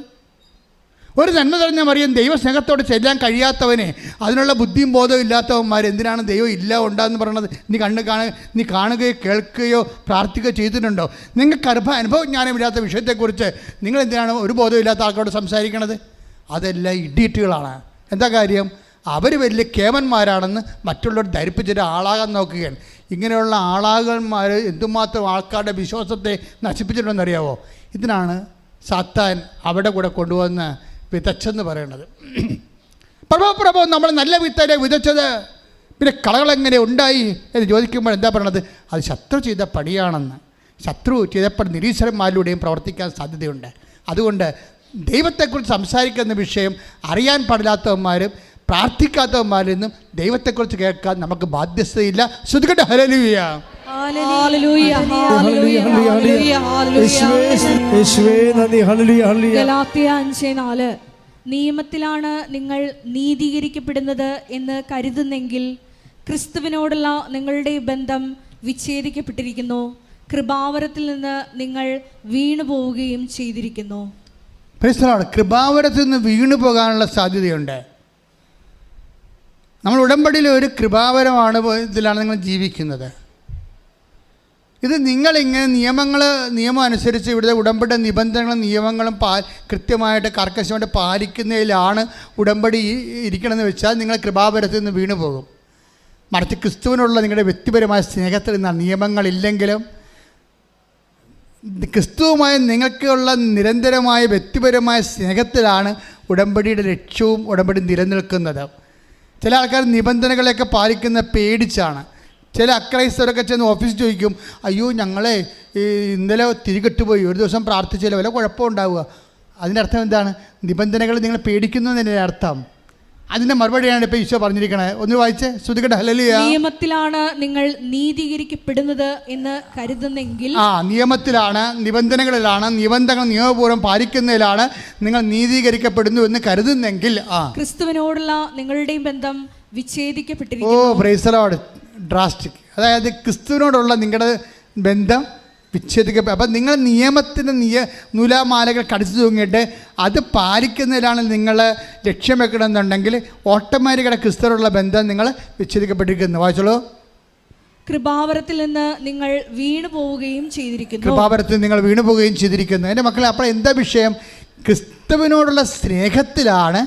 ഒരു നന്മ തെളിഞ്ഞ മറിയം ദൈവസ്നേഹത്തോടെ ചെല്ലാൻ കഴിയാത്തവനെ, അതിനുള്ള ബുദ്ധിയും ബോധവും ഇല്ലാത്തവന്മാർ എന്തിനാണ് ദൈവം ഇല്ല ഉണ്ടാന്ന് പറയണത്? നീ കാണുകയോ കേൾക്കുകയോ പ്രാർത്ഥിക്കുകയോ ചെയ്തിട്ടുണ്ടോ? നിങ്ങൾക്ക് അനുഭവജ്ഞാനമില്ലാത്ത വിഷയത്തെക്കുറിച്ച് നിങ്ങൾ എന്തിനാണ് ഒരു ബോധമില്ലാത്ത ആൾക്കാരോട് സംസാരിക്കണത്? അതെല്ലാം ഇഡിയറ്റുകളാണ്. എന്താ കാര്യം? അവർ വലിയ കേമന്മാരാണെന്ന് മറ്റുള്ളവർ ധരിപ്പിച്ചിട്ട് ആളാകാൻ നോക്കുകയാണ്. ഇങ്ങനെയുള്ള ആളാകന്മാർ എന്തുമാത്രം ആൾക്കാരുടെ വിശ്വാസത്തെ നശിപ്പിച്ചിട്ടുണ്ടെന്നറിയാവോ? ഇതിനാണ് സാത്താൻ അവിടെ കൂടെ കൊണ്ടുവന്ന് വിതച്ചെന്ന് പറയണത്. പ്രഭോ നമ്മൾ നല്ല വിത്തല്ലേ വിതച്ചത്, പിന്നെ കളകളെങ്ങനെ ഉണ്ടായി എന്ന് ചോദിക്കുമ്പോൾ എന്താ പറയണത്? അത് ശത്രു ചെയ്ത പണിയാണെന്ന്. ശത്രു ചെയ്തപ്പോൾ നിരീശ്വരന്മാരിലൂടെയും പ്രവർത്തിക്കാൻ സാധ്യതയുണ്ട്. അതുകൊണ്ട് ദൈവത്തെക്കുറിച്ച് സംസാരിക്കുന്ന വിഷയം അറിയാൻ പാടില്ലാത്തവന്മാരും പ്രാർത്ഥിക്കാത്തവന്മാരിൽ നിന്നും ദൈവത്തെക്കുറിച്ച് കേൾക്കാൻ നമുക്ക് ബാധ്യതയില്ല. ശ്രുതികട്ടെ ഹല്ലേലൂയ. ഗലാത്യ 5:4 നിയമത്തിലാണ് നിങ്ങൾ നീതീകരിക്കപ്പെടുന്നത് എന്ന് കരുതുന്നെങ്കിൽ ക്രിസ്തുവിനോടുള്ള നിങ്ങളുടെ ബന്ധം വിച്ഛേദിക്കപ്പെട്ടിരിക്കുന്നു, കൃപാവരത്തിൽ നിന്ന് നിങ്ങൾ വീണു പോവുകയും ചെയ്തിരിക്കുന്നു. കൃപാവരത്തിൽ നിന്ന് വീണു പോകാനുള്ള സാധ്യതയുണ്ട്. നമ്മൾ ഉടമ്പടിയിൽ ഒരു കൃപാവരമാണ് ഇതിലാണ് നിങ്ങൾ ജീവിക്കുന്നത്. ഇത് നിങ്ങളിങ്ങനെ നിയമം അനുസരിച്ച് ഇവിടുത്തെ ഉടമ്പടി നിബന്ധനകളും നിയമങ്ങളും കൃത്യമായിട്ട് കർക്കശമായിട്ട് പാലിക്കുന്നതിലാണ് ഉടമ്പടി ഇരിക്കണമെന്ന് വെച്ചാൽ നിങ്ങൾ കൃപാവരത്തിൽ നിന്ന് വീണു പോകും. മറിച്ച് ക്രിസ്തുവിനുള്ള നിങ്ങളുടെ വ്യക്തിപരമായ സ്നേഹത്തിൽ നിന്നാണ്. നിയമങ്ങളില്ലെങ്കിലും ക്രിസ്തുവുമായി നിങ്ങൾക്കുള്ള നിരന്തരമായ വ്യക്തിപരമായ സ്നേഹത്തിലാണ് ഉടമ്പടിയുടെ ലക്ഷ്യവും ഉടമ്പടി നിലനിൽക്കുന്നത്. ചില ആൾക്കാർ നിബന്ധനകളെയൊക്കെ പാലിക്കുന്ന പേടിച്ചാണ്. ചില അക്രൈസ്തവരൊക്കെ ചെന്ന് ഓഫീസിൽ ചോദിക്കും, അയ്യോ ഞങ്ങളെ ഇന്നലെ തിരികെട്ടുപോയി, ഒരു ദിവസം പ്രാർത്ഥിച്ചില്ല, വല്ല കുഴപ്പമുണ്ടാവുക. അതിൻ്റെ അർത്ഥം എന്താണ്? നിബന്ധനകൾ നിങ്ങൾ പേടിക്കുന്നു എന്നതിൻ്റെ അർത്ഥം. അതിൻ്റെ മറുപടിയാണ് ഇപ്പോൾ ഈശോ പറഞ്ഞിരിക്കണത്. ഒന്ന് വായിച്ചേ, ശ്രുതികട്ടെ ഹല്ലേലൂയ. നിയമത്തിലാണ് നിങ്ങൾ നീതീകരിക്കപ്പെടുന്നത് എന്ന് കരുതുന്നെങ്കിൽ, നിയമത്തിലാണ്, നിബന്ധനകളിലാണ്, നിബന്ധനകൾ നിയമപൂർവ്വം പാലിക്കുന്നതിലാണ് നിങ്ങൾ നീതീകരിക്കപ്പെടുന്നു എന്ന് കരുതുന്നെങ്കിൽ ക്രിസ്തുവിനോടുള്ള നിങ്ങളുടെ ബന്ധം വിച്ഛേദിക്കപ്പെട്ടിരിക്കുന്നു. Praise the Lord. ഡ്രാസ്റ്റിക്. അതായത് ക്രിസ്തുവിനോടുള്ള നിങ്ങളുടെ ബന്ധം വിച്ഛേദിക്കപ്പെടും. അപ്പം നിങ്ങൾ നിയമത്തിൻ്റെ നൂലാമാലകൾ കടിച്ചു തൂങ്ങിയിട്ട് അത് പാലിക്കുന്നതിലാണ് നിങ്ങൾ ലക്ഷ്യം വെക്കണമെന്നുണ്ടെങ്കിൽ ഓട്ടോമാറ്റിക്കായിട്ട് ക്രിസ്തുവിനോടുള്ള ബന്ധം നിങ്ങൾ വിച്ഛേദിക്കപ്പെട്ടിരിക്കുന്നു. വായിച്ചോളൂ. കൃപാവരത്തിൽ നിന്ന് നിങ്ങൾ വീണു പോവുകയും ചെയ്തിരിക്കുന്നു. കൃപാവരത്തിൽ നിങ്ങൾ വീണു പോവുകയും ചെയ്തിരിക്കുന്നു. എൻ്റെ മക്കളെ, അപ്പോൾ എന്താ വിഷയം? ക്രിസ്തുവിനോടുള്ള സ്നേഹത്തിലാണ്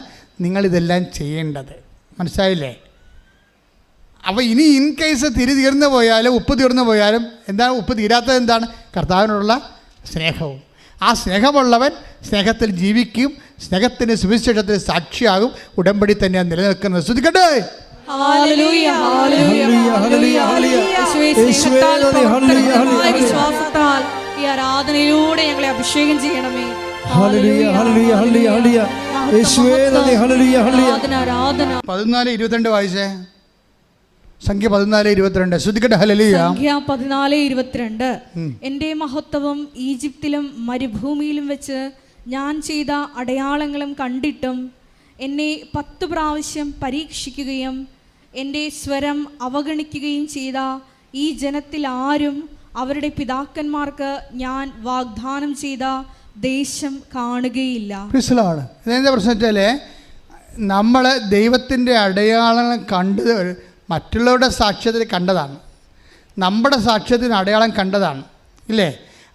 നിങ്ങളിതെല്ലാം ചെയ്യേണ്ടത്. മനസ്സിലായില്ലേ? അപ്പോൾ ഇനി ഇൻ കേസ് തീർന്നു പോയാലും ഉപ്പ് തീർന്നു പോയാലും എന്താണ് ഉപ്പ് തീരാത്തത്? എന്താണ്? കർത്താവിനോടുള്ള സ്നേഹവും. ആ സ്നേഹമുള്ളവൻ സ്നേഹത്തിൽ ജീവിക്കും, സ്നേഹത്തിൻ്റെ സുവിശേഷത്തിന് സാക്ഷിയാകും. ഉടമ്പടി തന്നെയാണ് നിലനിൽക്കുന്നത്. ശ്രദ്ധിക്കട്ടെ. വിശ്വാസത്താൽ ഈ ആരാധനയിലൂടെ ഞങ്ങളെ അഭിഷേകം ചെയ്യണമേ. ഹല്ലേലൂയ. 14:22 വായിച്ചേ. സംഖ്യ 14:22. ശ്രദ്ധിക്കട്ടെ. ഹല്ലേലൂയ. സംഖ്യ 14:22. എൻ്റെ മഹത്വവും ഈജിപ്തിലും മരുഭൂമിയിലും വെച്ച് ഞാൻ ചെയ്ത അടയാളങ്ങളും കണ്ടിട്ടും എന്നെ 10 പ്രാവശ്യം പരീക്ഷിക്കുകയും എൻ്റെ സ്വരം അവഗണിക്കുകയും ചെയ്ത ഈ ജനത്തിൽ ആരും അവരുടെ പിതാക്കന്മാർക്ക് ഞാൻ വാഗ്ദാനം ചെയ്ത ദേശം കാണുകയില്ല. ഇതെന്താ പ്രശ്നം വെച്ചാൽ നമ്മൾ ദൈവത്തിൻ്റെ അടയാളങ്ങൾ കണ്ടത് മറ്റുള്ളവരുടെ സാക്ഷ്യത്തിൽ കണ്ടതാണ്, നമ്മുടെ സാക്ഷ്യത്തിന് അടയാളം കണ്ടതാണ്, ഇല്ലേ?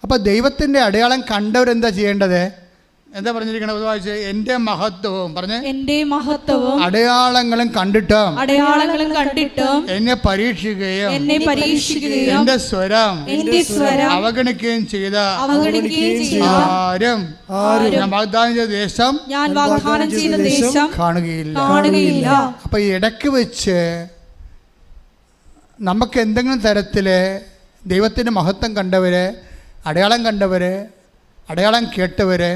അപ്പോൾ ദൈവത്തിൻ്റെ അടയാളം കണ്ടവരെന്താ ചെയ്യേണ്ടത്? എന്താ പറഞ്ഞിരിക്കണത്? വായിച്ച്. എൻ്റെ മഹത്വവും പറഞ്ഞ് എൻ്റെ മഹത്വവും അടയാളങ്ങളും കണ്ടിട്ടും എന്നെ പരീക്ഷിക്കുകയും എൻ്റെ സ്വരം അവഗണിക്കുകയും ചെയ്ത ആരും ഞാൻ വാഗ്ദാനം ചെയ്ത ദേശം കാണുകയില്ല. അപ്പൊ ഇടയ്ക്ക് വെച്ച് നമുക്ക് എന്തെങ്കിലും തരത്തിൽ ദൈവത്തിൻ്റെ മഹത്വം കണ്ടവര്, അടയാളം കണ്ടവര്, അടയാളം കേട്ടവര്,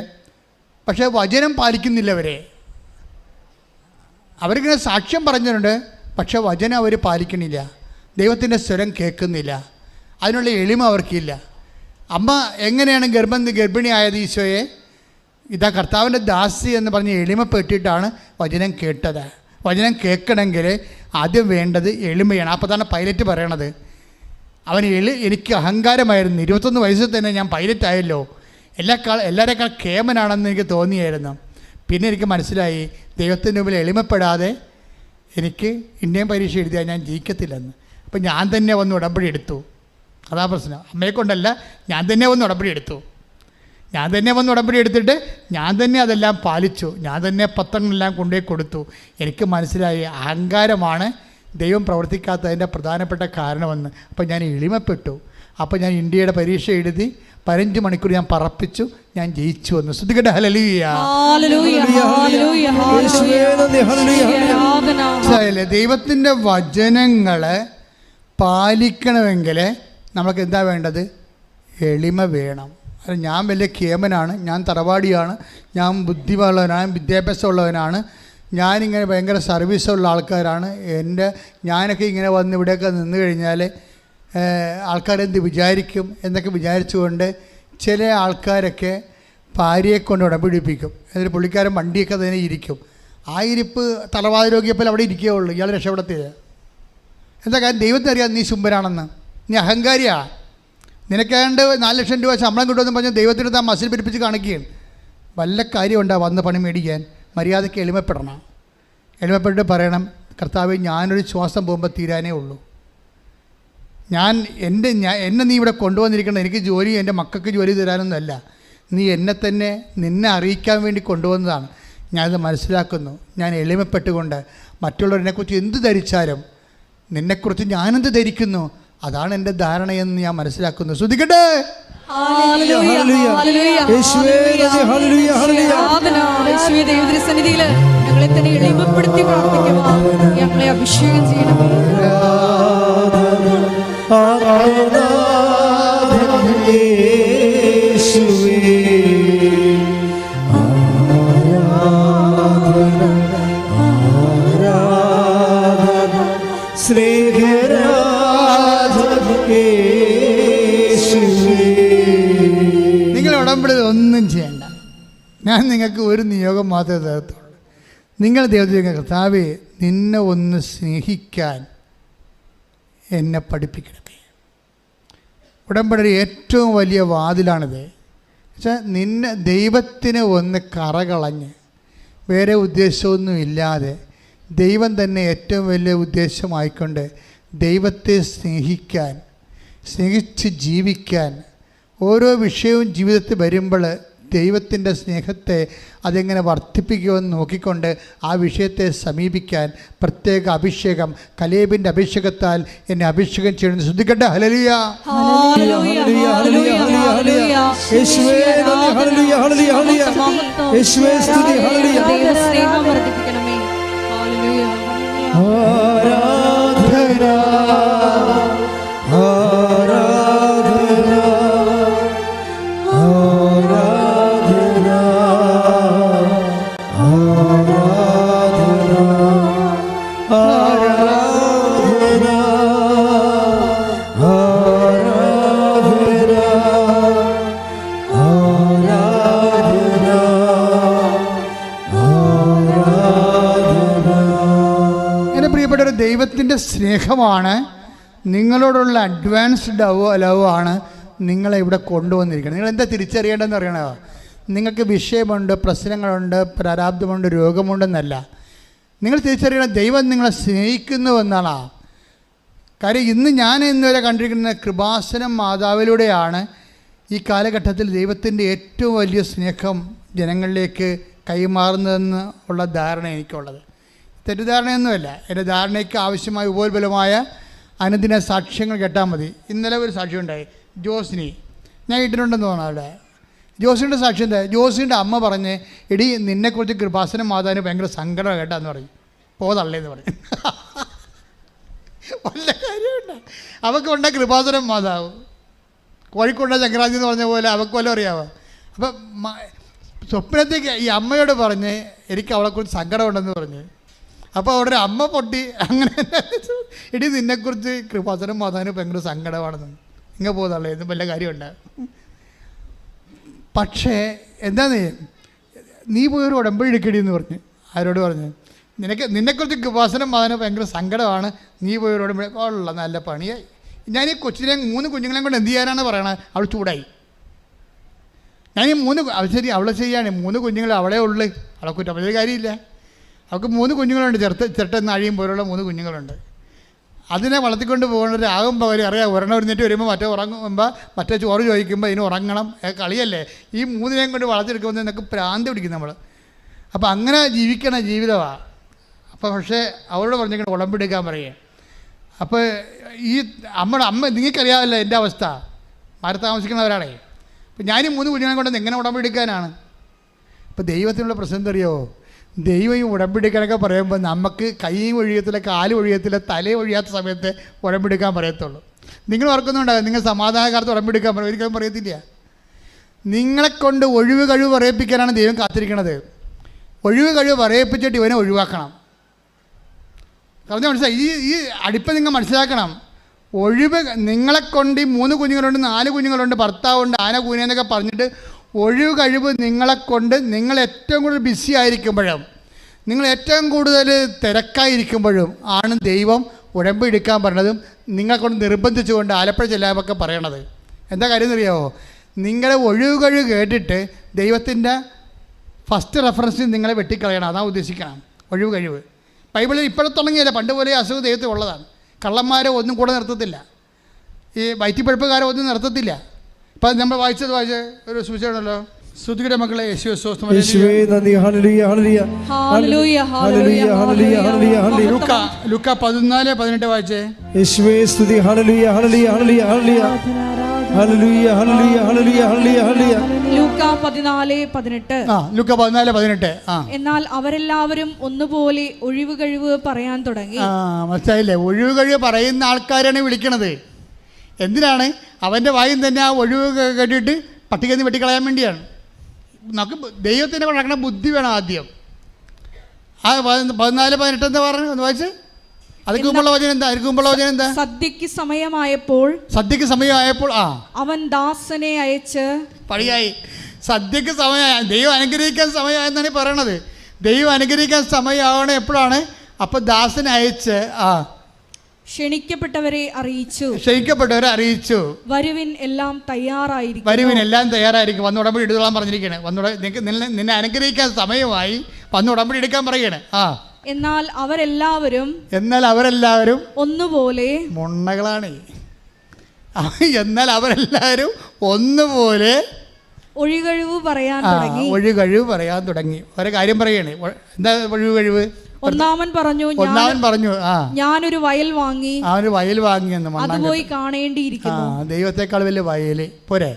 പക്ഷേ വചനം പാലിക്കുന്നില്ലവരെ. അവരിങ്ങനെ സാക്ഷ്യം പറഞ്ഞിട്ടുണ്ട്, പക്ഷെ വചനം അവർ പാലിക്കണില്ല, ദൈവത്തിൻ്റെ സ്വരം കേൾക്കുന്നില്ല, അതിനുള്ള എളിമ അവർക്കില്ല. അമ്മ എങ്ങനെയാണ് ഗർഭിണിയായത്? ഈശോയെ ഇതാ കർത്താവിൻ്റെ ദാസി എന്ന് പറഞ്ഞ് എളിമപ്പെട്ടിട്ടാണ് വചനം കേട്ടത്. വചനം കേൾക്കണമെങ്കിൽ ആദ്യം വേണ്ടത് എളിമയാണ്. അപ്പോൾ തന്നെ പൈലറ്റ് പറയണത്, എനിക്ക് അഹങ്കാരമായിരുന്നു. 21 വയസ്സിൽ തന്നെ ഞാൻ പൈലറ്റ് ആയല്ലോ, എല്ലാവരേക്കാൾ കേമനാണെന്ന് എനിക്ക് തോന്നിയായിരുന്നു. പിന്നെ എനിക്ക് മനസ്സിലായി ദൈവത്തിൻ്റെ മുമ്പിൽ എളിമപ്പെടാതെ എനിക്ക് ഇന്ത്യൻ പരീക്ഷ എഴുതിയാൽ ഞാൻ ജയിക്കത്തില്ലെന്ന്. അപ്പം ഞാൻ തന്നെ വന്ന് ഉടമ്പടി എടുത്തു. അതാ പ്രശ്നം. അമ്മയെ കൊണ്ടല്ല, ഞാൻ തന്നെ വന്ന് ഉടമ്പടി എടുത്തു. ഞാൻ തന്നെ വന്ന് ഉടമ്പടി എടുത്തിട്ട് ഞാൻ തന്നെ അതെല്ലാം പാലിച്ചു. ഞാൻ തന്നെ പത്രങ്ങളെല്ലാം കൊണ്ടുപോയി കൊടുത്തു. എനിക്ക് മനസ്സിലായി അഹങ്കാരമാണ് ദൈവം പ്രവർത്തിക്കാത്തതിൻ്റെ പ്രധാനപ്പെട്ട കാരണമെന്ന്. അപ്പം ഞാൻ എളിമപ്പെട്ടു. അപ്പോൾ ഞാൻ ഇന്ത്യയുടെ പരീക്ഷ എഴുതി 15 മണിക്കൂർ ഞാൻ പറപ്പിച്ചു, ഞാൻ ജയിച്ചു വന്നു. ശ്രദ്ധിക്കട്ടെ. ഹല്ലേലൂയ. ദൈവത്തിൻ്റെ വചനങ്ങൾ പാലിക്കണമെങ്കിൽ നമുക്ക് എന്താ വേണ്ടത്? എളിമ വേണം. അത് ഞാൻ വലിയ കേമനാണ്, ഞാൻ തറവാടിയാണ്, ഞാൻ ബുദ്ധിമുള്ളവനാണ്, വിദ്യാഭ്യാസമുള്ളവനാണ്, ഞാനിങ്ങനെ ഭയങ്കര സർവീസുള്ള ആൾക്കാരാണ്, ഞാനൊക്കെ ഇങ്ങനെ വന്ന് ഇവിടെയൊക്കെ നിന്ന് കഴിഞ്ഞാൽ ആൾക്കാരെന്ത് വിചാരിക്കും എന്നൊക്കെ വിചാരിച്ചുകൊണ്ട് ചില ആൾക്കാരൊക്കെ ഭാര്യയെ കൊണ്ട് ഉടമ്പിടിപ്പിക്കും. എന്നിട്ട് പുള്ളിക്കാരൻ വണ്ടിയൊക്കെ തന്നെ ഇരിക്കും. ആ ഇരിപ്പ് തലവാതിരോഗ്യപ്പോൾ അവിടെ ഇരിക്കുകയുള്ളൂ. ഇയാൾ രക്ഷപ്പെടത്തില്ല. എന്താ കാര്യം? ദൈവത്തിന് അറിയാം നീ ശുംഭനാണെന്ന്. നീ അഹങ്കാരിയാ. നിനക്കേണ്ട 4 ലക്ഷം രൂപ ശമ്പളം കിട്ടുമെന്ന് പറഞ്ഞാൽ ദൈവത്തിന് താൻ മസിൽ പിടിപ്പിച്ച് കാണിക്കുകയാണ്. വല്ല കാര്യമുണ്ടോ വന്ന് പണി മേടിക്കാൻ? മര്യാദയ്ക്ക് എളിമപ്പെടണം. എളിമപ്പെട്ടിട്ട് പറയണം, കർത്താവേ, ഞാനൊരു ശ്വാസം പോകുമ്പോൾ തീരാനേ ഉള്ളൂ. എന്നെ നീ ഇവിടെ കൊണ്ടുവന്നിരിക്കണം. എനിക്ക് ജോലി, എൻ്റെ മക്കൾക്ക് ജോലി തരാനൊന്നുമല്ല. നീ നിന്നെ അറിയിക്കാൻ വേണ്ടി കൊണ്ടുവന്നതാണ്. ഞാനത് മനസ്സിലാക്കുന്നു. ഞാൻ എളിമപ്പെട്ടുകൊണ്ട് മറ്റുള്ളവരെക്കുറിച്ച് എന്ത് ധരിച്ചാലും നിന്നെക്കുറിച്ച് ഞാനെന്ത് ധരിക്കുന്നു അതാണ് എൻ്റെ ധാരണയെന്ന് ഞാൻ മനസ്സിലാക്കുന്നു. ശ്രദ്ധിക്കട്ടെ. ഞങ്ങളെ തന്നെ എളിമപ്പെടുത്തി പ്രാർത്ഥിക്കുവാൻ ഞങ്ങളെ അഭിഷേകം ചെയ്യണം. നിങ്ങൾ ഉടമ്പടി ഒന്നും ചെയ്യണ്ട. ഞാൻ നിങ്ങൾക്ക് ഒരു നിയോഗം മാത്രമേ തരത്തുള്ളൂ. നിങ്ങൾ ദൈവത്തിന്, കർത്താവേ, നിന്നെ ഒന്ന് സ്നേഹിക്കാൻ എന്നെ പഠിപ്പിക്കണമേ. ഉടമ്പടിയുടെ ഏറ്റവും വലിയ വാതിലാണിത്. വെച്ചാൽ ദൈവത്തിന് ഒന്ന് കറകളഞ്ഞ് വേറെ ഉദ്ദേശമൊന്നും ഇല്ലാതെ ദൈവം തന്നെ ഏറ്റവും വലിയ ഉദ്ദേശമായിക്കൊണ്ട് ദൈവത്തെ സ്നേഹിച്ച് ജീവിക്കാൻ, ഓരോ വിഷയവും ജീവിതത്തിൽ വരുമ്പോൾ ദൈവത്തിൻ്റെ സ്നേഹത്തെ അതെങ്ങനെ വർദ്ധിപ്പിക്കുമെന്ന് നോക്കിക്കൊണ്ട് ആ വിഷയത്തെ സമീപിക്കാൻ പ്രത്യേക അഭിഷേകം, കലേബിൻ്റെ അഭിഷേകത്താൽ എന്നെ അഭിഷേകം ചെയ്യണമെന്ന് ശ്രദ്ധിക്കട്ടെ. ഹല്ലേലൂയ. ദൈവത്തിൻ്റെ സ്നേഹമാണ്, നിങ്ങളോടുള്ള അഡ്വാൻസ്ഡ് ലവ് ആണ് നിങ്ങളെ ഇവിടെ കൊണ്ടുവന്നിരിക്കുന്നത്. നിങ്ങൾ എന്താ തിരിച്ചറിയേണ്ടതെന്ന് അറിയണോ? നിങ്ങൾക്ക് വിഷയമുണ്ട്, പ്രശ്നങ്ങളുണ്ട്, പ്രാരാബ്ധമുണ്ട്, രോഗമുണ്ടെന്നല്ല. നിങ്ങൾ തിരിച്ചറിയണം ദൈവം നിങ്ങളെ സ്നേഹിക്കുന്നുവെന്നാണ്. കാര്യം ഇന്നുവരെ കണ്ടിരിക്കുന്ന കൃപാസനം മാതാവിലൂടെയാണ് ഈ കാലഘട്ടത്തിൽ ദൈവത്തിൻ്റെ ഏറ്റവും വലിയ സ്നേഹം ജനങ്ങളിലേക്ക് കൈമാറുന്നതെന്ന് ഉള്ള ധാരണ എനിക്കുള്ളത്. തെറ്റിദ്ധാരണയൊന്നുമല്ല. എൻ്റെ ധാരണയ്ക്ക് ആവശ്യമായ ഉപോത്ബലമായ അനുദിന സാക്ഷ്യങ്ങൾ കേട്ടാൽ മതി. ഇന്നലെ ഒരു സാക്ഷ്യം ഉണ്ടായി. ജോസിനി, ഞാൻ ഇട്ടിട്ടുണ്ടെന്ന് തോന്നുന്നു. അവിടെ ജോസിൻ്റെ സാക്ഷ്യം എന്താ? ജോസിൻ്റെ അമ്മ പറഞ്ഞ്, എടി നിന്നെക്കുറിച്ച് കൃപാസനം മാതാവിന് ഭയങ്കര സങ്കടം കേട്ടാന്ന് പറയും. പോതള്ളേന്ന് പറയും. വല്ല കാര്യമുണ്ട്? അവൾക്കുണ്ട കൃപാസനം മാതാവ്, കോഴിക്കോട്ടെ ചക്രാജി എന്ന് പറഞ്ഞ പോലെ അവൾക്ക് വല്ലതും അറിയാമോ? അപ്പം സ്വപ്നത്തേക്ക് ഈ അമ്മയോട് പറഞ്ഞ് എനിക്ക് അവളെക്കുറിച്ച് സങ്കടമുണ്ടെന്ന് പറഞ്ഞ്. അപ്പോൾ അവിടെ അമ്മ പൊട്ടി. അങ്ങനെ എടി നിന്നെക്കുറിച്ച് കൃപാസനം മാതാവിന് ഭയങ്കര സങ്കടമാണെന്ന്. ഇങ്ങനെ പോകുന്നുള്ളൂ, ഇതും വല്ല കാര്യമുണ്ട്? പക്ഷേ എന്താന്ന്, നീ പോയൊരു ഉടമ്പടി എടുക്കടി എന്ന് പറഞ്ഞ്. ആരോട് പറഞ്ഞു? നിന്നെക്കുറിച്ച് കൃപാസനം മാതാവിന് ഭയങ്കര സങ്കടമാണ്, നീ പോയൊരു ഉടമ്പടി. ഉള്ള നല്ല പണിയായി. ഞാൻ ഈ കൊച്ചിനെ 3 കുഞ്ഞുങ്ങളെയും കൊണ്ട് എന്ത് ചെയ്യാനാണ് പറയണത്? അവൾ ചൂടായി. ഞാൻ ഈ 3 ശരി അവളെ ചെയ്യാണ്, 3 കുഞ്ഞുങ്ങൾ അവളെ ഉള്ളു, അവളെ കുറ്റം ഒരു കാര്യമില്ല. അവൾക്ക് 3 കുഞ്ഞുങ്ങളുണ്ട്, ചെറുട്ടെന്ന് അഴിയും പോലുള്ള 3 കുഞ്ഞുങ്ങളുണ്ട്. അതിനെ വളർത്തിക്കൊണ്ട് പോകുന്നത് ആകുമ്പോൾ അവർ അറിയാം, ഒരെണ്ണം ഒരുന്നിട്ട് വരുമ്പോൾ മറ്റേ ഉറങ്ങുമ്പോൾ മറ്റേ ചോറ് ചോദിക്കുമ്പോൾ ഇതിന് ഉറങ്ങണം, കളിയല്ലേ. ഈ 3 കൊണ്ട് വളർത്തിയെടുക്കുമ്പോൾ നിനക്ക് പ്രാന്ത് പിടിക്കും നമ്മൾ. അപ്പോൾ അങ്ങനെ ജീവിക്കണ ജീവിതമാണ്. അപ്പോൾ പക്ഷേ അവരോട് പറഞ്ഞിട്ട് ഉടമ്പെടുക്കാൻ പറയുക. അപ്പോൾ ഈ അമ്മ നിങ്ങൾക്കറിയാമല്ലോ എൻ്റെ അവസ്ഥ, മാറി താമസിക്കുന്നവരാണേ. അപ്പോൾ ഞാൻ ഈ 3 കുഞ്ഞുങ്ങളെ കൊണ്ട് എങ്ങനെ ഉടമ്പെടുക്കാനാണ്? അപ്പോൾ ദൈവത്തിനുള്ള പ്രശ്നം അറിയോ? ദൈവം ഈ ഉടമ്പെടുക്കാനൊക്കെ പറയുമ്പോൾ നമുക്ക് കൈ ഒഴിയത്തില്ല, കാല് ഒഴിയത്തില്ല, തല ഒഴിയാത്ത സമയത്ത് ഉടമ്പെടുക്കാൻ പറയത്തുള്ളൂ. നിങ്ങൾ ഓർക്കുന്നുണ്ടാകും, നിങ്ങൾ സമാധാനകാലത്ത് ഉടമ്പെടുക്കാൻ പറയും, ഒരിക്കലും പറയത്തില്ല. നിങ്ങളെക്കൊണ്ട് ഒഴിവ് കഴിവ് പറയിപ്പിക്കാനാണ് ദൈവം കാത്തിരിക്കണത്. ഒഴിവ് കഴിവ് പറയിപ്പിച്ചിട്ട് ഇവനെ ഒഴിവാക്കണം. പറഞ്ഞാൽ മനസ്സിലായി? ഈ അടുപ്പം നിങ്ങൾ മനസ്സിലാക്കണം. ഒഴിവ് നിങ്ങളെക്കൊണ്ട് ഈ 3 കുഞ്ഞുങ്ങളുണ്ട്, 4 കുഞ്ഞുങ്ങളുണ്ട്, ഭർത്താവുണ്ട്, ആന കൂനെന്നൊക്കെ പറഞ്ഞിട്ട് ഒഴിവ് കഴിവ് നിങ്ങളെക്കൊണ്ട് നിങ്ങൾ ഏറ്റവും കൂടുതൽ ബിസി ആയിരിക്കുമ്പോഴും, നിങ്ങൾ ഏറ്റവും കൂടുതൽ തിരക്കായിരിക്കുമ്പോഴും ആണ് ദൈവം ഉടമ്പെടുക്കാൻ പറഞ്ഞതും നിങ്ങളെക്കൊണ്ട് നിർബന്ധിച്ചുകൊണ്ട് ആലപ്പുഴ ജില്ലാവൊക്കെ പറയണത്. എന്താ കാര്യം എന്നറിയാമോ? നിങ്ങളെ ഒഴിവ് കഴിവ് കേട്ടിട്ട് ദൈവത്തിൻ്റെ ഫസ്റ്റ് റെഫറൻസിൽ നിങ്ങളെ വെട്ടിക്കളയണം. അതാണ് ഉദ്ദേശിക്കണം ഒഴിവ് കഴിവ്. ബൈബിളിൽ ഇപ്പോഴും തുടങ്ങിയല്ല, പണ്ട് പോലെ അസുഖം ദൈവത്തിൽ ഉള്ളതാണ്. കള്ളന്മാരെ ഒന്നും കൂടെ നിർത്തത്തില്ല, ഈ വയറ്റിപ്പഴുപ്പുകാരെ ഒന്നും നിർത്തത്തില്ല. ഇപ്പം നമ്മൾ വായിച്ച ഒരു സൂചനയാണല്ലോ, ശ്രുതിയുടെ മക്കളെ യേശുവേ നന്ദി. ലൂക്ക 14:18 വായിച്ചേ. യേശുവേ സ്തുതി. ഹല്ലേലൂയ ഹല്ലേലൂയ ഹല്ലേലൂയ ഹല്ലേലൂയ ഹല്ലേലൂയ ഹല്ലേലൂയ ഹല്ലേലൂയ. ലൂക്ക 14:18. എന്നാൽ അവരെല്ലാവരും ഒന്നുപോലെ ഒഴിവ് കഴിവ് പറയാൻ തുടങ്ങി. മനസ്സിലായില്ലേ? ഒഴിവ് കഴിവ് പറയുന്ന ആൾക്കാരാണ് വിളിക്കണത്. എന്തിനാണ്? അവൻ്റെ വായും തന്നെ ആ ഒഴിവ് കേട്ടിട്ട് പട്ടികയിൽ നിന്ന് വെട്ടിക്കളയാൻ വേണ്ടിയാണ്. നമുക്ക് ദൈവത്തിൻ്റെ നടക്കുന്ന ബുദ്ധി വേണം ആദ്യം. ആ 14:18 എന്താ പറഞ്ഞു? ഒന്ന് വായിച്ച്. അതിക്ക് മുമ്പുള്ള വചനം എന്താ? സദ്യക്ക് സമയമായപ്പോൾ അവൻ ദാസനെ അയച്ച് പടിയായി. സദ്യക്ക് സമയമായ, ദൈവം അനുഗ്രഹിക്കാൻ സമയമായെന്നാണ് പറയണത്. ദൈവം അനുഗ്രഹിക്കാൻ സമയമാവണേ എപ്പോഴാണ്? അപ്പോൾ ദാസനെ അയച്ച് ക്ഷണിക്കപ്പെട്ടവരെ അറിയിച്ചു. വരുവിൻ എല്ലാം തയ്യാറായിരിക്കും. വന്ന് ഉടമ്പടി എടുത്തോളാൻ പറഞ്ഞിരിക്കണേ. നിന്നെ അനുഗ്രഹിക്കാൻ സമയമായി, വന്ന് ഉടമ്പടി എടുക്കാൻ പറയണേ. എന്നാൽ അവരെല്ലാവരും ഒന്നുപോലെ മുണ്ണകളാണ്. എന്നാൽ അവരെല്ലാവരും ഒന്നുപോലെ ഒഴികഴിവ് പറയാൻ തുടങ്ങി. ഒരു കാര്യം പറയണേ. എന്താ ഒഴികഴിവ്? ഒന്നാമൻ പറഞ്ഞു ഞാനൊരു വയൽ വാങ്ങി എന്ന് അത് പോയി കാണേണ്ടിയിരിക്കുന്നു. ദൈവത്തെക്കാൾ വലിയ വയല് പോരെ.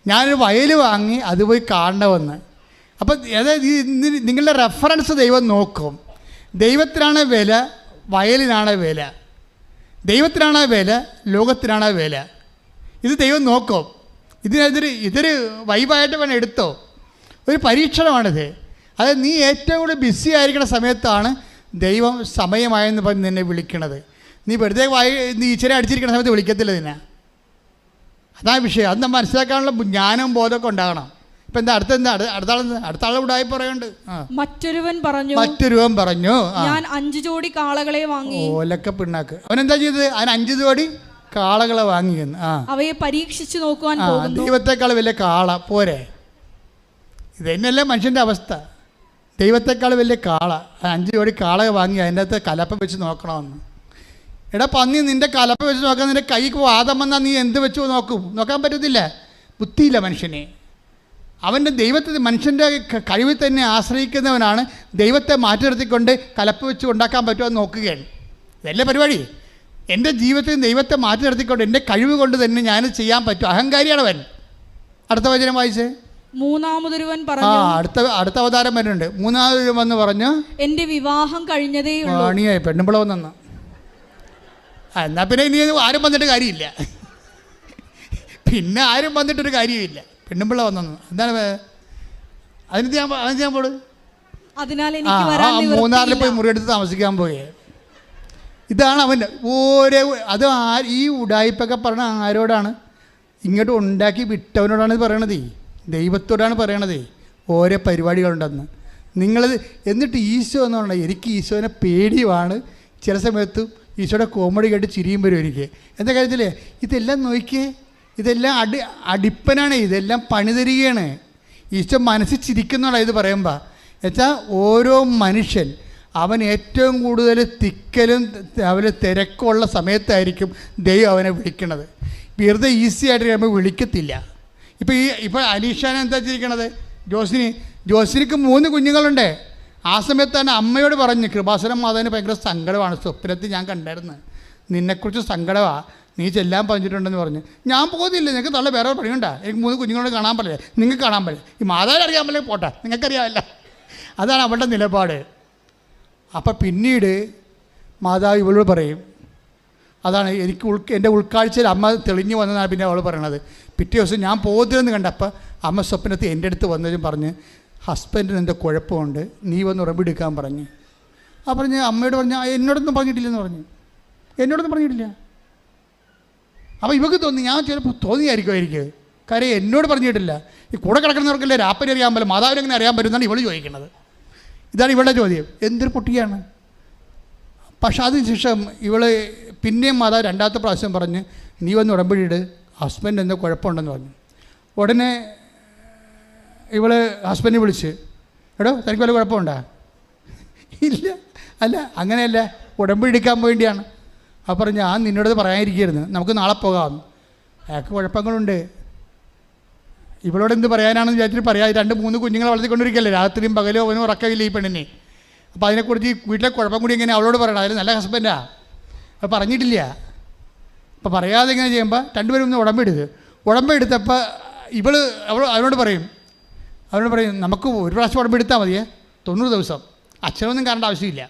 ഞാനൊരു വയൽ വാങ്ങി അത് പോയി കാണണമെന്ന്. അപ്പം അതായത് നിങ്ങളുടെ റെഫറൻസ് ദൈവം നോക്കും. ദൈവത്തിനാണ് വില, വയലിനാണ് വില. ദൈവത്തിനാണ് വില, ലോകത്തിനാണ് വില. ഇത് ദൈവം നോക്കും. ഇതൊരു വൈബായിട്ട് വേണം എടുത്തോ. ഒരു പരീക്ഷണമാണിത്. അതായത് നീ ഏറ്റവും കൂടുതൽ ബിസി ആയിരിക്കുന്ന സമയത്താണ് ദൈവം സമയമായെന്ന് പറഞ്ഞ് നിന്നെ വിളിക്കണത്. നീ വെറുതെ നീ ഈശ്വരനെ അടിച്ചിരിക്കുന്ന സമയത്ത് വിളിക്കത്തില്ല നിന്നെ. അതാണ് വിഷയം. അത് നമ്മൾ മനസ്സിലാക്കാനുള്ള ജ്ഞാനവും ബോധമൊക്കെ ഉണ്ടാകണം. ഇപ്പം എന്താ അടുത്ത ആളെ ഉടായി പറയുന്നുണ്ട്. മറ്റൊരുവൻ പറഞ്ഞു ഞാൻ 5 ജോഡി കാളകളെ വാങ്ങി. ഓലക്ക പിണ്ണാക്ക്. അവനെന്താ ചെയ്തത്? അവൻ 5 ജോഡി കാളകളെ വാങ്ങിയെന്ന്. അവയെ പരീക്ഷിച്ചു നോക്കുവാൻ ദൈവത്തെക്കാൾ വലിയ കാള പോരെ. ഇത് തന്നെയല്ലേ മനുഷ്യൻ്റെ അവസ്ഥ. ദൈവത്തെക്കാൾ വലിയ കാള. 5 ജോഡി കാളയെ വാങ്ങി അതിൻ്റെ അകത്ത് കലപ്പ വെച്ച് നോക്കണമെന്ന്. എടാ പന്നി, നിൻ്റെ കലപ്പ വെച്ച് നോക്കാൻ നിൻ്റെ കൈക്ക് വാദം വന്നാൽ നീ എന്ത് വെച്ച് നോക്കാൻ പറ്റത്തില്ല. ബുദ്ധിയില്ല മനുഷ്യനെ. അവൻ്റെ മനുഷ്യൻ്റെ കഴിവിൽ തന്നെ ആശ്രയിക്കുന്നവനാണ് ദൈവത്തെ മാറ്റി നിർത്തിക്കൊണ്ട് കലപ്പ വെച്ച് ഉണ്ടാക്കാൻ പറ്റുമോ എന്ന് നോക്കുകയാണ്. ഇതല്ലേ പരിപാടി. എൻ്റെ ജീവിതത്തിൽ ദൈവത്തെ മാറ്റി നിർത്തിക്കൊണ്ട് എൻ്റെ കഴിവ് കൊണ്ട് തന്നെ ഞാൻ ചെയ്യാൻ പറ്റും. അഹങ്കാരിയാണ് അവൻ. അടുത്ത വചനം വായിച്ചേ. മൂന്നാമതൊരുവൻ പറഞ്ഞു. അടുത്ത അവതാരം വരുന്നുണ്ട്. മൂന്നാമതൊരുവൻ വന്ന് പറഞ്ഞു എൻ്റെ വിവാഹം കഴിഞ്ഞതേ ഉള്ളൂ. പണിയായി പെണ്ണുമ്പിള വന്നെന്ന്. എന്നാൽ പിന്നെ ഇനി ആരും വന്നിട്ട് കാര്യമില്ല. പിന്നെ ആരും വന്നിട്ടൊരു കാര്യമില്ല. പെണ്ണുമ്പിള്ള വന്നെന്ന്. എന്താണ് അതിന് ഞാൻ പോട്. മൂന്നാറിൽ പോയി മുറിയെടുത്ത് താമസിക്കാൻ പോയേ. ഇതാണ് അവൻ്റെ അത് ഈ ഉടായ്പൊക്കെ പറഞ്ഞ ആരോടാണ്? ഇങ്ങോട്ട് ഉണ്ടാക്കി വിട്ടവനോടാണ് പറയണത്. ദൈവത്തോടാണ് പറയണത്. ഓരോ പരിപാടികളുണ്ടെന്ന് നിങ്ങളത്. എന്നിട്ട് ഈശോ എന്ന് പറഞ്ഞാൽ എനിക്ക് ഈശോനെ പേടിയുമാണ്. ചില സമയത്ത് ഈശോയുടെ കോമഡി കേട്ട് ചിരിയും വരും എനിക്ക്. എന്താ കാര്യത്തില്ലേ, ഇതെല്ലാം നോക്കിയേ, ഇതെല്ലാം അടിപ്പനാണ്, ഇതെല്ലാം പണിതരികയാണ്. ഈശോ മനസ്സിൽ ചിരിക്കുന്നതാണ് ഇത് പറയുമ്പോൾ. എന്നുവെച്ചാൽ ഓരോ മനുഷ്യൻ അവൻ ഏറ്റവും കൂടുതൽ തിക്കലും അവന് തിരക്കുള്ള സമയത്തായിരിക്കും ദൈവം അവനെ വിളിക്കണത്. വെറുതെ ഈസി ആയിട്ട് കഴിയുമ്പോൾ വിളിക്കത്തില്ല. ഇപ്പോൾ അലീഷാനെ എന്താ ചെയ്യിക്കണത്, ജോസിനിക്ക് 3 കുഞ്ഞുങ്ങളുണ്ട്. ആ സമയത്ത് തന്നെ അമ്മയോട് പറഞ്ഞു, കൃപാസനം മാതാവിന് ഭയങ്കര സങ്കടമാണ്, സ്വപ്നത്തിൽ ഞാൻ കണ്ടായിരുന്നു, നിന്നെക്കുറിച്ച് സങ്കടമാണ്, നീ ചെല്ലാൻ പറഞ്ഞിട്ടുണ്ടെന്ന് പറഞ്ഞു. ഞാൻ പോകുന്നില്ല, നിങ്ങൾക്ക് നല്ല വേറെ പണിയുണ്ടാ, എനിക്ക് 3 കുഞ്ഞുങ്ങളോട് കാണാൻ പറ്റില്ല, നിങ്ങൾക്ക് കാണാൻ പറ്റില്ല, ഈ മാതാവിനെ അറിയാൻ പറ്റില്ല, പോട്ടെ, നിങ്ങൾക്കറിയാമല്ല. അതാണ് അവളുടെ നിലപാട്. അപ്പം പിന്നീട് മാതാവ് ഇവളോട് പറയും, അതാണ് എനിക്ക് എൻ്റെ ഉൾക്കാഴ്ചയിൽ അമ്മ തെളിഞ്ഞു വന്നതാണ് പിന്നെ അവൾ പറയണത്. പിറ്റേ ദിവസം ഞാൻ പോകുന്നില്ലെന്ന് കണ്ടപ്പോൾ അമ്മ സ്വപ്നത്തിൽ എൻ്റെ അടുത്ത് വന്നതും പറഞ്ഞ്, ഹസ്ബൻഡിന് എന്താ കുഴപ്പമുണ്ട്, നീ വന്ന് ഉറമ്പെടുക്കാൻ പറഞ്ഞ്. ആ പറഞ്ഞ് അമ്മയോട് പറഞ്ഞ എന്നോടൊന്നും പറഞ്ഞിട്ടില്ലെന്ന് പറഞ്ഞു, എന്നോടൊന്നും പറഞ്ഞിട്ടില്ല. അപ്പോൾ ഇവർക്ക് തോന്നി, ഞാൻ ചിലപ്പോൾ തോന്നിയായിരിക്കും, കാര്യം എന്നോട് പറഞ്ഞിട്ടില്ല. ഈ കൂടെ കിടക്കുന്നവർക്കല്ലേ രാപ്പനെ അറിയാൻ പറ്റില്ല, മാതാവിനെങ്ങനെ അറിയാൻ പറ്റുമെന്നാണ് ഇവൾ ചോദിക്കുന്നത്. ഇതാണ് ഇവളുടെ ചോദ്യം. എന്തൊരു പൊട്ടിയാണ്. പക്ഷെ അതിനുശേഷം ഇവൾ പിന്നെയും മാതാവ് 2ാമത്തെ പ്രാവശ്യം പറഞ്ഞ്, നീ വന്ന് ഉടമ്പടിയിട്, ഹസ്ബൻഡ് എന്തോ കുഴപ്പമുണ്ടെന്ന് പറഞ്ഞു. ഉടനെ ഇവൾ ഹസ്ബൻഡിനെ വിളിച്ച്, എടോ തനിക്ക് വല്ല കുഴപ്പമുണ്ടോ? ഇല്ല. അല്ല അങ്ങനെയല്ല, ഉടമ്പടി എടുക്കാൻ വേണ്ടിയാണ്. അപ്പോൾ പറഞ്ഞു, ഞാൻ നിന്നോടത് പറയാനിരിക്കുകയായിരുന്നു, നമുക്ക് നാളെ പോകാം. അയാൾക്ക് കുഴപ്പങ്ങളുണ്ട്. ഇവളോട് എന്ത് പറയാനാണെന്ന് വിചാരിച്ചിട്ട് പറയാം. 2-3 കുഞ്ഞുങ്ങളെ വളർത്തിക്കൊണ്ടിരിക്കുകയല്ലേ, രാത്രിയും പകലും അവനും ഉറക്കമില്ല ഈ പെണ്ണിനെ. അപ്പോൾ അതിനെക്കുറിച്ച് ഈ വീട്ടിലെ കുഴപ്പം കൂടി എങ്ങനെ അവളോട് പറയണം, അതിൽ നല്ല ഹസ്ബൻഡാ, അപ്പോൾ പറഞ്ഞിട്ടില്ല. അപ്പോൾ പറയാതെ ഇങ്ങനെ ചെയ്യുമ്പോൾ 2 പേരും ഒന്ന് ഉടമ്പെടുത്തപ്പോൾ അവനോട് പറയും, നമുക്ക് ഒരു പ്രാവശ്യം ഉടമ്പെടുത്താൽ മതിയേ, 90 ദിവസം, അച്ഛനൊന്നും കാണേണ്ട ആവശ്യമില്ല.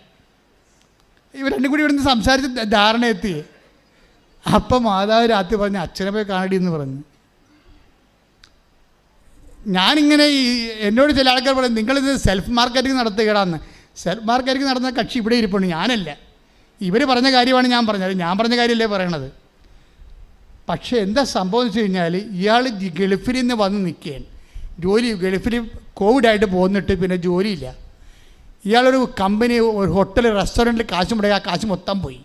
ഇവർ 2 കൂടി ഇവിടുന്ന് സംസാരിച്ച് ധാരണ എത്തി. അപ്പം മാതാവ് രാത്രി പറഞ്ഞ്, അച്ഛനെ പോയി കാണടി എന്ന് പറഞ്ഞു. ഞാനിങ്ങനെ എന്നോട് ചില ആൾക്കാർ പറയും, നിങ്ങളിത് സെൽഫ് മാർക്കറ്റിംഗ് നടത്തുകയാണെന്ന്. സെൽഫ് മാർക്കറ്റിംഗ് നടന്ന കക്ഷി ഇവിടെ ഇരിപ്പുണ്ട്, ഞാനല്ല. ഇവർ പറഞ്ഞ കാര്യമാണ് ഞാൻ പറഞ്ഞത്, ഞാൻ പറഞ്ഞ കാര്യമല്ലേ പറയണത്. പക്ഷേ എന്താ സംഭവം എന്ന് വെച്ച് കഴിഞ്ഞാൽ, ഇയാൾ ഗൾഫിൽ നിന്ന് വന്ന് നിൽക്കുകയാണ്, ഗൾഫിൽ കോവിഡായിട്ട് പോന്നിട്ട് പിന്നെ ജോലിയില്ല. ഇയാളൊരു കമ്പനി, ഒരു ഹോട്ടൽ, റെസ്റ്റോറൻറ്റിൽ കാശ് മുടങ്ങി, ആ കാശ് മൊത്തം പോയി.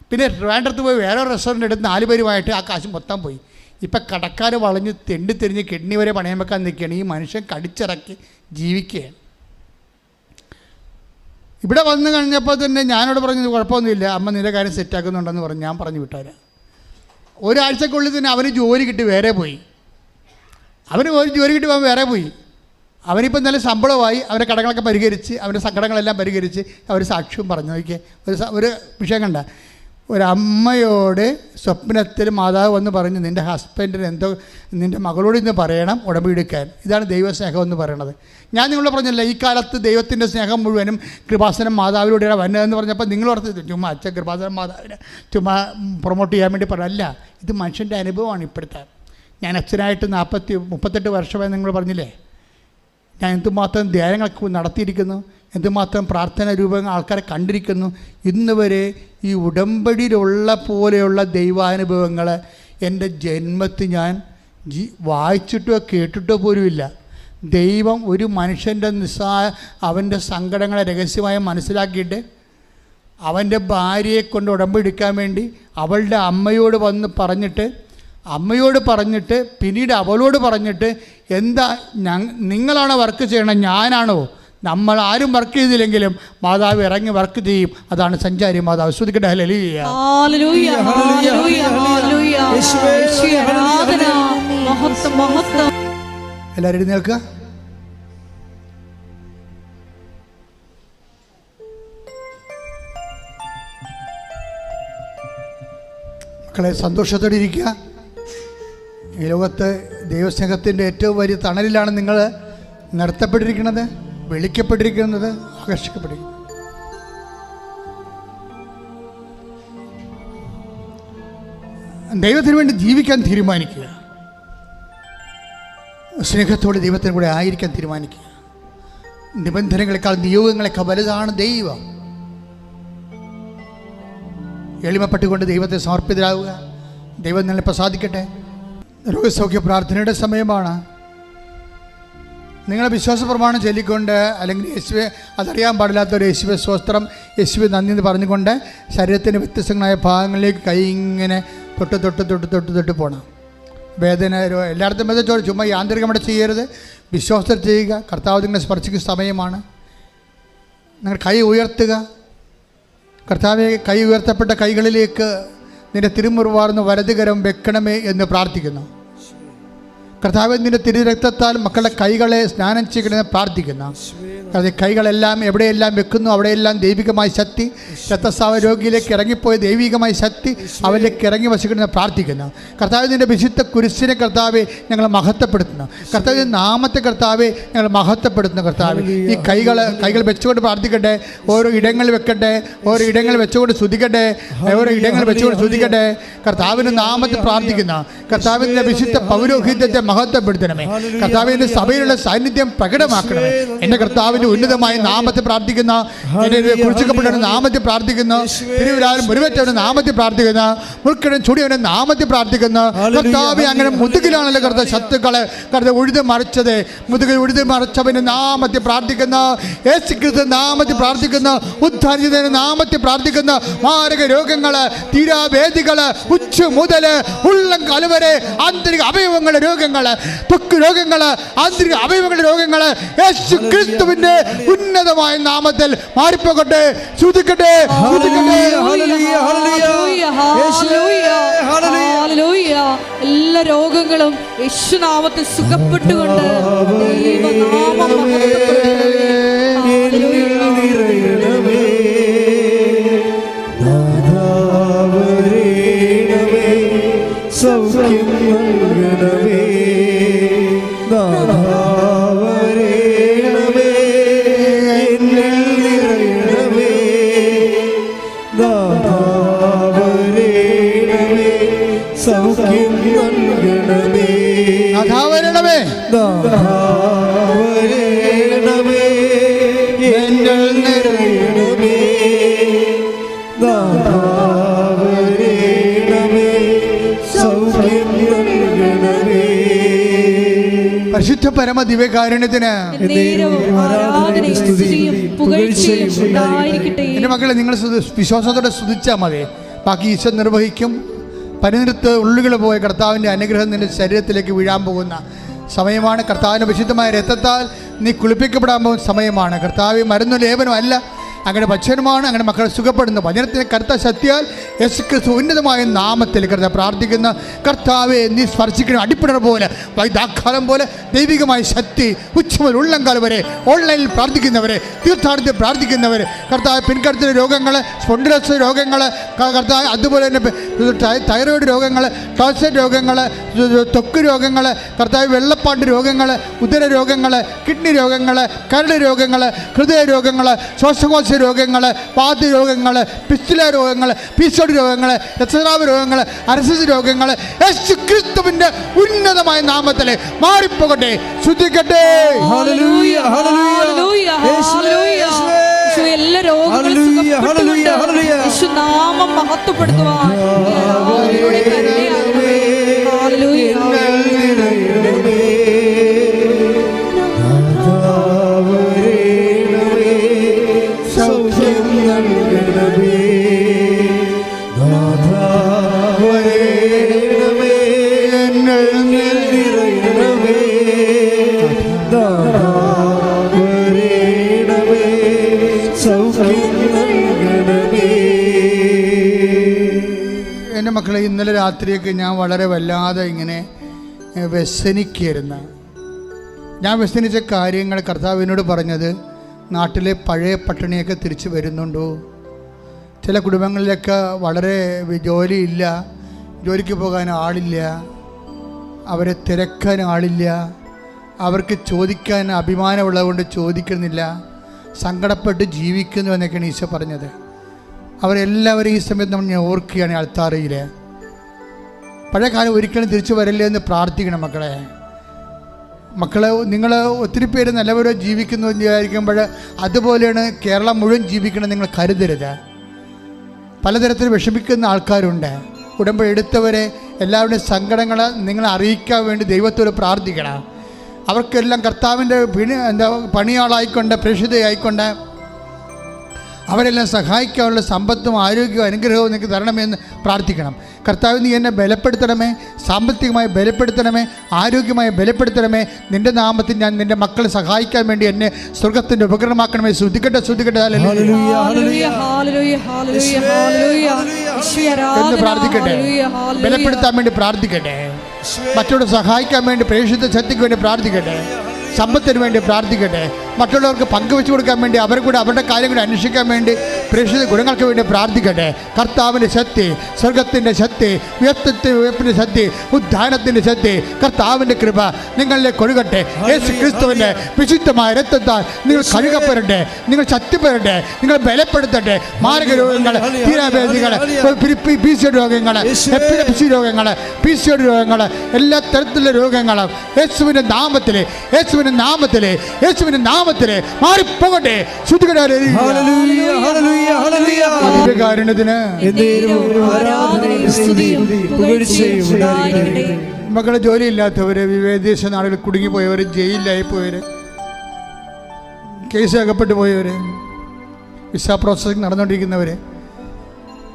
പിന്നെ ട്രിവാൻഡ്രത്ത് പോയി വേറെ റെസ്റ്റോറൻറ്റ് എടുത്ത് 4 പേരുമായിട്ട് ആ കാശ് മൊത്തം പോയി. ഇപ്പം കടക്കാർ വളഞ്ഞ് തെണ്ടിത്തിരിഞ്ഞ് കിഡ്നി വരെ പണയം വെക്കാൻ നിൽക്കുകയാണ്. ഈ മനുഷ്യൻ കടിച്ചിറക്കി ജീവിക്കുകയാണ്. ഇവിടെ വന്നു കഴിഞ്ഞപ്പോൾ തന്നെ ഞാനോട് പറഞ്ഞു, കുഴപ്പമൊന്നുമില്ല, അമ്മ നിന്റെ കാര്യം സെറ്റാക്കുന്നുണ്ടെന്ന് പറഞ്ഞു. ഞാൻ പറഞ്ഞു വിട്ടാരാ. ഒരാഴ്ചക്കുള്ളിൽ തന്നെ അവന് ജോലി കിട്ടി വേറെ പോയി. അവന് ഒരു ജോലി കിട്ടി അവൻ വേറെ പോയി. അവനിപ്പം നല്ല ശമ്പളമായി, അവരുടെ കടങ്ങളൊക്കെ പരിഹരിച്ച്, അവൻ്റെ സങ്കടങ്ങളെല്ലാം പരിഹരിച്ച് അവർ സാക്ഷ്യവും പറഞ്ഞു. നോക്കിയേ, ഒരു വിഷയം കണ്ട, ഒരമ്മയോട് സ്വപ്നത്തിൽ മാതാവ് വന്ന് പറഞ്ഞു, നിൻ്റെ ഹസ്ബൻഡിന് എന്തോ, നിൻ്റെ മകളോട് ഇന്ന് പറയണം ഉടമ്പെടുക്കാൻ. ഇതാണ് ദൈവസ്നേഹം എന്ന് പറയണത്. ഞാൻ നിങ്ങളോട് പറഞ്ഞില്ല, ഈ കാലത്ത് ദൈവത്തിൻ്റെ സ്നേഹം മുഴുവനും കൃപാസനം മാതാവിലൂടെയാണ് വരുന്നതെന്ന് പറഞ്ഞപ്പോൾ നിങ്ങൾ ഓർത്ത് ചുമ്മാ അച്ഛൻ കൃപാസനം മാതാവിനെ ചുമ്മാ പ്രൊമോട്ട് ചെയ്യാൻ വേണ്ടി പറയല്ല. ഇത് മനുഷ്യൻ്റെ അനുഭവമാണ് ഇപ്പോഴത്തെ. ഞാൻ അച്ഛനായിട്ട് 38 വർഷമായി നിങ്ങൾ പറഞ്ഞില്ലേ, ഞാൻ എന്തുമാത്രം ധ്യാനങ്ങൾ നടത്തിയിരിക്കുന്നു, എന്തുമാത്രം പ്രാർത്ഥനാ രൂപങ്ങൾ ആൾക്കാരെ കണ്ടിരിക്കുന്നു. ഇന്ന് വരെ ഈ ഉടമ്പടിയിലുള്ള പോലെയുള്ള ദൈവാനുഭവങ്ങൾ എൻ്റെ ജന്മത്തിൽ ഞാൻ വായിച്ചിട്ടോ കേട്ടിട്ടോ പോലുമില്ല. ദൈവം ഒരു മനുഷ്യൻ്റെ അവൻ്റെ സങ്കടങ്ങളെ രഹസ്യമായി മനസ്സിലാക്കിയിട്ട് അവൻ്റെ ഭാര്യയെ കൊണ്ട് ഉടമ്പെടുക്കാൻ വേണ്ടി അവളുടെ അമ്മയോട് വന്ന് പറഞ്ഞിട്ട് പിന്നീട് അവളോട് പറഞ്ഞിട്ട്, എന്താ നിങ്ങളാണോ വർക്ക് ചെയ്യണം, ഞാനാണോ? നമ്മൾ ആരും വർക്ക് ചെയ്തില്ലെങ്കിലും മാതാവ് ഇറങ്ങി വർക്ക് ചെയ്യും. അതാണ് സഞ്ചാരി മാതാവ്. ശ്രുതിക്കട്ടെ, ഹല്ലേലൂയ. എല്ലാവരും എഴുന്നേൽക്കുക. മക്കളെ, സന്തോഷത്തോടെ ഇരിക്കുക. ഈ ലോകത്ത് ദൈവസ്നേഹത്തിൻ്റെ ഏറ്റവും വലിയ തണലിലാണ് നിങ്ങൾ നിർത്തപ്പെട്ടിരിക്കുന്നത്, വിളിക്കപ്പെട്ടിരിക്കുന്നത്, ആകർഷിക്കപ്പെട്ടിരിക്കുന്നത്. ദൈവത്തിന് വേണ്ടി ജീവിക്കാൻ തീരുമാനിക്കുക. സ്നേഹത്തോടെ ദൈവത്തിന് കൂടെ ആയിരിക്കാൻ തീരുമാനിക്കുക. നിബന്ധനകളെക്കാൾ നിയോഗങ്ങളെക്കാൾ വലുതാണ് ദൈവം. എളിമപ്പെട്ടുകൊണ്ട് ദൈവത്തെ സമർപ്പിതരാകുക. ദൈവം നിങ്ങളെ പ്രസാദിക്കട്ടെ. രോഗസൗഖ്യ പ്രാർത്ഥനയുടെ സമയമാണ്. നിങ്ങൾ വിശ്വാസ പ്രമാണം ചൊല്ലിക്കൊണ്ട്, അല്ലെങ്കിൽ യേശുവെ അതറിയാൻ പാടില്ലാത്തൊരു യേശുവെ സ്വസ്ത്രം, യേശുവെ നന്ദി എന്ന് പറഞ്ഞുകൊണ്ട് ശരീരത്തിൻ്റെ വ്യത്യസ്തങ്ങളായ ഭാഗങ്ങളിലേക്ക് കൈ ഇങ്ങനെ തൊട്ട് പോകണം. വേദന എല്ലായിടത്തും വേദന ചുമ്മാ യാന്ത്രികമായിട്ട് ചെയ്യരുത്. വിശ്വാസത്തിൽ ചെയ്യുക. കർത്താവ് നിങ്ങളെ സ്പർശിക്കുന്ന സമയമാണ്. നിങ്ങൾ കൈ ഉയർത്തുക. കർത്താവെ, കൈ ഉയർത്തപ്പെട്ട കൈകളിലേക്ക് നിന്റെ തിരുമുറിവാർന്ന് വലതുകരം വെക്കണമേ എന്ന് പ്രാർത്ഥിക്കുന്നു. കർത്താവ്, നിന്റെ തിരുരക്തത്താൽ മക്കളുടെ കൈകളെ സ്നാനം ചെയ്യണമെന്ന് പ്രാർത്ഥിക്കുന്നു. കാരണം കൈകളെല്ലാം എവിടെയെല്ലാം വെക്കുന്നു അവിടെയെല്ലാം ദൈവികമായ ശക്തി, രക്തസ്രാവ രോഗിയിലേക്ക് ഇറങ്ങിപ്പോയ ദൈവികമായ ശക്തി അവരിലേക്ക് ഇറങ്ങി വസിക്കണമെന്ന് പ്രാർത്ഥിക്കുന്നു. കർത്താവ്, നിന്റെ വിശുദ്ധ കുരിശിനെ കർത്താവെ ഞങ്ങൾ മഹത്വപ്പെടുത്തുന്നു. കർത്താവ്, നാമത്തെ കർത്താവെ ഞങ്ങൾ മഹത്വപ്പെടുത്തുന്നു. കർത്താവ്, ഈ കൈകൾ വെച്ചുകൊണ്ട് പ്രാർത്ഥിക്കട്ടെ. ഓരോ ഇടങ്ങളിൽ വെക്കട്ടെ, ഓരോ ഇടങ്ങളിൽ വെച്ചുകൊണ്ട് സ്തുതിക്കട്ടെ, ഓരോ ഇടങ്ങളിൽ വെച്ചുകൊണ്ട് സ്തുതിക്കട്ടെ. കർത്താവിൻ്റെ നാമത്തെ പ്രാർത്ഥിക്കുന്നു. കർത്താവിൻ്റെ വിശുദ്ധ പൗരോഹിത്യത്തെ മഹത്വപ്പെടുത്തണമേ. കർത്താവിൻ്റെ സഭയിലുള്ള സാന്നിധ്യം പ്രകടമാക്കണമേ. എൻ്റെ കർത്താവിൻ്റെ ഉന്നതമായ നാമത്തെ പ്രാർത്ഥിക്കുന്ന, കുറിച്ചപ്പെട്ടവൻ്റെ നാമത്തെ പ്രാർത്ഥിക്കുന്ന, തിരുവിലാലും മുരുവറ്റവൻ്റെ നാമത്തെ പ്രാർത്ഥിക്കുന്ന, മുൾക്കിടം ചുടിയവൻ്റെ നാമത്തെ പ്രാർത്ഥിക്കുന്ന. കർത്താവ്, അങ്ങനെ മുതുകിലാണല്ലോ കർത്താവ് ശത്രുക്കളെ കർത്താവ് ഉഴുതി മറിച്ചത്. മുതുകിൽ ഉഴുതി മറിച്ചവൻ്റെ നാമത്തെ പ്രാർത്ഥിക്കുന്ന, യേശുക്രിസ്തു നാമത്തെ പ്രാർത്ഥിക്കുന്ന, ഉദ്ധാരിച്ചതിൻ്റെ നാമത്തെ പ്രാർത്ഥിക്കുന്ന. മാരക രോഗങ്ങൾ, തീരാവേദികൾ, ഉച്ച മുതൽ ഉള്ളം കലുവരെ ആന്തരിക അവയവങ്ങളുടെ രോഗങ്ങൾ, ത്വക്ക് രോഗങ്ങൾ, ആന്തരിക അവയവങ്ങളുടെ രോഗങ്ങൾ യേശു ക്രിസ്തുവിന്റെ ഉന്നതമായ നാമത്തിൽ മാറിപ്പോകട്ടെ. ശ്രുതിക്കട്ടെ, എല്ലാ രോഗങ്ങളും യേശുനാമത്തിൽ സുഖപ്പെട്ടുകൊണ്ട് ദൈവനാമം സൗഖ്യം നൽകണമേ, നാഥാവരേണമേ, എന്നിൽ നിറയണമേ, നാഥാവരേണമേ, സൗഖ്യം നൽകണമേ, നാഥാവരണമേ, നാഥാവരേണമേ, എന്നിൽ നിറയണമേ, നാഥാവരേണമേ, സൗഖ്യം നൽകണമേ. പരിശുദ്ധ പരമ ദിവ്യകാരുണ്യത്തിന് എൻ്റെ മക്കളെ, നിങ്ങൾ വിശ്വാസത്തോടെ സ്തുതിച്ചാൽ മതി. ബാക്കി ഈശോ നിർവഹിക്കും. പനിനിർത്ത് ഉള്ളുകൾ പോയ കർത്താവിൻ്റെ അനുഗ്രഹം നിന്റെ ശരീരത്തിലേക്ക് വീഴാൻ പോകുന്ന സമയമാണ്. കർത്താവിൻ്റെ വിശുദ്ധമായ രക്തത്താൽ നീ കുളിപ്പിക്കപ്പെടാൻ പോകുന്ന സമയമാണ്. കർത്താവ് മരുന്നും ലേപനം അല്ല, അങ്ങനെ വചനമാണ്. അങ്ങനെ മക്കൾ സുഖപ്പെടുന്നു. വചനത്തിന് കർത്ത ശക്തിയാൽ യേശുക്രിസ്തു ഉന്നതമായ നാമത്തിൽ കർത്താവ് പ്രാർത്ഥിക്കുന്ന. കർത്താവെ, നീ സ്പർശിക്കുന്ന അടിപ്പിണർ പോലെ, വൈദാഘാലം പോലെ ദൈവികമായ ശക്തി ഉച്ചമുതൽ ഉള്ളംകാലം വരെ ഓൺലൈനിൽ പ്രാർത്ഥിക്കുന്നവരെ, തീർത്ഥാടനത്തിൽ പ്രാർത്ഥിക്കുന്നവർ, കർത്താവ് പിൻകടത്തിലെ രോഗങ്ങൾ, സ്പോണ്ടിലോസിസ് രോഗങ്ങൾ, കർത്താവ് അതുപോലെ തന്നെ തൈറോയിഡ് രോഗങ്ങൾ, ടോൺസിൽ രോഗങ്ങൾ, ത്വക്ക് രോഗങ്ങൾ, കർത്താവ് വെള്ളപ്പാണ്ട് രോഗങ്ങൾ, ഉദര രോഗങ്ങൾ, കിഡ്നി രോഗങ്ങൾ, കരൾ രോഗങ്ങൾ, ഹൃദയ രോഗങ്ങൾ, ശ്വാസകോശ രോഗങ്ങൾ, പാതി രോഗങ്ങൾ, പിസ്തുല രോഗങ്ങൾ, പീസോഡ് രോഗങ്ങൾ, രക്തസ്രാവ രോഗങ്ങൾ, അരസസ് രോഗങ്ങൾ യേശു ക്രിസ്തുവിന്റെ ഉന്നതമായ നാമത്തിൽ മാറിപ്പോകട്ടെ. ശ്രദ്ധിക്കട്ടെ. എല്ലാ രോഗങ്ങളും നാമം മഹത്വപ്പെടുത്തുവാൻ എൻ്റെ മക്കളെ, ഇന്നലെ രാത്രിയൊക്കെ ഞാൻ വളരെ വല്ലാതെ ഇങ്ങനെ വ്യസനിക്കായിരുന്നു. ഞാൻ വ്യസനിച്ച കാര്യങ്ങൾ കർത്താവിനോട് പറഞ്ഞത്, നാട്ടിലെ പഴയ പട്ടിണിയൊക്കെ തിരിച്ചു വരുന്നുണ്ടോ? ചില കുടുംബങ്ങളിലൊക്കെ വളരെ ജോലിയില്ല, ജോലിക്ക് പോകാൻ ആളില്ല, അവരെ തിരക്കാൻ ആളില്ല, അവർക്ക് ചോദിക്കാൻ അഭിമാനമുള്ളതുകൊണ്ട് ചോദിക്കുന്നില്ല, സങ്കടപ്പെട്ട് ജീവിക്കുന്നു എന്നൊക്കെയാണ് ഈശോ പറഞ്ഞത്. അവരെല്ലാവരും ഈ സമയത്ത് നമ്മൾ ഞാൻ ഓർക്കുകയാണ്. അൾത്താറയിൽ പഴയ കാലം ഒരിക്കലും തിരിച്ചു വരില്ല എന്ന് പ്രാർത്ഥിക്കണം. മക്കളെ, നിങ്ങൾ ഒത്തിരി പേര് നല്ലവരോ ജീവിക്കുന്നു എന്ന് വിചാരിക്കുമ്പോൾ അതുപോലെയാണ് കേരളം മുഴുവൻ ജീവിക്കണം നിങ്ങൾ കരുതരുത്. പലതരത്തിൽ വിഷമിക്കുന്ന ആൾക്കാരുണ്ട്. ഉടമ്പടി എടുത്തവരെ എല്ലാവരുടെയും സങ്കടങ്ങൾ നിങ്ങളെ അറിയിക്കാൻ വേണ്ടി ദൈവത്തോട് പ്രാർത്ഥിക്കണം. അവർക്കെല്ലാം കർത്താവിൻ്റെ പണിയാളായിക്കൊണ്ട് പ്രേക്ഷിതയായിക്കൊണ്ട് അവരെല്ലാം സഹായിക്കാനുള്ള സമ്പത്തും ആരോഗ്യവും അനുഗ്രഹവും നിങ്ങൾക്ക് തരണമെന്ന് പ്രാർത്ഥിക്കണം. കർത്താവ്, നീ എന്നെ ബലപ്പെടുത്തണമേ, സാമ്പത്തികമായി ബലപ്പെടുത്തണമേ, ആരോഗ്യമായി ബലപ്പെടുത്തണമേ. നിൻ്റെ നാമത്തിൽ ഞാൻ നിൻ്റെ മക്കളെ സഹായിക്കാൻ വേണ്ടി എന്നെ സ്വർഗത്തിൻ്റെ ഉപകരണമാക്കണമേ. ശ്രുതിക്കട്ടെ, ശ്രുതിക്കട്ടെ എന്ന് പ്രാർത്ഥിക്കട്ടെ. ബലപ്പെടുത്താൻ വേണ്ടി പ്രാർത്ഥിക്കട്ടെ. മറ്റുള്ളവരെ സഹായിക്കാൻ വേണ്ടി, പ്രേക്ഷിത ശക്തിക്ക് വേണ്ടി പ്രാർത്ഥിക്കട്ടെ. സമ്പത്തിന് വേണ്ടി പ്രാർത്ഥിക്കട്ടെ. മറ്റുള്ളവർക്ക് പങ്കുവെച്ചു കൊടുക്കാൻ വേണ്ടി, അവരെ കൂടെ അവരുടെ കാര്യം കൂടെ അന്വേഷിക്കാൻ വേണ്ടി, പ്രേക്ഷിത ഗുണങ്ങൾക്ക് വേണ്ടി പ്രാർത്ഥിക്കട്ടെ. കർത്താവിൻ്റെ ശക്തി, സ്വർഗത്തിൻ്റെ ശക്തി, ഉയർപ്പിൻ്റെ ശക്തി, ഉദ്ധാനത്തിൻ്റെ ശക്തി, കർത്താവിൻ്റെ കൃപ നിങ്ങളിലേക്ക് ഒഴുകട്ടെ. യേശു ക്രിസ്തുവിൻ്റെ വിശുദ്ധമായ രക്തത്താൽ നിങ്ങൾ കഴുകപ്പെടട്ടെ, നിങ്ങൾ ശക്തിപ്പെടട്ടെ, നിങ്ങൾ ബലപ്പെടുത്തട്ടെ. മാരക രോഗങ്ങൾ, തീരാവേദികൾ, PCOD രോഗങ്ങൾ, എപ്പിലെപ്സി രോഗങ്ങൾ, PCOD രോഗങ്ങൾ, എല്ലാ തരത്തിലുള്ള രോഗങ്ങളും യേശുവിൻ്റെ നാമത്തിൽ, യേശുവിൻ്റെ നാമത്തിൽ, യേശുവിൻ്റെ നാമത്തിൽ മാറിപ്പോകട്ടെ. മക്കളെ, ജോലിയില്ലാത്തവർ, വിദേശ നാടുകളിൽ കുടുങ്ങിപ്പോയവർ, ജയിലിലായി പോയവർ, കേസ് അകപ്പെട്ടു പോയവർ, വിസ പ്രോസസ്സിംഗ് നടന്നുകൊണ്ടിരിക്കുന്നവർ,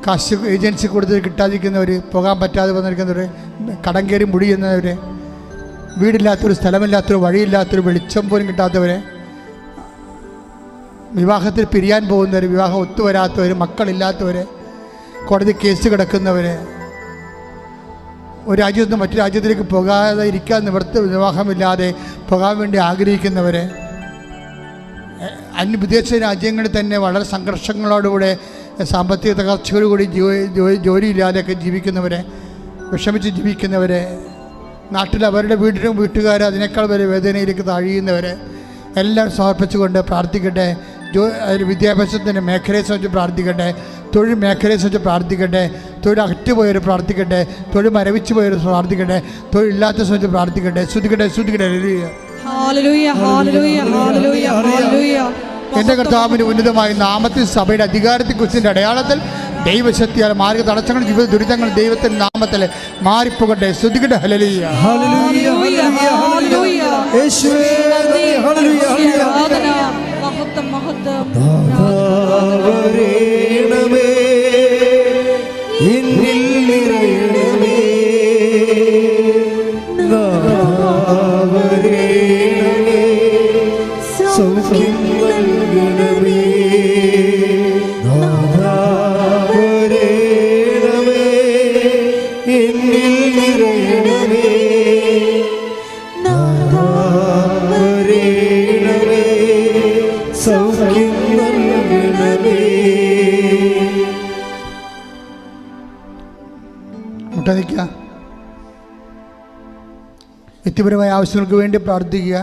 കാശ് ഏജൻസി കൊടുത്ത് കിട്ടാതിരിക്കുന്നവർ, പോകാൻ പറ്റാതെ വന്നിരിക്കുന്നവർ, കടം കയറി മുടിയുന്നവർ, വീടില്ലാത്തൊരു, സ്ഥലമില്ലാത്തൊരു, വഴിയില്ലാത്തൊരു, വെളിച്ചം പോലും കിട്ടാത്തവർ, വിവാഹത്തിൽ പിരിയാൻ പോകുന്നവർ, വിവാഹം ഒത്തുവരാത്തവർ, മക്കളില്ലാത്തവർ, കോടതി കേസ് കിടക്കുന്നവർ, ഒരു രാജ്യത്ത് നിന്ന് മറ്റു രാജ്യത്തിലേക്ക് പോകാതെ ഇരിക്കാൻ വിവാഹമില്ലാതെ പോകാൻ വേണ്ടി ആഗ്രഹിക്കുന്നവർ, വിദേശ രാജ്യങ്ങളിൽ തന്നെ വളരെ സംഘർഷങ്ങളോടുകൂടെ സാമ്പത്തിക തകർച്ചയോടുകൂടി ജോലിയില്ലാതെയൊക്കെ ജീവിക്കുന്നവരെ, വിഷമിച്ച് ജീവിക്കുന്നവരെ, നാട്ടിൽ അവരുടെ വീട്ടുകാർ അതിനേക്കാൾ വരെ വേദനയിലേക്ക് താഴിയുന്നവരെ എല്ലാം സമർപ്പിച്ചുകൊണ്ട് പ്രാർത്ഥിക്കട്ടെ. വിദ്യാഭ്യാസത്തിൻ്റെ മേഖലയെ സംബന്ധിച്ച് പ്രാർത്ഥിക്കട്ടെ, തൊഴിൽ മേഖലയെ സംബന്ധിച്ച് പ്രാർത്ഥിക്കട്ടെ, തൊഴിൽ അറ്റുപോയവർ പ്രാർത്ഥിക്കട്ടെ, തൊഴിൽ മരവിച്ചു പോയവർ പ്രാർത്ഥിക്കട്ടെ, തൊഴിലില്ലാത്ത സംബന്ധിച്ച് പ്രാർത്ഥിക്കട്ടെ. ശ്രുതിക്കട്ടെ, ശ്രുതിക്കട്ടെ. എൻ്റെ കർത്താവിൻ്റെ ഉന്നതമായ നാമത്തിൽ, സഭയുടെ അധികാരത്തെക്കുറിച്ചിൻ്റെ അടയാളത്തിൽ, ദൈവശക്തിയാൽ മാർഗ തടസ്സങ്ങൾ, ജീവിത ദുരിതങ്ങൾ ദൈവത്തിൻ്റെ നാമത്തിൽ മാറിപ്പോകട്ടെ. ശ്രുതിക്കട്ടെ. ഹല്ലേലൂയ, മുട്ടനിക്കുക. വ്യക്തിപരമായ ആവശ്യങ്ങൾക്ക് വേണ്ടി പ്രാർത്ഥിക്കുക.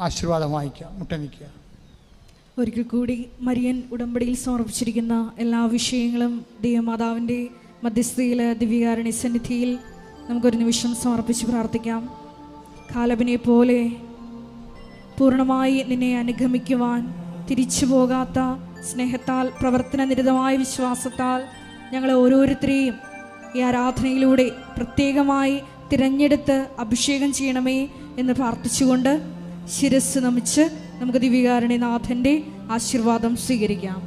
ആശീർവാദം വാങ്ങിക്കാം. മുട്ടനിക്കുക. ഒരിക്കൽ കൂടി മരിയൻ ഉടമ്പടിയിൽ സമർപ്പിച്ചിരിക്കുന്ന എല്ലാ വിഷയങ്ങളും ദൈവമാതാവിൻ്റെ മധ്യസ്ഥയിൽ ദിവ്യകാരുണ്യ സന്നിധിയിൽ നമുക്കൊരു നിമിഷം സമർപ്പിച്ച് പ്രാർത്ഥിക്കാം. കാലബിനെ പോലെ പൂർണ്ണമായി നിന്നെ അനുഗമിക്കുവാൻ തിരിച്ചു പോകാത്ത സ്നേഹത്താൽ പ്രവർത്തന നിരതമായ വിശ്വാസത്താൽ ഞങ്ങളെ ഓരോരുത്തരെയും ഈ ആരാധനയിലൂടെ പ്രത്യേകമായി തിരഞ്ഞെടുത്ത് അഭിഷേകം ചെയ്യണമേ എന്ന് പ്രാർത്ഥിച്ചുകൊണ്ട് ശിരസ് നമിച്ച് നമുക്ക് ദിവ്യകാരുണ്യനാഥൻ്റെ ആശീർവാദം സ്വീകരിക്കാം.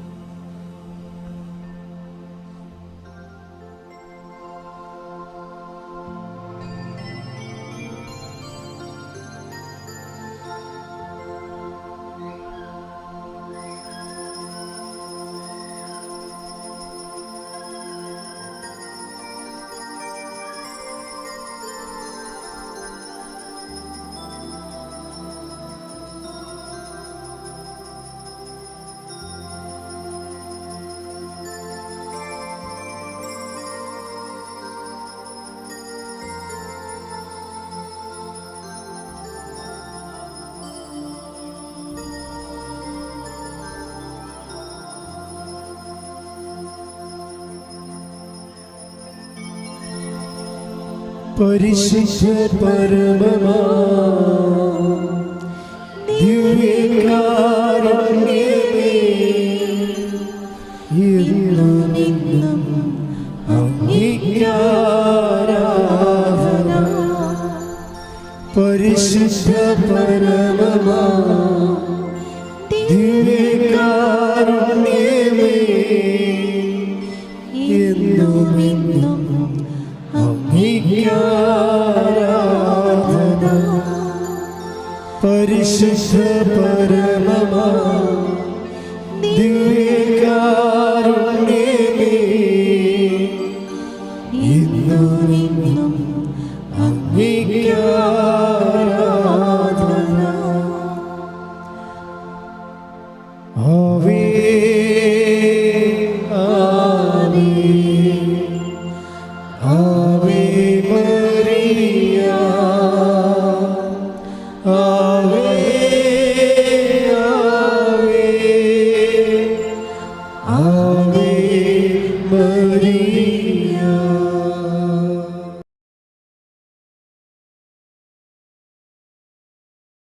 പരിശുദ്ധ പരമമാ ദിവ്യകാരുണ്യമേ, എന്നും അങ്ങേക്ക് ആരാധന. പരിശുദ്ധ പരമമാ ദിവ്യകാരുണ്യമേ, എന്നും ആരാധന. പരിശുദ്ധ